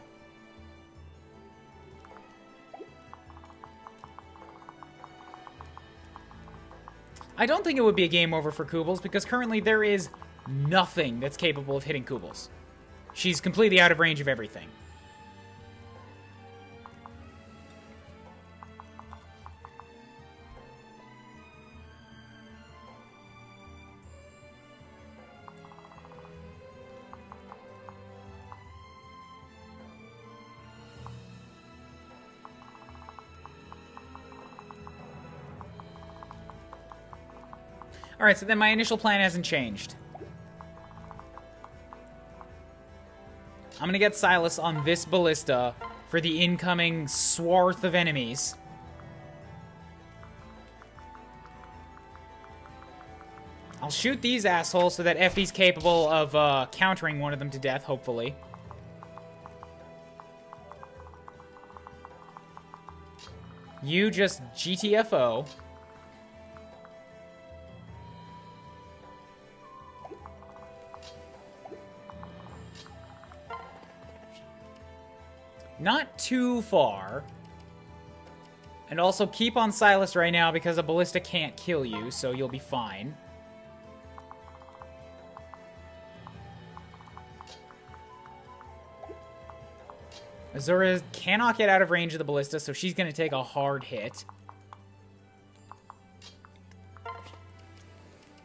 I don't think it would be a game over for Kubels, because currently there is nothing that's capable of hitting Kubels. She's completely out of range of everything. Alright, so then my initial plan hasn't changed. I'm gonna get Silas on this ballista for the incoming swath of enemies. I'll shoot these assholes so that Effie's capable of countering one of them to death, hopefully. You just GTFO. Not too far. And also keep on Silas right now because a ballista can't kill you, so you'll be fine. Azura cannot get out of range of the ballista, so she's going to take a hard hit.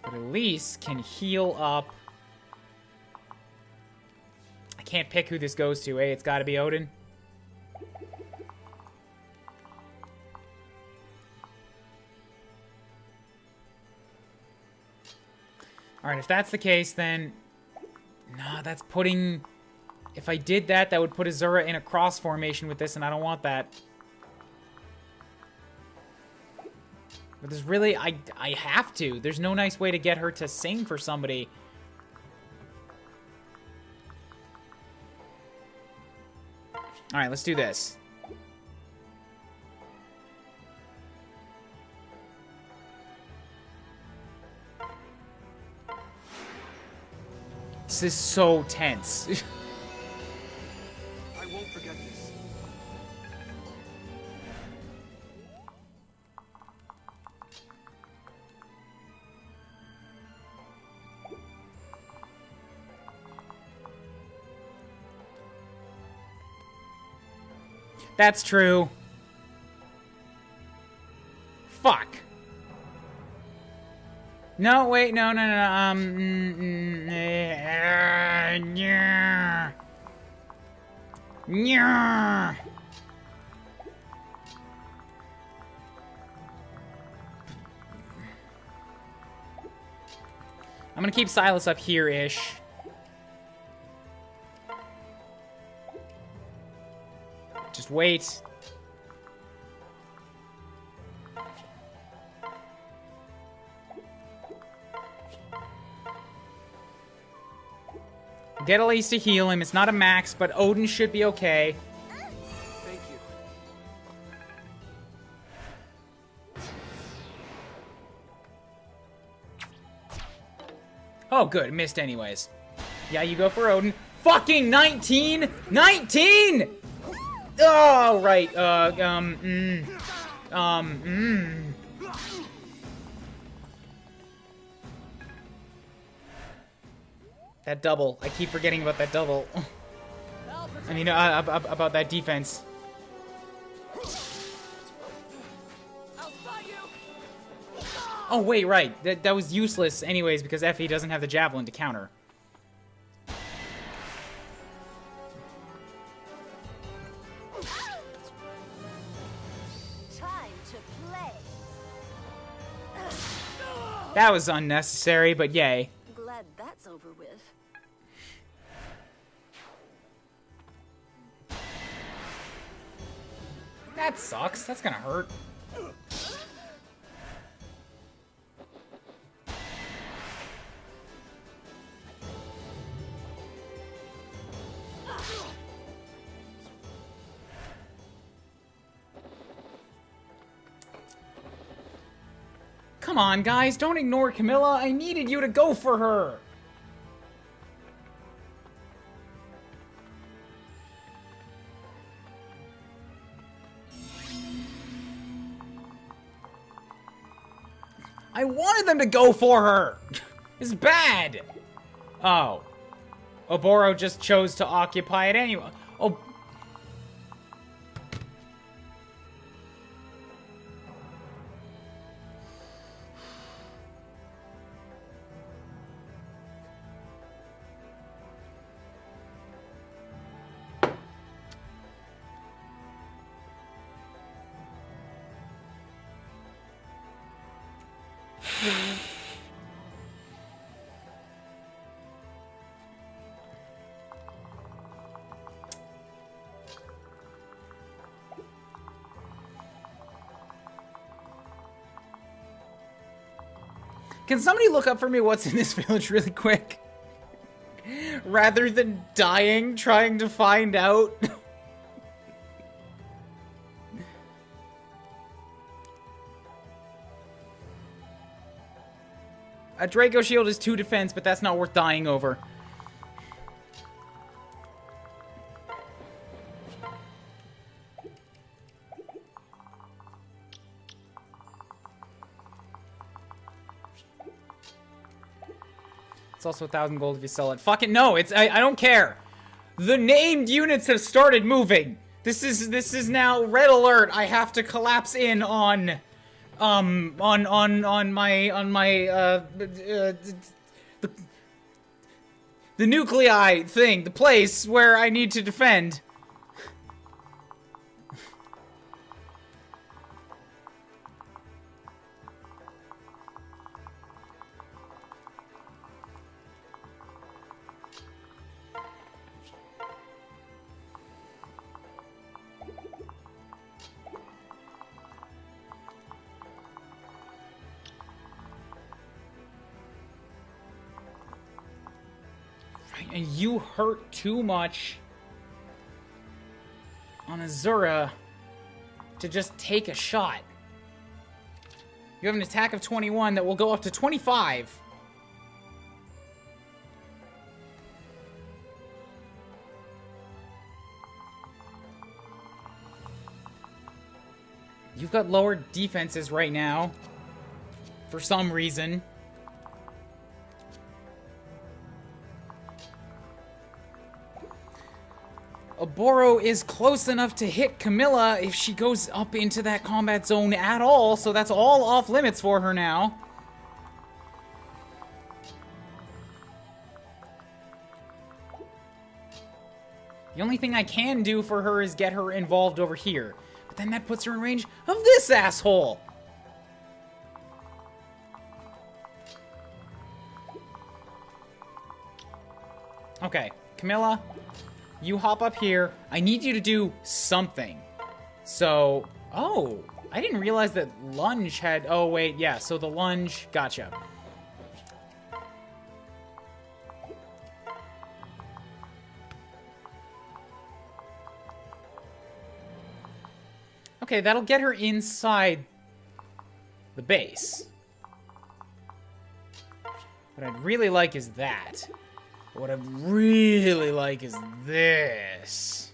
But Elise can heal up. I can't pick who this goes to, eh? It's got to be Odin. Alright, if that's the case, then... Nah, that's putting... If I did that, that would put Azura in a cross formation with this, and I don't want that. But there's really... I have to. There's no nice way to get her to sing for somebody. Alright, let's do this. This is so tense. That's true. Fuck. No, wait, no. Yeah. Yeah. I'm gonna keep Silas up here-ish. Just wait. Get Elise to heal him. It's not a max, but Odin should be okay. Thank you. Oh, good. Missed anyways. Yeah, you go for Odin. Fucking 19! 19! Oh, right. That double. I keep forgetting about that double. I mean, about that defense. Oh, wait, right. That was useless anyways because Effie doesn't have the javelin to counter. Time to play. That was unnecessary, but yay. Glad that's over with. That sucks. That's gonna hurt. Come on, guys. Don't ignore Camilla. I needed you to go for her. I wanted them to go for her. It's bad. Oh. Oboro just chose to occupy it anyway. Oh. Can somebody look up for me what's in this village really quick? Rather than dying trying to find out. A Draco shield is 2 defense, but that's not worth dying over. It's also 1,000 gold if you sell it. Fucking no, it's I don't care. The named units have started moving. This is now red alert. I have to collapse in on the nuclei thing, the place where I need to defend. And you hurt too much on Azura to just take a shot. You have an attack of 21 that will go up to 25. You've got lower defenses right now. For some reason. Oboro is close enough to hit Camilla if she goes up into that combat zone at all, so that's all off limits for her now. The only thing I can do for her is get her involved over here. But then that puts her in range of this asshole! Okay, Camilla, you hop up here. I need you to do something. So, oh, I didn't realize that lunge had, oh wait, yeah, so the lunge, gotcha. Okay, that'll get her inside the base. What I'd really like is that. What I'd really like is this.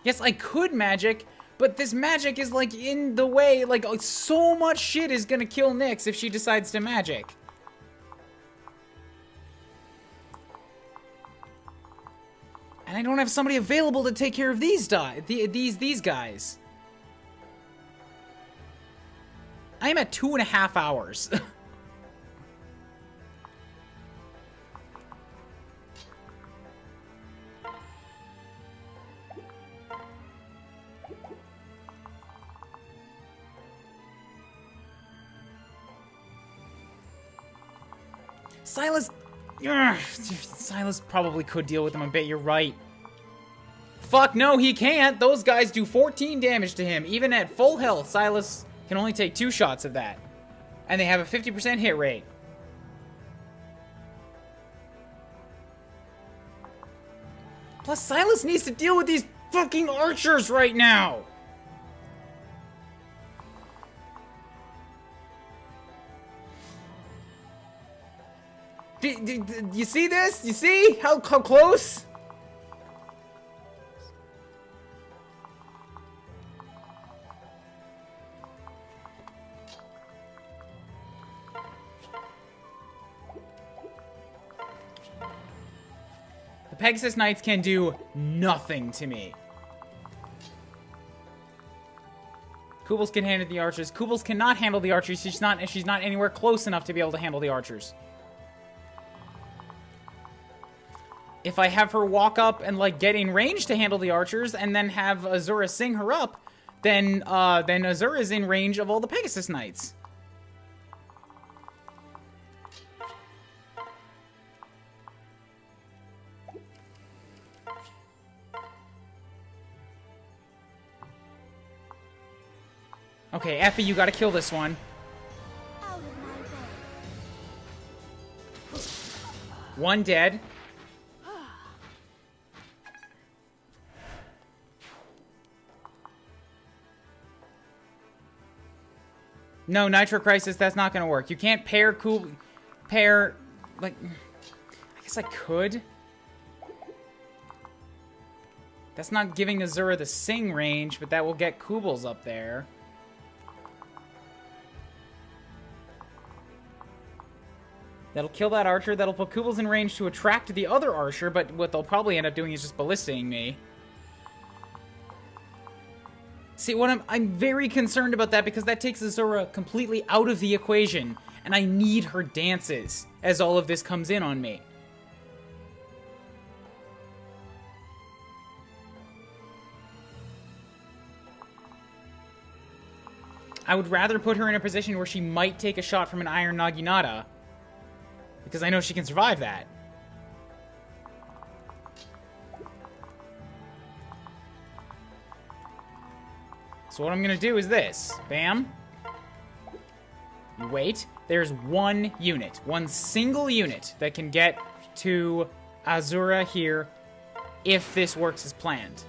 Yes, I could magic, but this magic is, like, in the way. Like, so much shit is gonna kill Nyx if she decides to magic. And I don't have somebody available to take care of these guys. I am at 2.5 hours. Silas... Ugh, Silas probably could deal with them a bit, you're right. Fuck no, he can't! Those guys do 14 damage to him. Even at full health, Silas can only take 2 shots of that. And they have a 50% hit rate. Plus, Silas needs to deal with these fucking archers right now! You see this? You see how close? The Pegasus Knights can do nothing to me. Kubels can handle the archers. Kubels cannot handle the archers. She's not anywhere close enough to be able to handle the archers. If I have her walk up and, like, get in range to handle the archers and then have Azura sing her up, then Azura's in range of all the Pegasus Knights. Okay, Effie, you gotta kill this one. Out of my way. One dead. No, Nitro Crisis, that's not gonna work. You can't pair like, I guess I could. That's not giving Azura the sing range, but that will get Kubels up there. That'll kill that archer. That'll put Kubels in range to attract the other archer, but what they'll probably end up doing is just ballistaing me. See, what I'm very concerned about that, because that takes Azura completely out of the equation, and I need her dances as all of this comes in on me. I would rather put her in a position where she might take a shot from an Iron Naginata, because I know she can survive that. So what I'm gonna do is this. Bam. You wait. There's one unit. One single unit that can get to Azura here if this works as planned.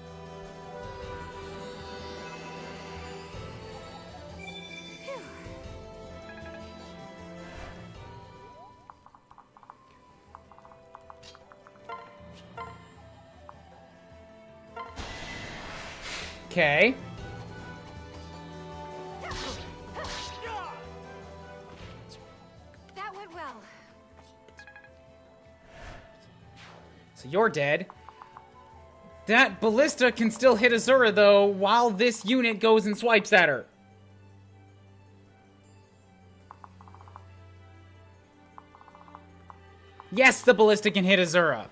Okay. That went well. So you're dead. That ballista can still hit Azura, though, while this unit goes and swipes at her. Yes, the ballista can hit Azura.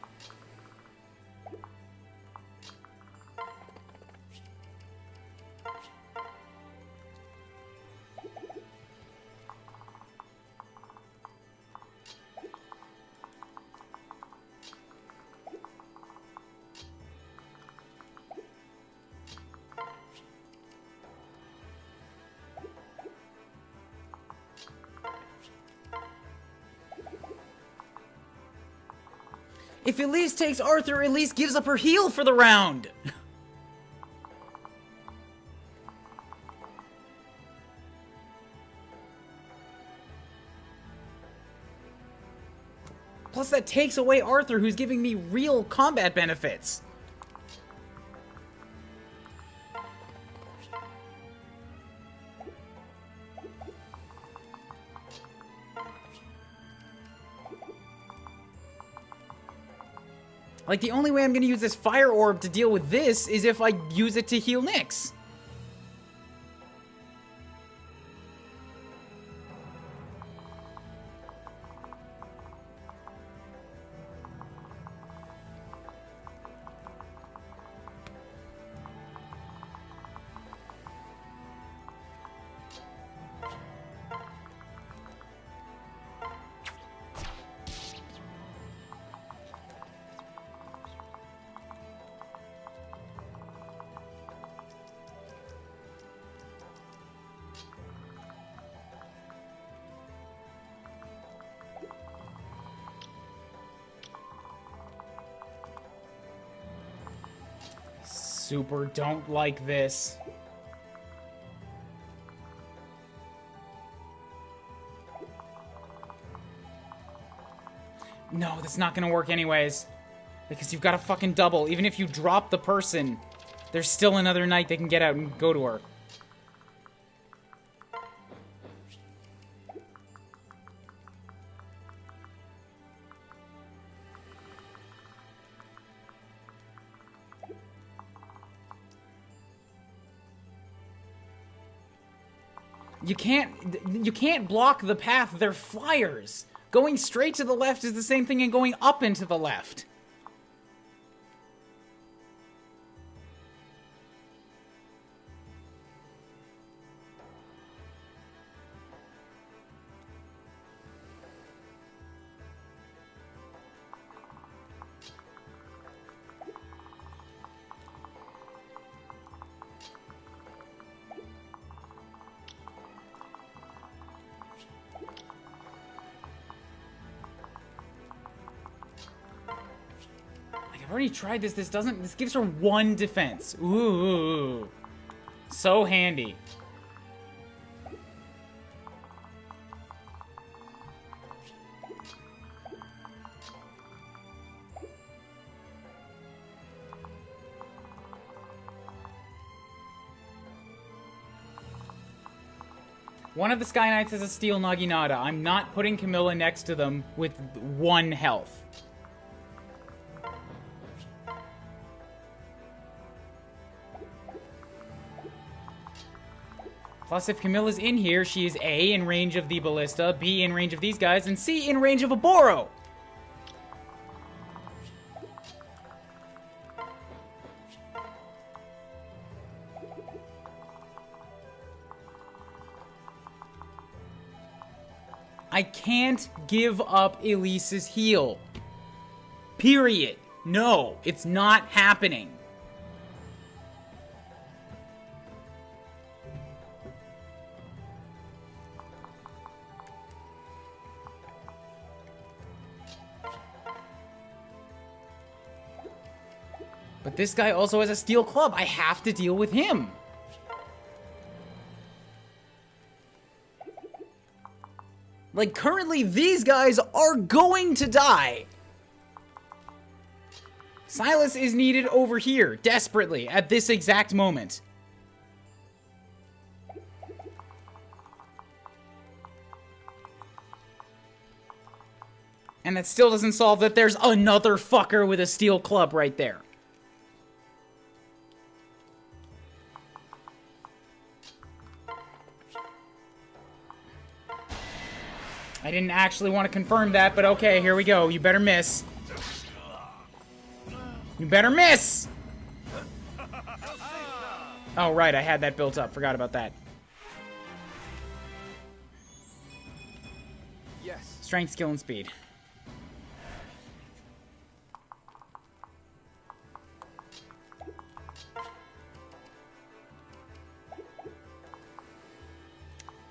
If Elise takes Arthur, Elise gives up her heal for the round. Plus that takes away Arthur, who's giving me real combat benefits. Like, the only way I'm gonna use this fire orb to deal with this is if I use it to heal Nyx. Super don't like this. No, that's not gonna work anyways. Because you've got a fucking double. Even if you drop the person, there's still another knight that can get out and go to her. You can't block the path. They're flyers. Going straight to the left is the same thing as going up and to the left. I've already tried this. This gives her 1 defense. Ooh. So handy. One of the Sky Knights has a steel Naginata. I'm not putting Camilla next to them with 1 health. Plus, if Camilla's in here, she is A, in range of the ballista, B, in range of these guys, and C, in range of a Boro. I can't give up Elise's heal. Period. No, it's not happening. But this guy also has a steel club. I have to deal with him. Like, currently, these guys are going to die. Silas is needed over here, desperately, at this exact moment. And that still doesn't solve that there's another fucker with a steel club right there. I didn't actually want to confirm that, but okay, here we go. You better miss. You better miss! Oh, right, I had that built up. Forgot about that. Yes. Strength, skill, and speed.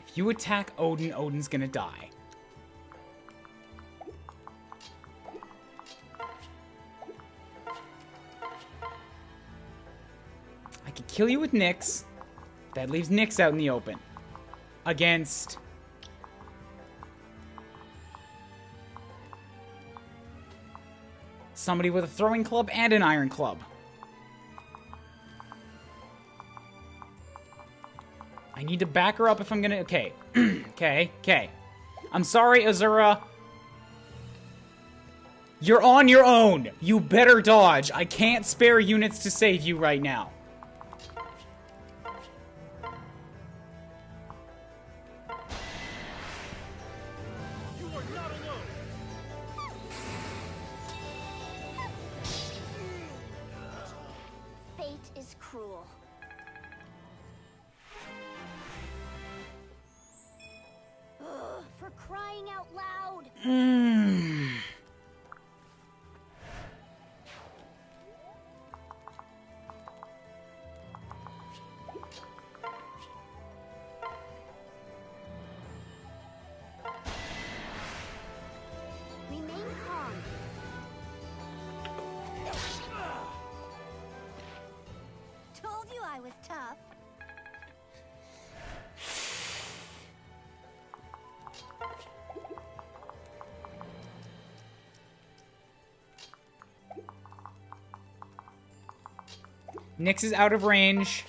If you attack Odin, Odin's gonna die. I could kill you with Nyx. That leaves Nyx out in the open. Against... somebody with a throwing club and an iron club. I need to back her up if I'm gonna... Okay. Okay. I'm sorry, Azura. You're on your own. You better dodge. I can't spare units to save you right now. You are not alone. Fate is cruel. Ugh, for crying out loud. Remain calm. Told you I was tough. Nyx is out of range.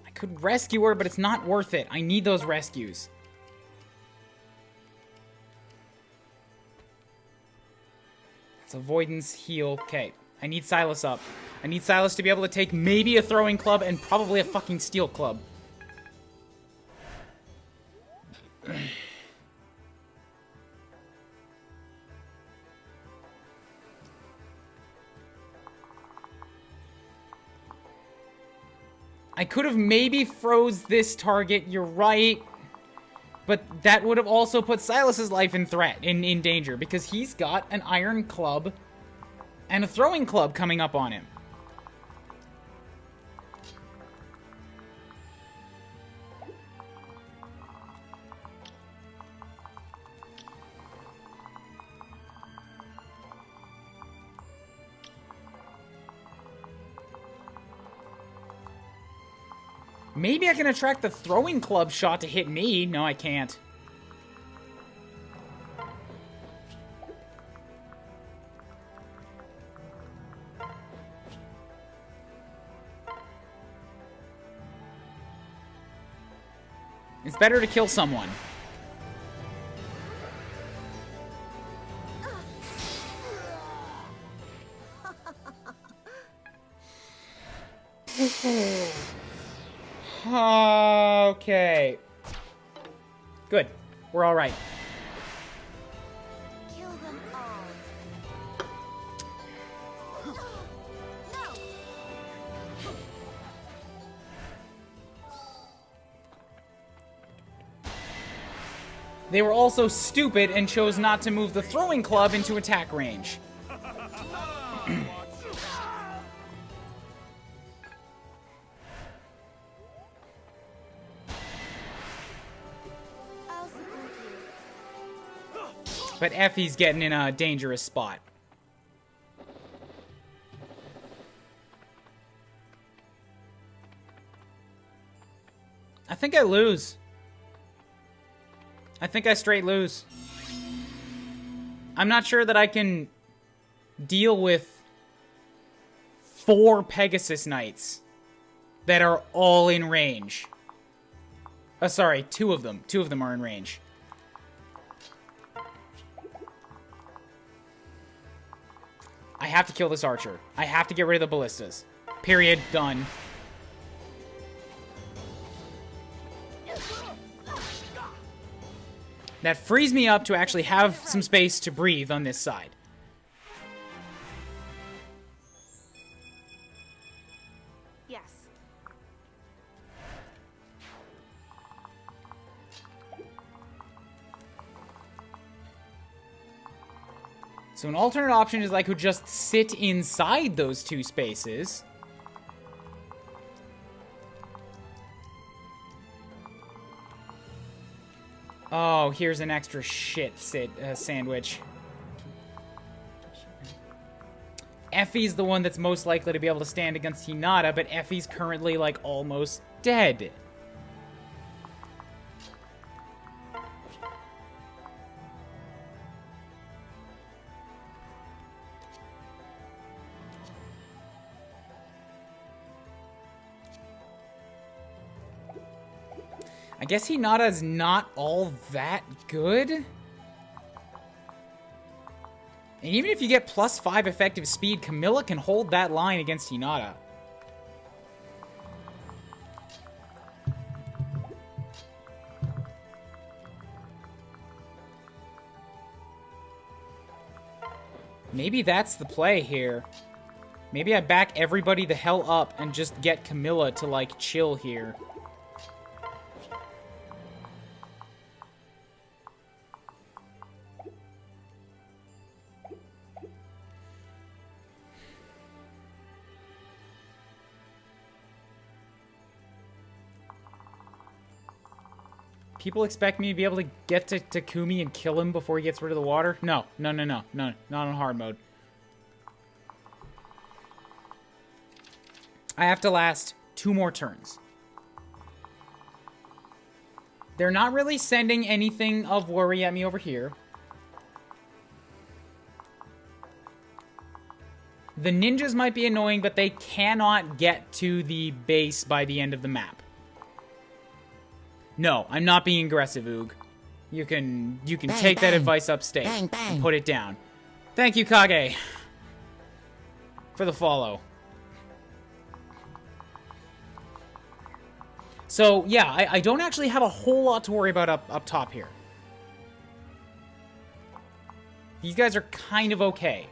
I could rescue her, but it's not worth it. I need those rescues. It's avoidance, heal. Okay, I need Silas up. I need Silas to be able to take maybe a throwing club and probably a fucking steel club. I could have maybe froze this target, you're right. But that would have also put Silas's life in in danger, because he's got an iron club and a throwing club coming up on him. Maybe I can attract the throwing club shot to hit me. No, I can't. It's better to kill someone. Okay. Good. We're all right. Kill them all. No! They were also stupid and chose not to move the throwing club into attack range. I'll support you. But Effie's getting in a dangerous spot. I think I lose. I think I straight lose. I'm not sure that I can deal with 4 Pegasus Knights. that are all in range. Oh, sorry, two of them. Two of them are in range. I have to kill this archer. I have to get rid of the ballistas. Period. Done. That frees me up to actually have some space to breathe on this side. Yes. So an alternate option is I could just sit inside those two spaces. Oh, here's an extra sandwich. Effie's the one that's most likely to be able to stand against Hinata, but Effie's currently, like, almost dead. I guess Hinata is not all that good. And even if you get +5 effective speed, Camilla can hold that line against Hinata. Maybe that's the play here. Maybe I back everybody the hell up and just get Camilla to, like, chill here. People expect me to be able to get to Takumi and kill him before he gets rid of the water? No, no, no, no, no, not on hard mode. I have to last 2 more turns. They're not really sending anything of worry at me over here. The ninjas might be annoying, but they cannot get to the base by the end of the map. No, I'm not being aggressive, Oog. You can take that advice upstate and put it down. Thank you, Kage, for the follow. So, yeah, I don't actually have a whole lot to worry about up top here. These guys are kind of okay.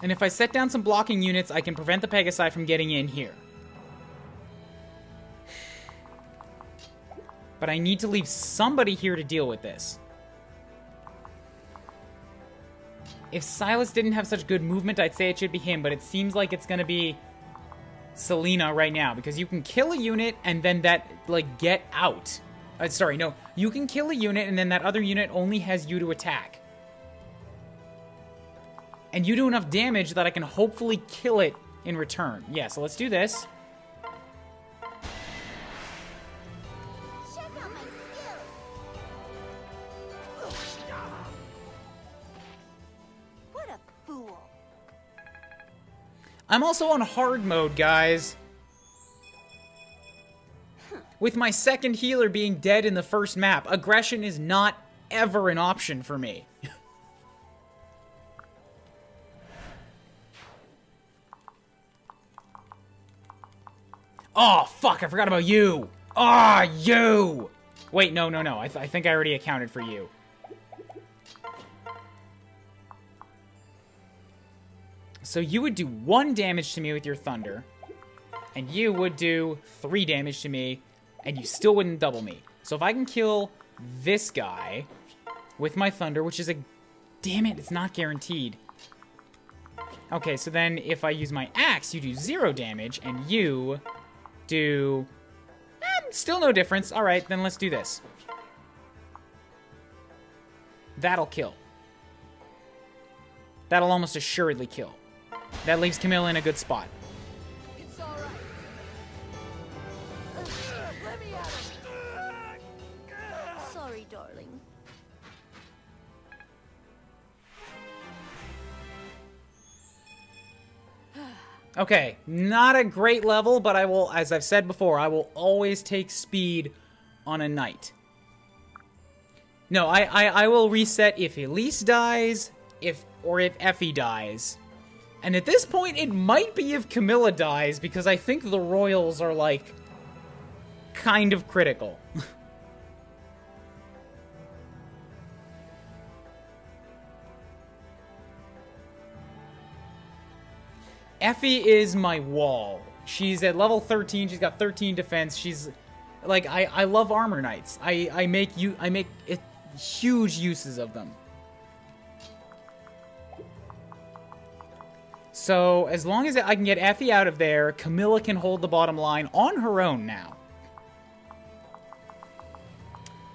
And if I set down some blocking units, I can prevent the Pegasi from getting in here. But I need to leave somebody here to deal with this. If Silas didn't have such good movement, I'd say it should be him, but it seems like it's going to be Selena right now, because you can kill a unit and then that, like, get out. Sorry, no. You can kill a unit and then that other unit only has you to attack. And you do enough damage that I can hopefully kill it in return. Yeah, so let's do this. Check out my skills. What a fool. I'm also on hard mode, guys. With my second healer being dead in the first map, aggression is not ever an option for me. Oh, fuck, I forgot about you. Ah, you. Wait, no. I think I already accounted for you. So you would do 1 damage to me with your thunder, and you would do 3 damage to me, and you still wouldn't double me. So if I can kill this guy with my thunder, which is a... Damn it, it's not guaranteed. Okay, so then if I use my axe, you do 0 damage, and you... do... still no difference. Alright, then let's do this. That'll kill. That'll almost assuredly kill. That leaves Camilla in a good spot. It's all right. Let me at him. Sorry, darling. Okay, not a great level, but I will, as I've said before, I will always take speed on a knight. No, I will reset if Elise dies, or if Effie dies. And at this point, it might be if Camilla dies, because I think the royals are, like, kind of critical. Effie is my wall. She's at level 13. She's got 13 defense. She's like I love armor knights. I make huge uses of them. So as long as I can get Effie out of there, Camilla can hold the bottom line on her own now.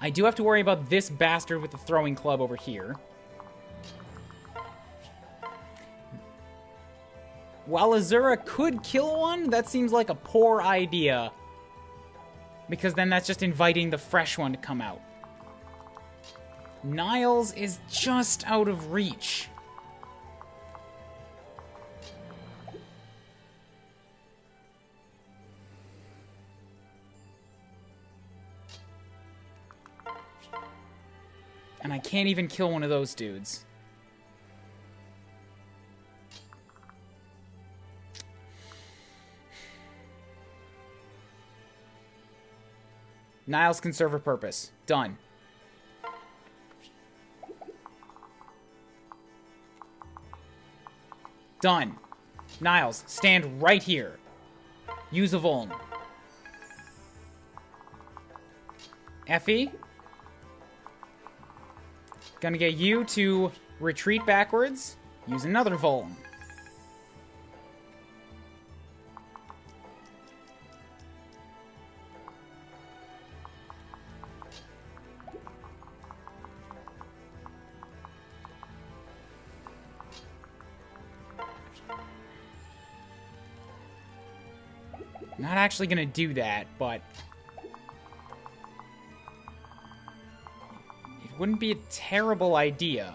I do have to worry about this bastard with the throwing club over here. While Azura could kill one, that seems like a poor idea. Because then that's just inviting the fresh one to come out. Niles is just out of reach. And I can't even kill one of those dudes. Niles can serve a purpose. Done. Done. Niles, stand right here. Use a Vuln. Effie. Gonna get you to retreat backwards. Use another Vuln. Not actually gonna do that, but it wouldn't be a terrible idea.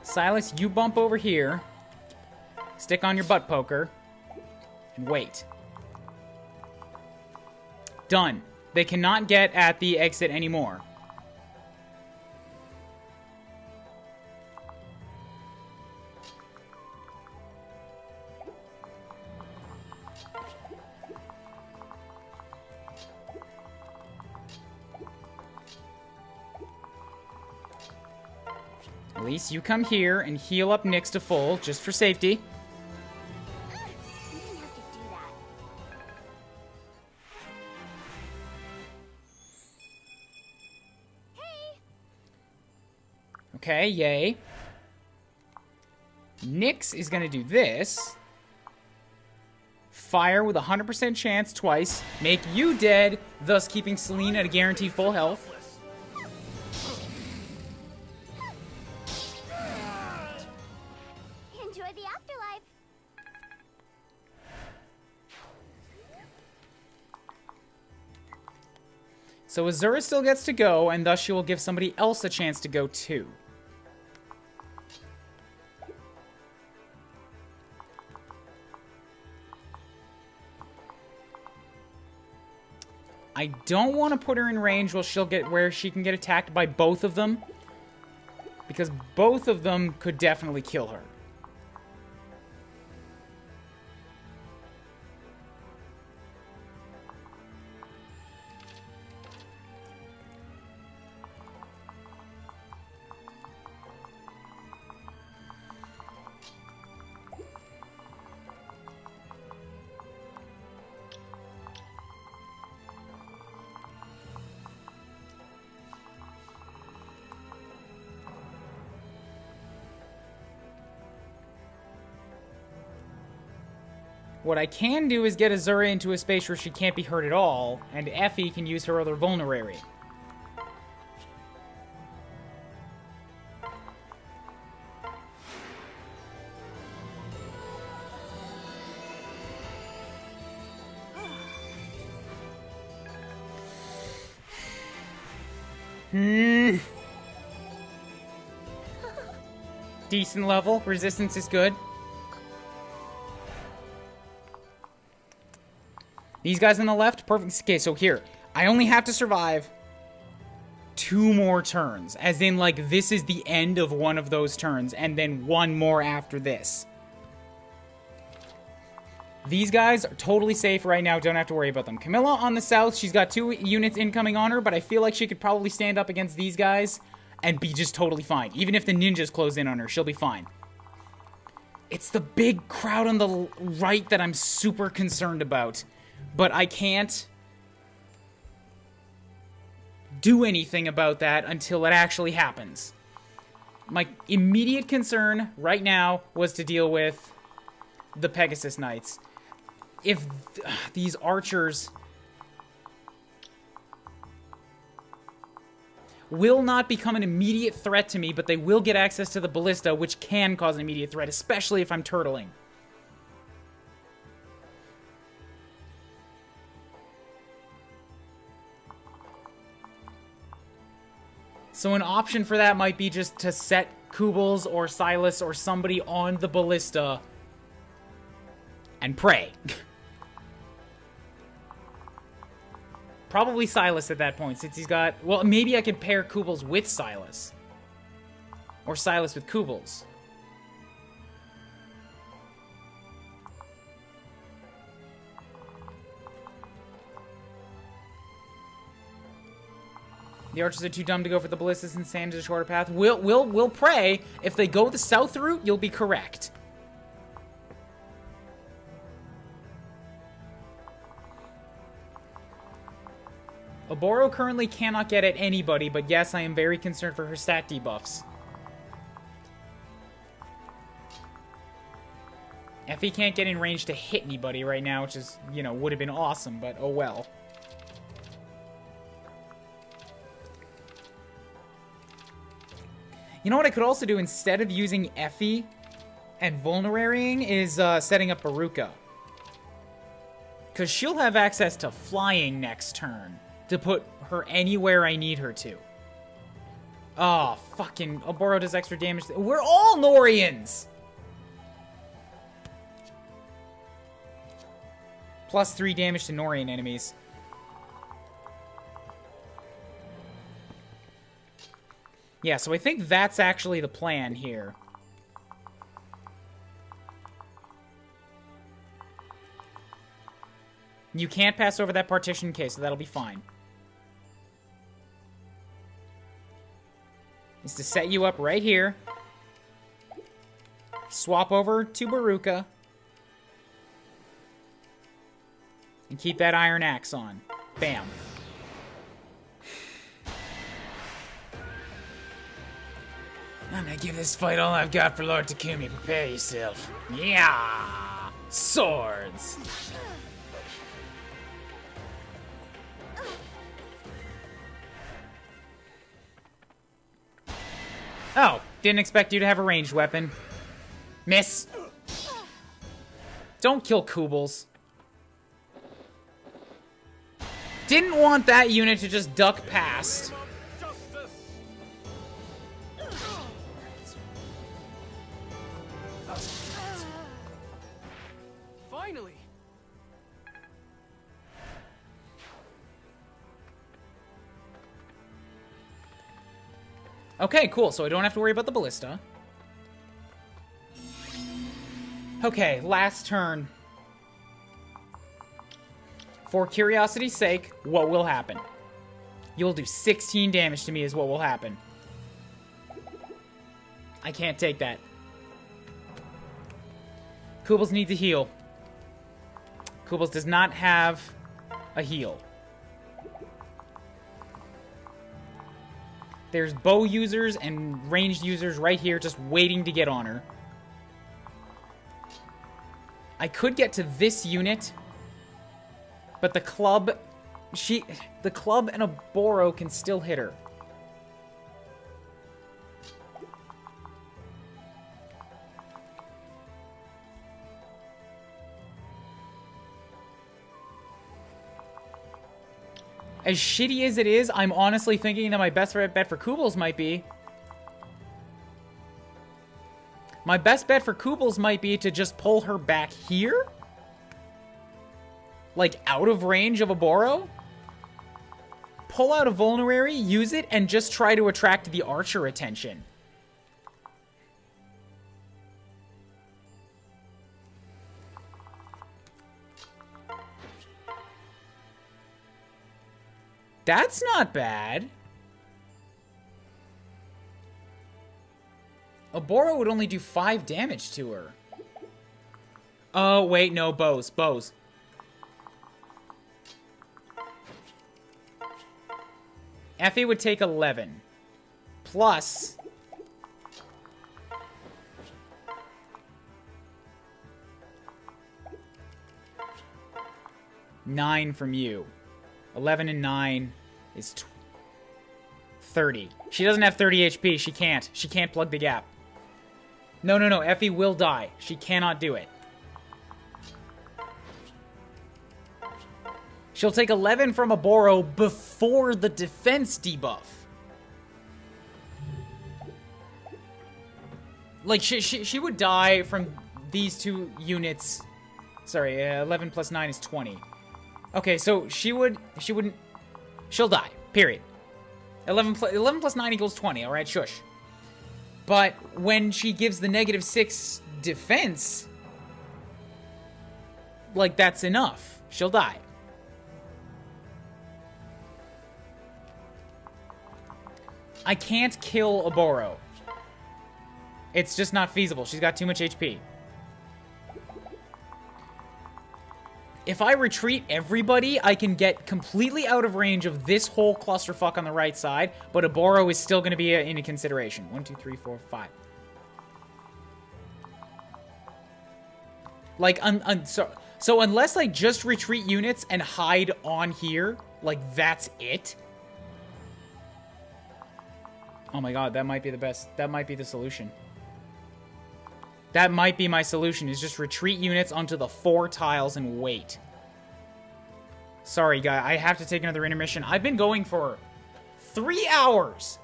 Silas, you bump over here, stick on your butt poker, and wait. Done. They cannot get at the exit anymore. Elise, you come here and heal up Nyx to full, just for safety. You didn't have to do that. Hey! Okay, yay. Nyx is gonna do this. Fire with a 100% chance twice. Make you dead, thus keeping Celine at a guaranteed full health. Enjoy the afterlife. So Azura still gets to go, and thus she will give somebody else a chance to go too. I don't want to put her in range where she can get attacked by both of them, because both of them could definitely kill her. What I can do is get Azura into a space where she can't be hurt at all, and Effie can use her other vulnerary. Decent level. Resistance is good. These guys on the left, perfect. Okay, so here. I only have to survive 2 more turns. As in, like, this is the end of one of those turns, and then 1 more after this. These guys are totally safe right now. Don't have to worry about them. Camilla on the south, she's got 2 units incoming on her, but I feel like she could probably stand up against these guys and be just totally fine. Even if the ninjas close in on her, she'll be fine. It's the big crowd on the right that I'm super concerned about. But I can't do anything about that until it actually happens. My immediate concern right now was to deal with the Pegasus Knights. If these archers will not become an immediate threat to me, but they will get access to the ballista, which can cause an immediate threat, especially if I'm turtling. So an option for that might be just to set Kubels or Silas or somebody on the ballista and pray. Probably Silas at that point, since he's got... Well, maybe I could pair Kubels with Silas. Or Silas with Kubels. The archers are too dumb to go for the ballistas and sand is a shorter path. We'll pray. If they go the south route, you'll be correct. Oboro currently cannot get at anybody, but yes, I am very concerned for her stat debuffs. Effie can't get in range to hit anybody right now, which is, you know, would have been awesome, but oh well. You know what I could also do instead of using Effie and vulnerarying is setting up Baruka. Because she'll have access to flying next turn to put her anywhere I need her to. Oh, fucking Oboro does extra damage. We're all Norians! Plus 3 damage to Norian enemies. Yeah, so I think that's actually the plan here. You can't pass over that partition case, so that'll be fine. Is to set you up right here. Swap over to Baruka. And keep that iron axe on. Bam. I'm gonna give this fight all I've got for Lord Takumi. Prepare yourself. Yeah! Swords! Oh, didn't expect you to have a ranged weapon. Miss. Don't kill Kubels. Didn't want that unit to just duck past. Finally. Okay, cool. So I don't have to worry about the ballista. Okay, last turn. For curiosity's sake, what will happen? You'll do 16 damage to me is what will happen. I can't take that. Kubels needs a heal. Kubels does not have a heal. There's bow users and ranged users right here just waiting to get on her. I could get to this unit, but the club and a Boro can still hit her. As shitty as it is, I'm honestly thinking that my best bet for Kubels might be... My best bet for Kubels might be to just pull her back here? Like, out of range of a Boro? Pull out a Vulnerary, use it, and just try to attract the Archer attention. That's not bad. A Boro would only do 5 damage to her. Oh, wait, no, bows. Effie would take 11. Plus... $9 from you. 11 and 9 is 30. She doesn't have 30 HP. She can't. She can't plug the gap. No. Effie will die. She cannot do it. She'll take 11 from a Boro before the defense debuff. Like, she would die from these two units. Sorry, 11 plus 9 is 20. Okay, so she'll die, period. 11 plus 9 equals 20, alright, shush. But when she gives the -6 defense, like, that's enough. She'll die. I can't kill a Boro. It's just not feasible. She's got too much HP. If I retreat everybody, I can get completely out of range of this whole clusterfuck on the right side, but a Boro is still going to be into consideration. 1, 2, 3, 4, 5. Like, so unless I just retreat units and hide on here, like, that's it. Oh my god, that might be the best. That might be the solution. That might be my solution, is just retreat units onto the 4 tiles and wait. Sorry, guy, I have to take another intermission. I've been going for 3 hours.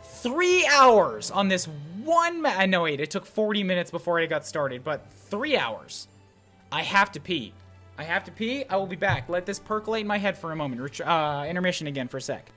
3 hours on this one no, wait, it took 40 minutes before I got started, but 3 hours. I have to pee. I have to pee. I will be back. Let this percolate in my head for a moment. Intermission again for a sec.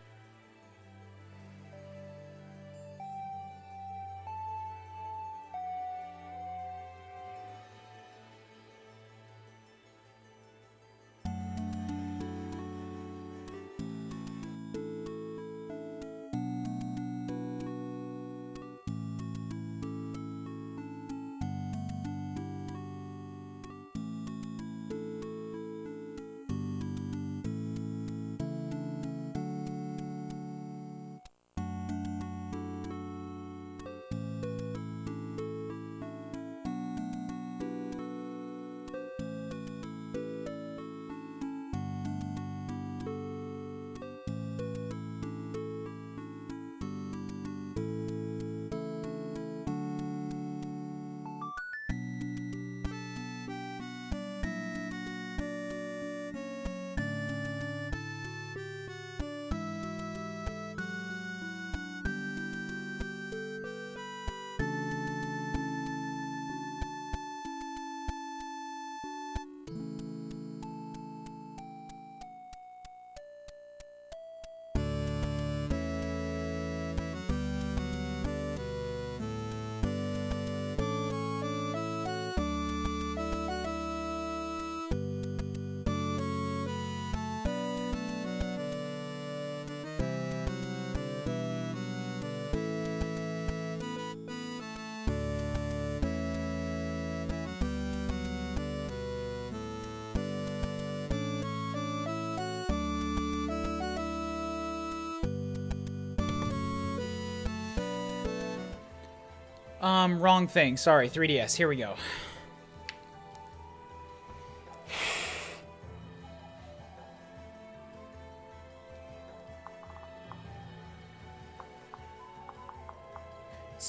Wrong thing. Sorry, 3DS. Here we go.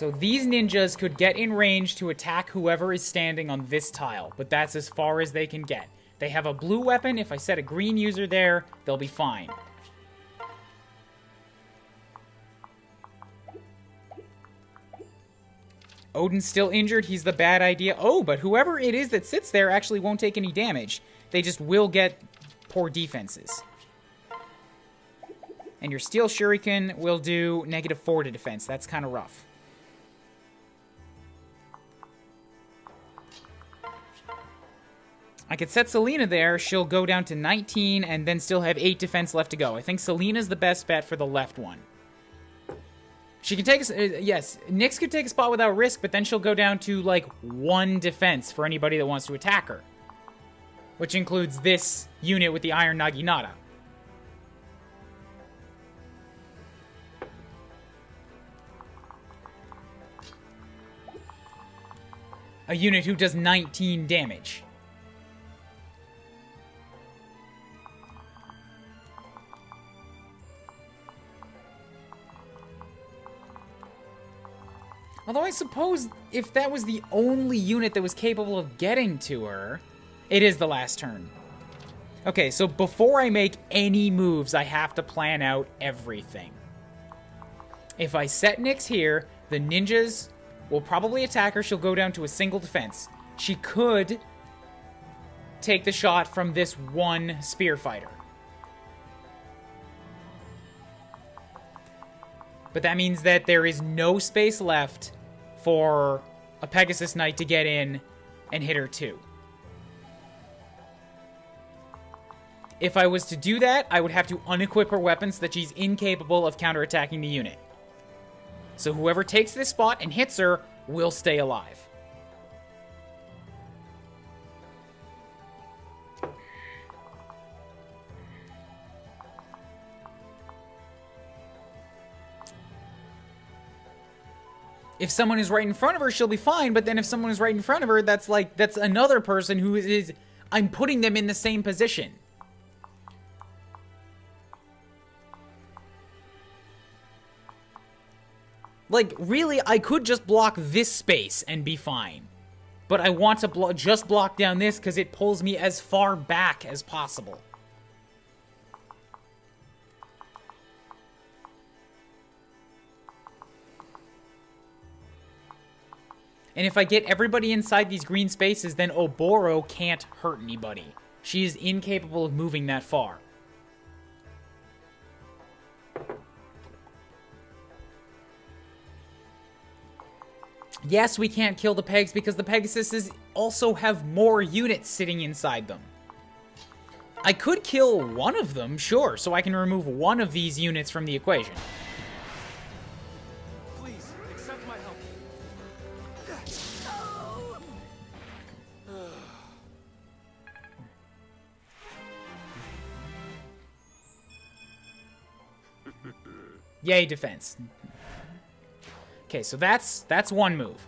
So these ninjas could get in range to attack whoever is standing on this tile, but that's as far as they can get. They have a blue weapon. If I set a green user there, they'll be fine. Odin's still injured. He's the bad idea. Oh, but whoever it is that sits there actually won't take any damage. They just will get poor defenses. And your Steel Shuriken will do -4 to defense. That's kind of rough. I could set Selena there. She'll go down to 19 and then still have 8 defense left to go. I think Selena's the best bet for the left one. She can take a... yes, Nyx could take a spot without risk, but then she'll go down to, like, 1 defense for anybody that wants to attack her. Which includes this unit with the Iron Naginata. A unit who does 19 damage. Although I suppose if that was the only unit that was capable of getting to her, it is the last turn. Okay, so before I make any moves, I have to plan out everything. If I set Nyx here, the ninjas will probably attack her. She'll go down to a single defense. She could take the shot from this one spear fighter. But that means that there is no space left for a Pegasus Knight to get in and hit her too. If I was to do that, I would have to unequip her weapon so that she's incapable of counterattacking the unit. So whoever takes this spot and hits her will stay alive. If someone is right in front of her, she'll be fine, but then if someone is right in front of her, that's another person who is I'm putting them in the same position. Like, really, I could just block this space and be fine. But I want to just block down this because it pulls me as far back as possible. And if I get everybody inside these green spaces, then Oboro can't hurt anybody. She is incapable of moving that far. Yes, we can't kill the Pegs because the Pegasuses also have more units sitting inside them. I could kill one of them, sure, so I can remove one of these units from the equation. Please, accept my help. Yay, defense. Okay, so that's one move.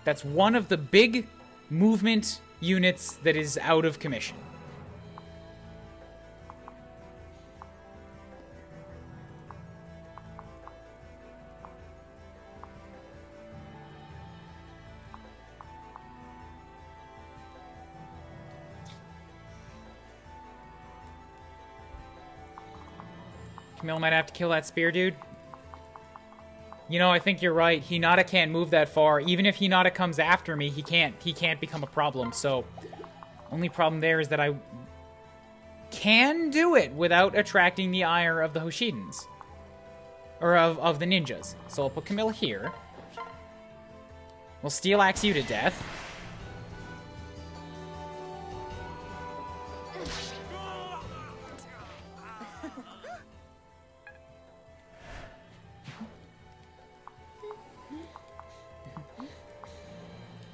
That's one of the big movement units that is out of commission. Camille might have to kill that spear dude. You know, I think you're right. Hinata can't move that far. Even if Hinata comes after me, he can't become a problem. So, only problem there is that I can do it without attracting the ire of the Hoshidans. Or of the ninjas. So I'll put Camilla here. We'll Steel Axe you to death.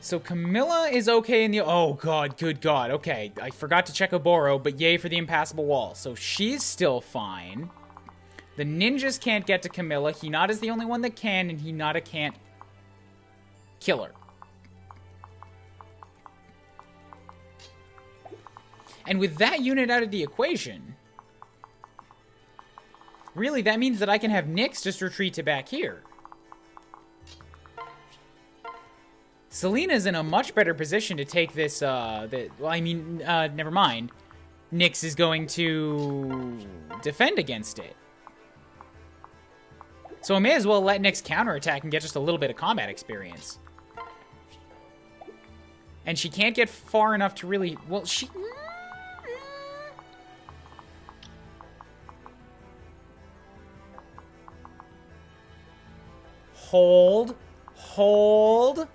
So Camilla is okay in the... Oh, God, good God. Okay, I forgot to check Oboro, but yay for the impassable wall. So she's still fine. The ninjas can't get to Camilla. Hinata's the only one that can, and Hinata can't kill her. And with that unit out of the equation, really, that means that I can have Nyx just retreat to back here. Selena's in a much better position to take this, never mind. Nyx is going to defend against it. So I may as well let Nyx counterattack and get just a little bit of combat experience. And she can't get far enough to really... Well, she... Hold. Hold.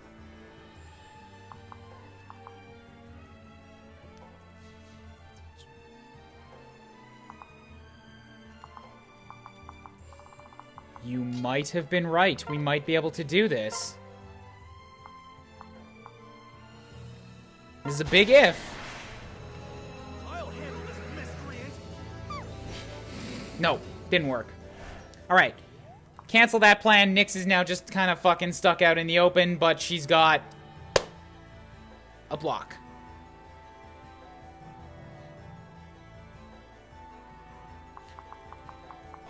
You might have been right. We might be able to do this. This is a big if. I'll handle this miscreant. No, didn't work. Alright. Cancel that plan. Nyx is now just kind of fucking stuck out in the open, but she's got a block.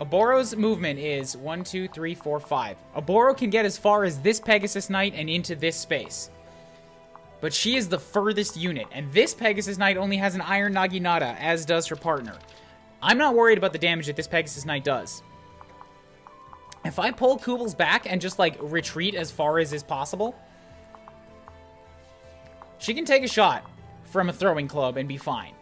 Oboro's movement is 1, 2, 3, 4, 5. Oboro can get as far as this Pegasus Knight and into this space. But she is the furthest unit, and this Pegasus Knight only has an Iron Naginata, as does her partner. I'm not worried about the damage that this Pegasus Knight does. If I pull Kubl's back and just, like, retreat as far as is possible, she can take a shot from a throwing club and be fine.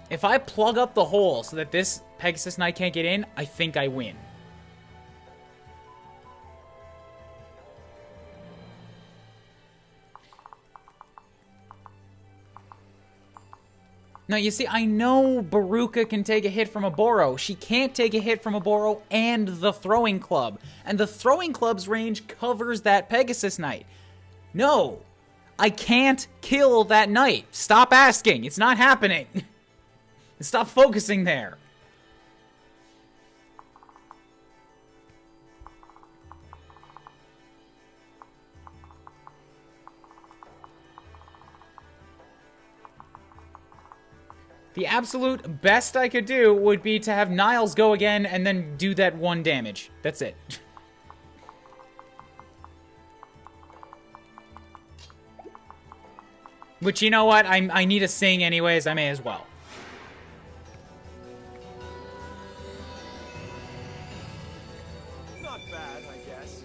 If I plug up the hole so that this Pegasus Knight can't get in, I think I win. Now, you see, I know Baruka can take a hit from Oboro. She can't take a hit from Oboro and the throwing club. And the throwing club's range covers that Pegasus Knight. No, I can't kill that knight. Stop asking. It's not happening. Stop focusing there. The absolute best I could do would be to have Niles go again and then do that 1 damage. That's it. Which, you know what? I need a sing anyways. I may as well. Not bad, I guess.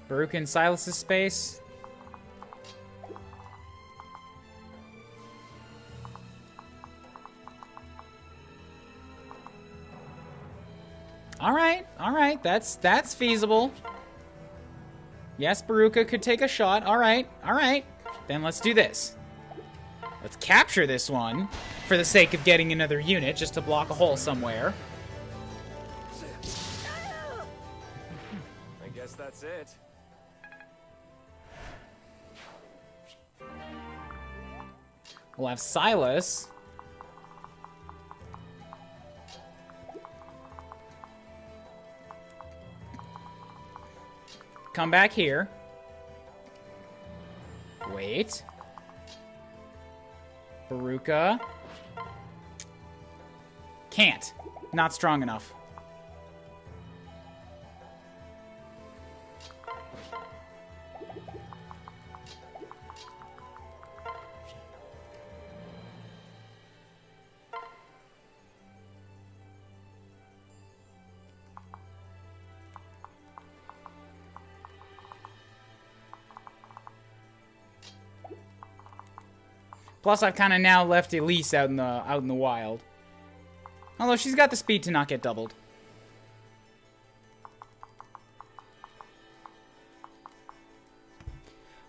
Baruka in Silas's space. Alright, that's feasible. Yes, Baruka could take a shot. Alright. Then let's do this. Let's capture this one for the sake of getting another unit, just to block a hole somewhere. I guess that's it. We'll have Silas. Come back here. Wait. Baruka. Can't. Not strong enough. Plus, I've kind of now left Elise out in the wild. Although she's got the speed to not get doubled.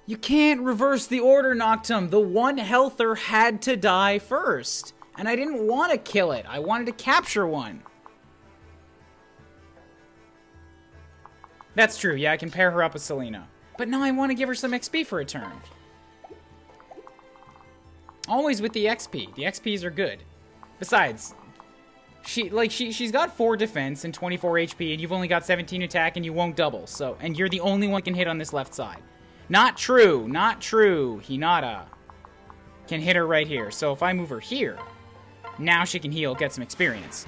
You can't reverse the order, Noctum. The one healther had to die first. And I didn't want to kill it. I wanted to capture one. That's true. Yeah, I can pair her up with Selena. But now I want to give her some XP for a turn. Always with the XP. The XPs are good. Besides, she's got 4 defense and 24 HP, and you've only got 17 attack, and you won't double. So, and you're the only one who can hit on this left side. Not true. Not true. Hinata can hit her right here. So if I move her here, now she can heal, get some experience.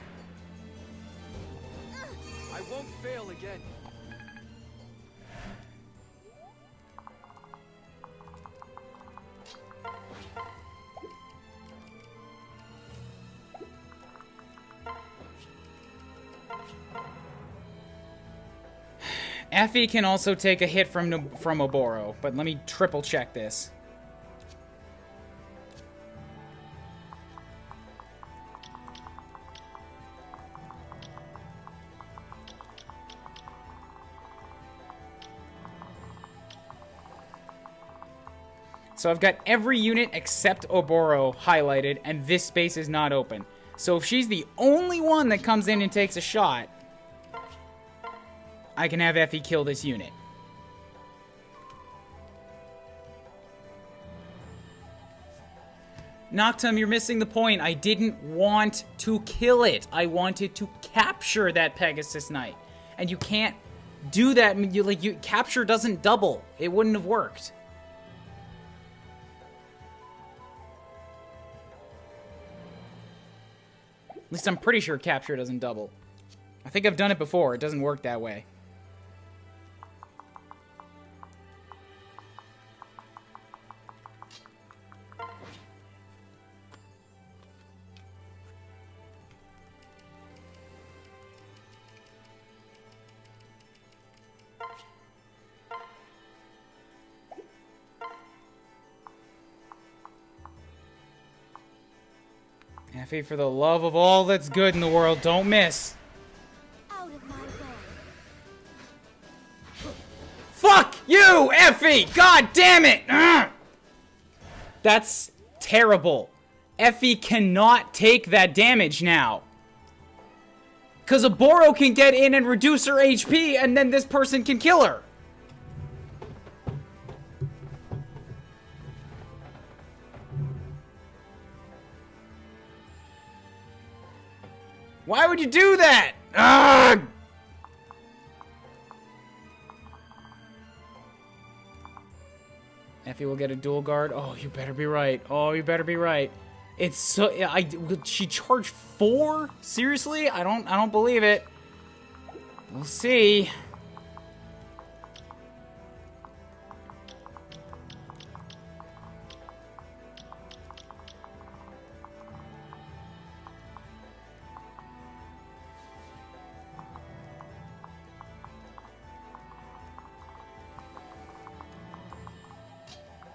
I won't fail again. Effie can also take a hit from Oboro, but let me triple check this. So I've got every unit except Oboro highlighted, and this space is not open. So if she's the only one that comes in and takes a shot, I can have Effie kill this unit. Noctum, you're missing the point. I didn't want to kill it. I wanted to capture that Pegasus Knight. And you can't do that. Capture doesn't double. It wouldn't have worked. At least I'm pretty sure capture doesn't double. I think I've done it before. It doesn't work that way. Effie, for the love of all that's good in the world, don't miss. Out of my way. Fuck you, Effie! God damn it! Ugh! That's terrible. Effie cannot take that damage now. Because Oboro can get in and reduce her HP, and then this person can kill her. Why would you do that? Ugh! Effie will get a dual guard. Oh, you better be right. Oh, you better be right. It's so... she charged 4? Seriously? I don't believe it. We'll see.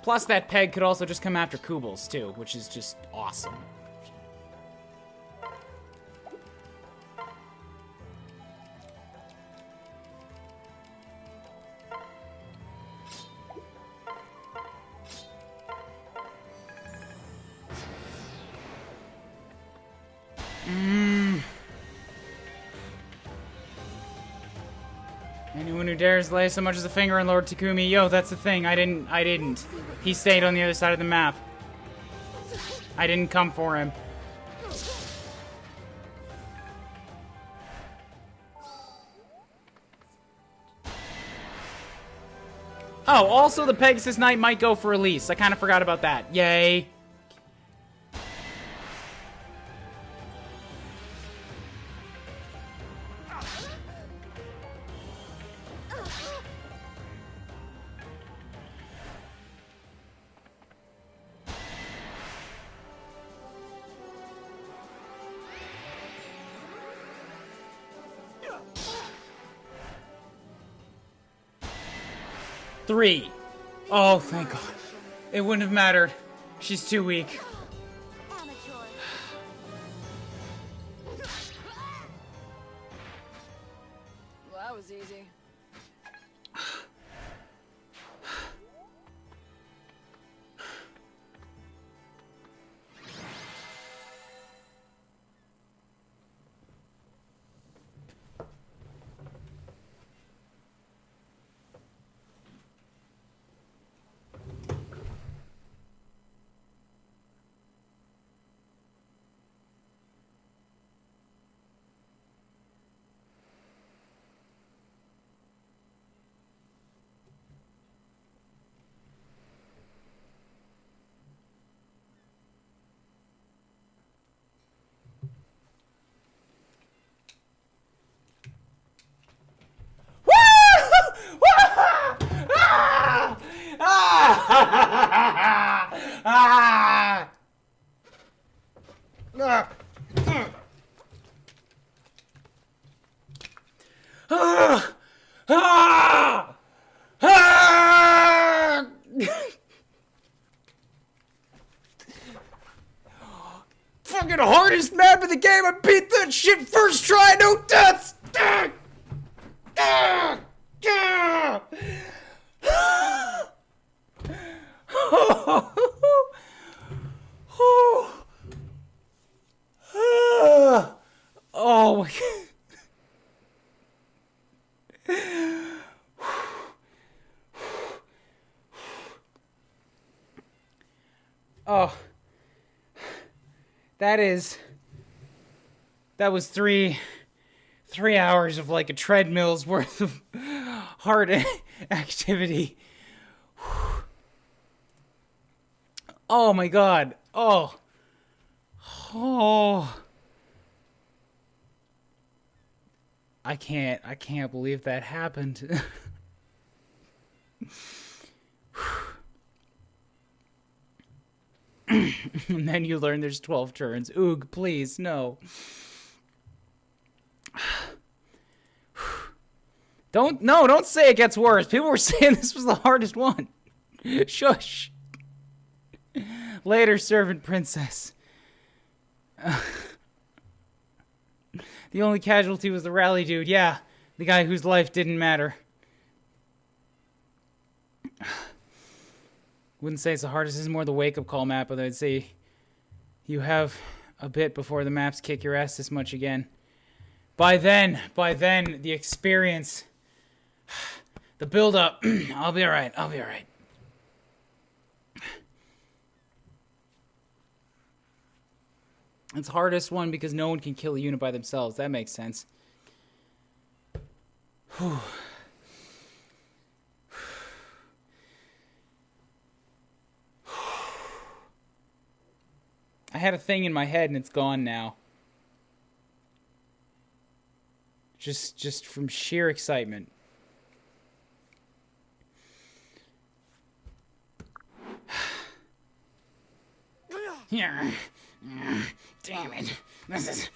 Plus, that peg could also just come after Kubels, too, which is just awesome. Anyone who dares lay so much as a finger on Lord Takumi, yo, that's the thing, I didn't. He stayed on the other side of the map. I didn't come for him. Oh, also the Pegasus Knight might go for release. I kind of forgot about that. Yay. Three. Oh, thank God. It wouldn't have mattered. She's too weak. Amateur. Well, that was easy. Ah! Ah! Ah! Ah! Ah! Fucking hardest map in the game. I beat that shit first try. No deaths. Ah! Ah! Ah! Oh my god. Oh. That was three hours of like a treadmill's worth of hard activity. Oh my god. Oh. Oh. I can't believe that happened. And then you learn there's 12 turns. Oog, please, no. Don't say it gets worse. People were saying this was the hardest one. Shush. Later, servant princess. The only casualty was the rally dude. Yeah, the guy whose life didn't matter. Wouldn't say it's the hardest. This is more the wake-up call map, but I'd say you have a bit before the maps kick your ass this much again. By then, the experience, the build-up, I'll be alright, I'll be alright. It's the hardest one because no one can kill a unit by themselves. That makes sense. Whew. I had a thing in my head and it's gone now. Just from sheer excitement. Yeah. Damn it. This is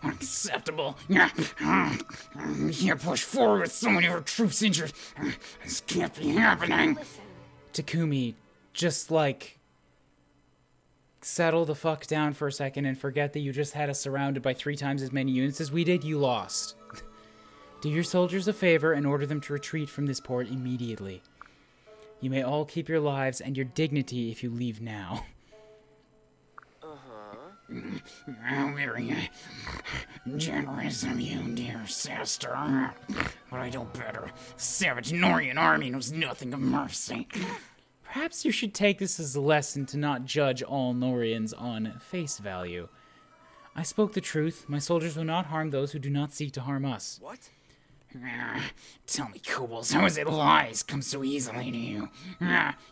unacceptable. You can't push forward with so many of our troops injured. This can't be happening. Listen. Takumi, just like... settle the fuck down for a second and forget that you just had us surrounded by 3 times as many units as we did. You lost. Do your soldiers a favor and order them to retreat from this port immediately. You may all keep your lives and your dignity if you leave now. Very generous of you, dear sister. But I know better. The savage Norian army knows nothing of mercy. Perhaps you should take this as a lesson to not judge all Norians on face value. I spoke the truth. My soldiers will not harm those who do not seek to harm us. What? Tell me, Kobolds, how is it lies come so easily to you?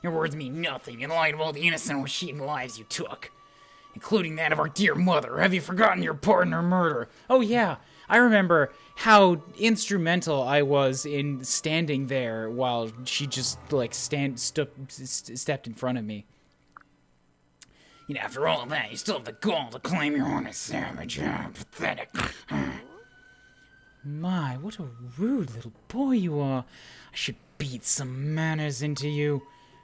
Your words mean nothing in light of all the innocent Washidan lives you took. Including that of our dear mother. Have you forgotten your part in her murder? Oh yeah, I remember how instrumental I was in standing there while she just, like, stepped in front of me. You know, after all of that, you still have the gall to claim your own as savage. Pathetic. My, what a rude little boy you are. I should beat some manners into you.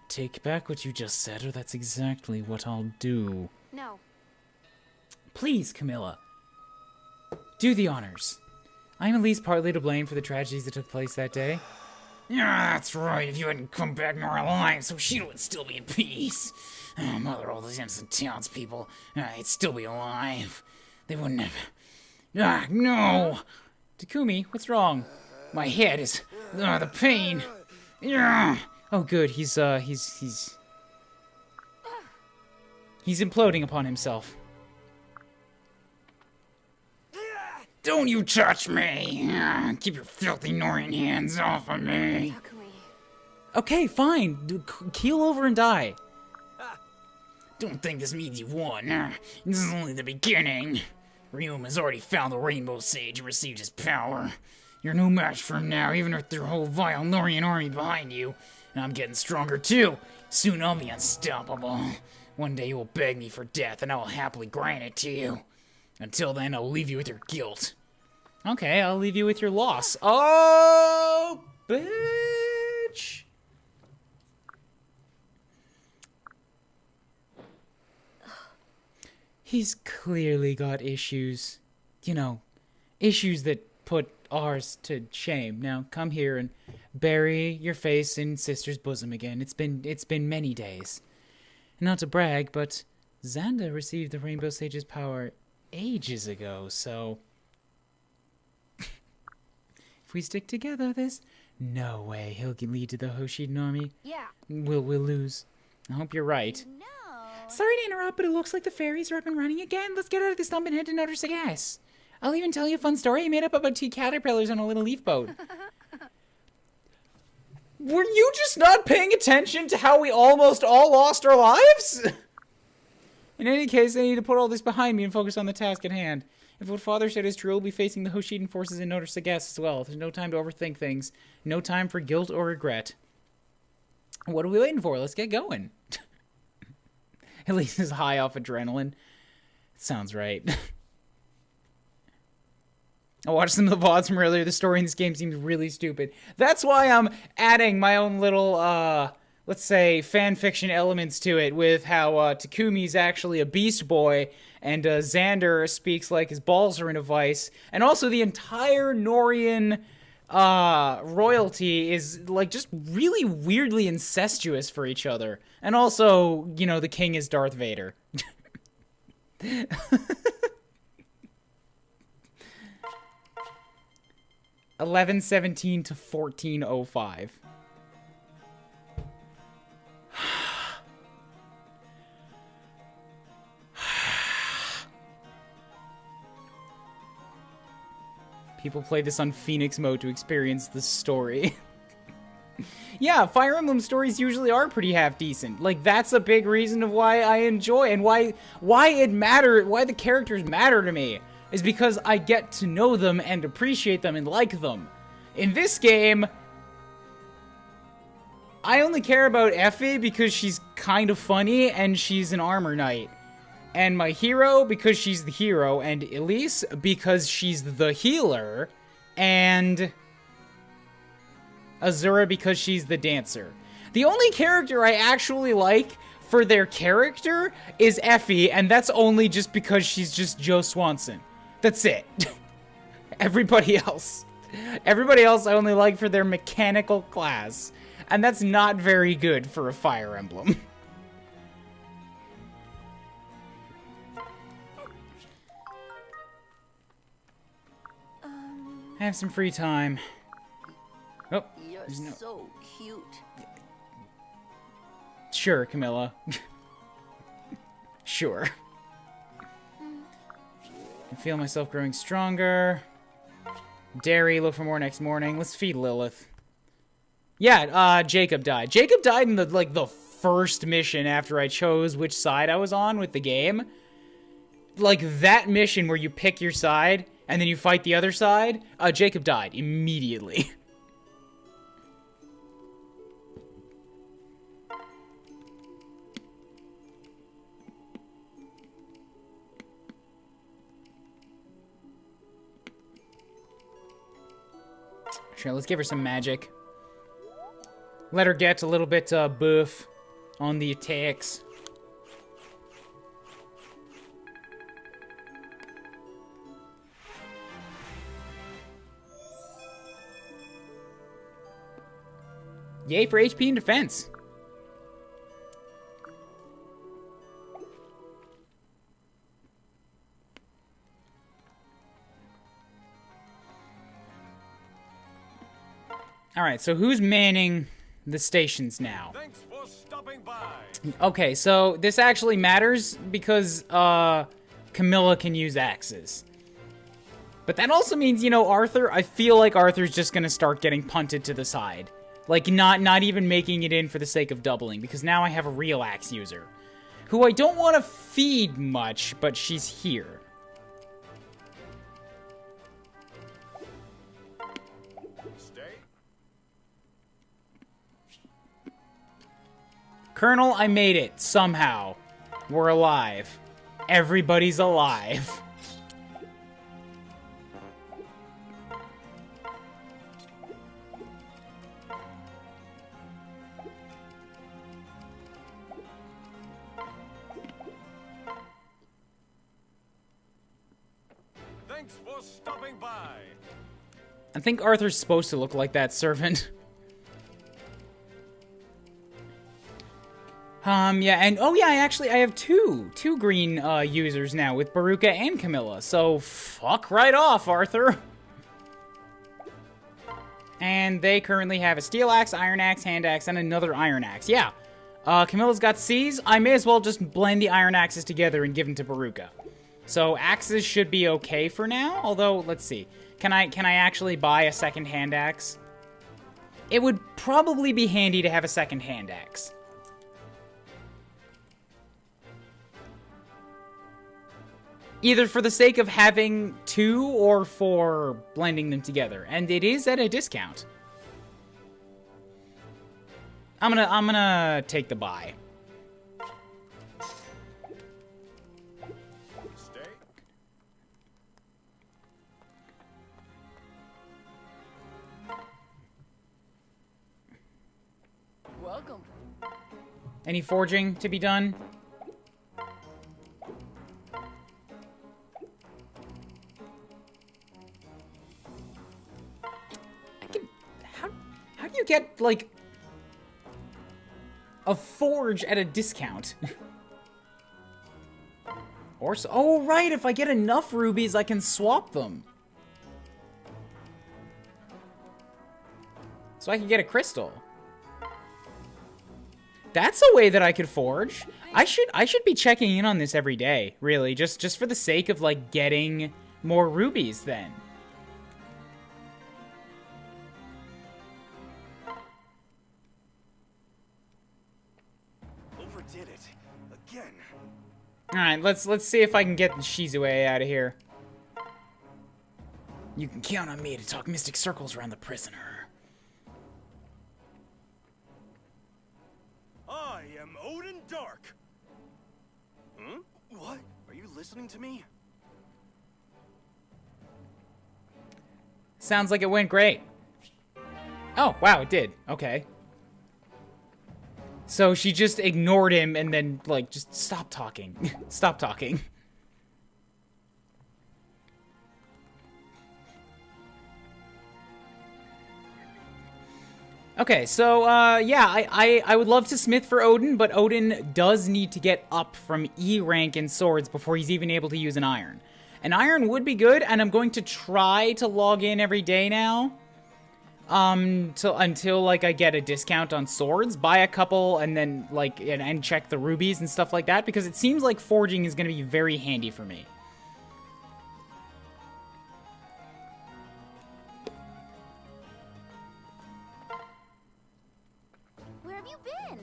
Take back what you just said, or that's exactly what I'll do. No. Please, Camilla. Do the honors. I am at least partly to blame for the tragedies that took place that day. Yeah, that's right. If you hadn't come back more alive, so Shido would still be in peace. Mother, all those innocent townspeople, they'd still be alive. They wouldn't have... no! Takumi, what's wrong? My head is... the pain. Oh, good. He's imploding upon himself. Don't you touch me! Keep your filthy Norian hands off of me! Okay, fine. Keel over and die. Don't think this means you've won. This is only the beginning. Ryum has already found the Rainbow Sage and received his power. You're no match for him now, even with your whole vile Norian army behind you. And I'm getting stronger too. Soon I'll be unstoppable. One day you will beg me for death, and I will happily grant it to you. Until then, I'll leave you with your guilt. Okay, I'll leave you with your loss. Oh, bitch! He's clearly got issues. You know, issues that put ours to shame. Now, come here and bury your face in sister's bosom again. It's been many days. Not to brag, but Xanda received the Rainbow Sage's power ages ago, so if we stick together, there's no way he'll lead to the Hoshiden army. Yeah. We'll lose. I hope you're right. No. Sorry to interrupt, but it looks like the fairies are up and running again. Let's get out of this dump and head to Notre Sagasse. I'll even tell you a fun story I made up about 2 caterpillars on a little leaf boat. Were you just not paying attention to how we almost all lost our lives? In any case, I need to put all this behind me and focus on the task at hand. If what Father said is true, we'll be facing the Hoshiden forces in Notre Sagasse as well. There's no time to overthink things. No time for guilt or regret. What are we waiting for? Let's get going. At least it's high off adrenaline. Sounds right. I watched some of the VODs from earlier. The story in this game seems really stupid. That's why I'm adding my own little, let's say, fan fiction elements to it with how Takumi's actually a beast boy and Xander speaks like his balls are in a vice. And also the entire Norian royalty is, like, just really weirdly incestuous for each other. And also, you know, the king is Darth Vader. 11:17 to 14:05. People play this on Phoenix mode to experience the story. Yeah, Fire Emblem stories usually are pretty half decent. Like, that's a big reason of why I enjoy and why the characters matter to me. Is because I get to know them and appreciate them and like them. In this game, I only care about Effie because she's kind of funny and she's an armor knight. And my hero because she's the hero, and Elise because she's the healer, and Azura because she's the dancer. The only character I actually like for their character is Effie, and that's only just because she's just Joe Swanson. That's it. Everybody else I only like for their mechanical class. And that's not very good for a Fire Emblem. I have some free time. Oh, You're so cute. Sure, Camilla. Sure. I feel myself growing stronger. Dairy, look for more next morning. Let's feed Lilith. Yeah, Jacob died. Jacob died in the first mission after I chose which side I was on with the game. Like, that mission where you pick your side and then you fight the other side, Jacob died immediately. Sure, let's give her some magic. Let her get a little bit buff on the attacks. Yay for HP and defense. Alright, so who's manning the stations now? Thanks for stopping by. Okay, so this actually matters because Camilla can use axes. But that also means, you know, Arthur, I feel like Arthur's just gonna start getting punted to the side. Like, not even making it in for the sake of doubling, because now I have a real axe user. Who I don't want to feed much, but she's here. Colonel, I made it. Somehow. We're alive. Everybody's alive. Thanks for stopping by. I think Arthur's supposed to look like that servant. Yeah, and oh yeah, I have two green users now with Baruka and Camilla. So fuck right off, Arthur. And they currently have a steel axe, iron axe, hand axe, and another iron axe. Yeah, Camilla's got C's. I may as well just blend the iron axes together and give them to Baruka. So axes should be okay for now. Although, let's see, can I actually buy a second hand axe? It would probably be handy to have a second hand axe. Either for the sake of having two or for blending them together. And it is at a discount. I'm gonna take the buy. Stay. Welcome. Any forging to be done? How do you get, like, a forge at a discount? Or so, oh, right, if I get enough rubies, I can swap them. So I can get a crystal. That's a way that I could forge. I should be checking in on this every day, really, just for the sake of, like, getting more rubies then. Overdid it. Again. Alright, let's see if I can get the Shizue out of here. You can count on me to talk mystic circles around the prisoner. I am Odin Dark. Hmm? What? Are you listening to me? Sounds like it went great. Oh, wow, it did. Okay. So she just ignored him and then, like, just stop talking. Stop talking. Okay, so, yeah, I would love to smith for Odin, but Odin does need to get up from E rank in swords before he's even able to use an iron. An iron would be good, and I'm going to try to log in every day now. Until like I get a discount on swords, buy a couple and then like and check the rubies and stuff like that, because it seems like forging is going to be very handy for me. Where have you been?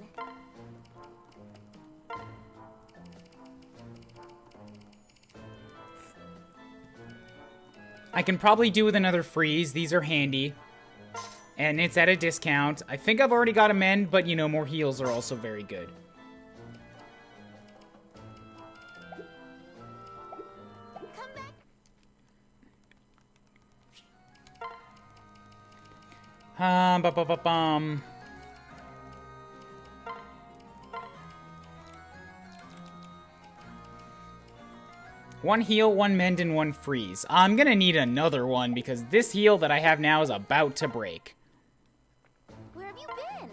I can probably do with another freeze. These are handy. And it's at a discount. I think I've already got a mend, but, you know, more heals are also very good. Come back. One heal, one mend, and one freeze. I'm gonna need another one because this heal that I have now is about to break. Where have you been?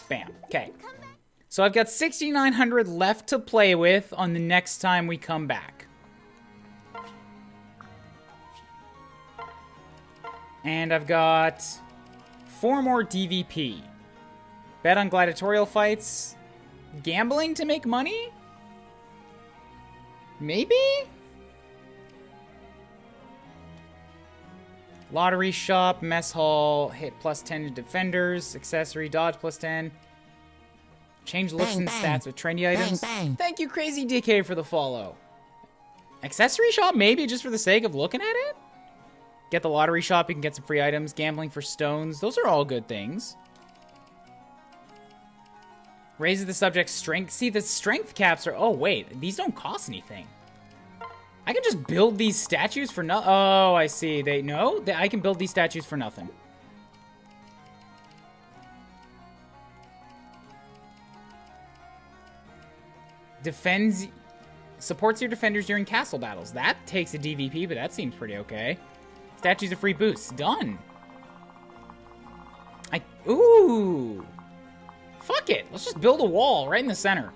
Bam. Okay. So I've got 6,900 left to play with on the next time we come back. And I've got 4 more DVP. Bet on gladiatorial fights. Gambling to make money? Maybe? Lottery shop, mess hall, hit plus 10 to defenders, accessory, dodge plus 10. Change looks and stats with trendy items. Thank you, Crazy DK, for the follow. Accessory shop, maybe just for the sake of looking at it? Get the lottery shop, you can get some free items. Gambling for stones, those are all good things. Raises the subject's strength. See, the strength caps are... Oh, wait. These don't cost anything. I can just build these statues for no... Oh, I see. I can build these statues for nothing. Defends... Supports your defenders during castle battles. That takes a DVP, but that seems pretty okay. Statues of free boosts. Done. Ooh! Fuck it. Let's just build a wall right in the center.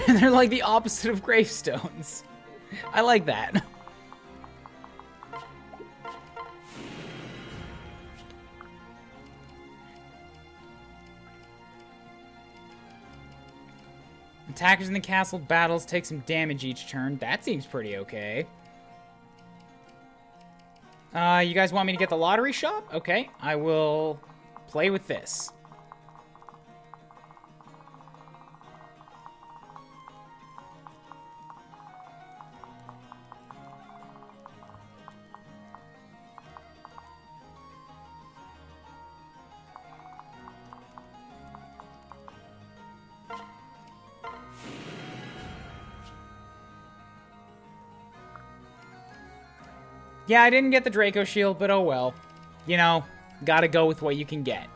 They're like the opposite of gravestones. I like that. Attackers in the castle battles take some damage each turn. That seems pretty okay. You guys want me to get the lottery shop? Okay, I will play with this. Yeah, I didn't get the Draco Shield, but oh well. You know, gotta go with what you can get.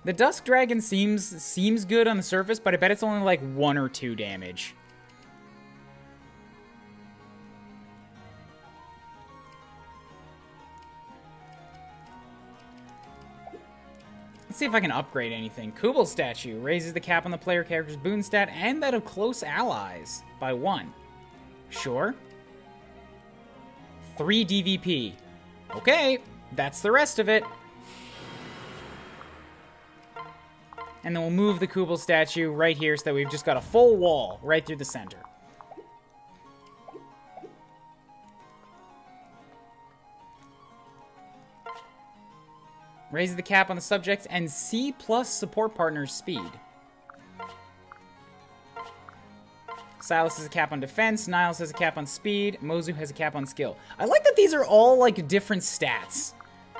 The Dusk Dragon seems good on the surface, but I bet it's only like 1 or 2 damage. Let's see if I can upgrade anything. Kubel statue raises the cap on the player character's boon stat and that of close allies by 1. Sure. 3 DVP. Okay, that's the rest of it. And then we'll move the Kubel statue right here so that we've just got a full wall right through the center. Raises the cap on the subjects and C+ support partner's speed. Silas has a cap on defense, Niles has a cap on speed, Mozu has a cap on skill. I like that these are all like different stats.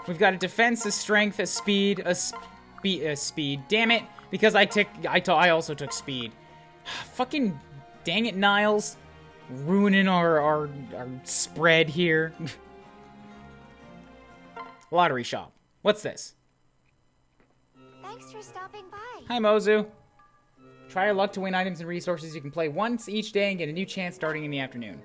We've got a defense, a strength, a speed, a speed. Damn it, because I also took speed. Fucking dang it, Niles. Ruining our spread here. Lottery shop. What's this? Thanks for stopping by. Hi, Mozu. Try your luck to win items and resources. You can play once each day and get a new chance starting in the afternoon.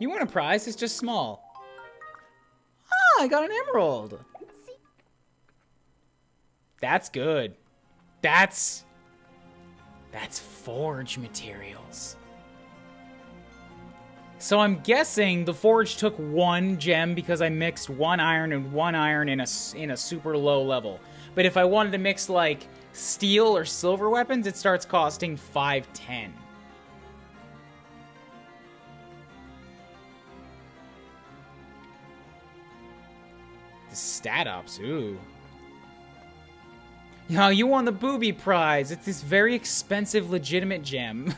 You won a prize, it's just small. Ah, I got an emerald. That's good. That's forge materials. So I'm guessing the forge took 1 gem because I mixed 1 iron and 1 iron in a super low level. But if I wanted to mix like steel or silver weapons, it starts costing 510. The stat ups, ooh. Yo, you won the booby prize. It's this very expensive, legitimate gem.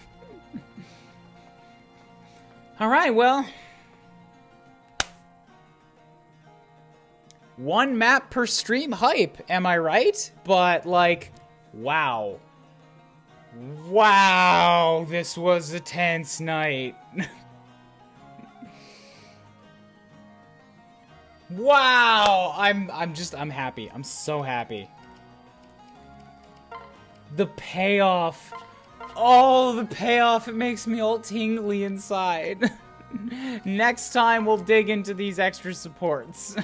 Alright, well. 1 map per stream hype, am I right? But, like, wow. Wow, this was a tense night. Wow! I'm happy. I'm so happy. The payoff. Oh, the payoff. It makes me all tingly inside. Next time, we'll dig into these extra supports.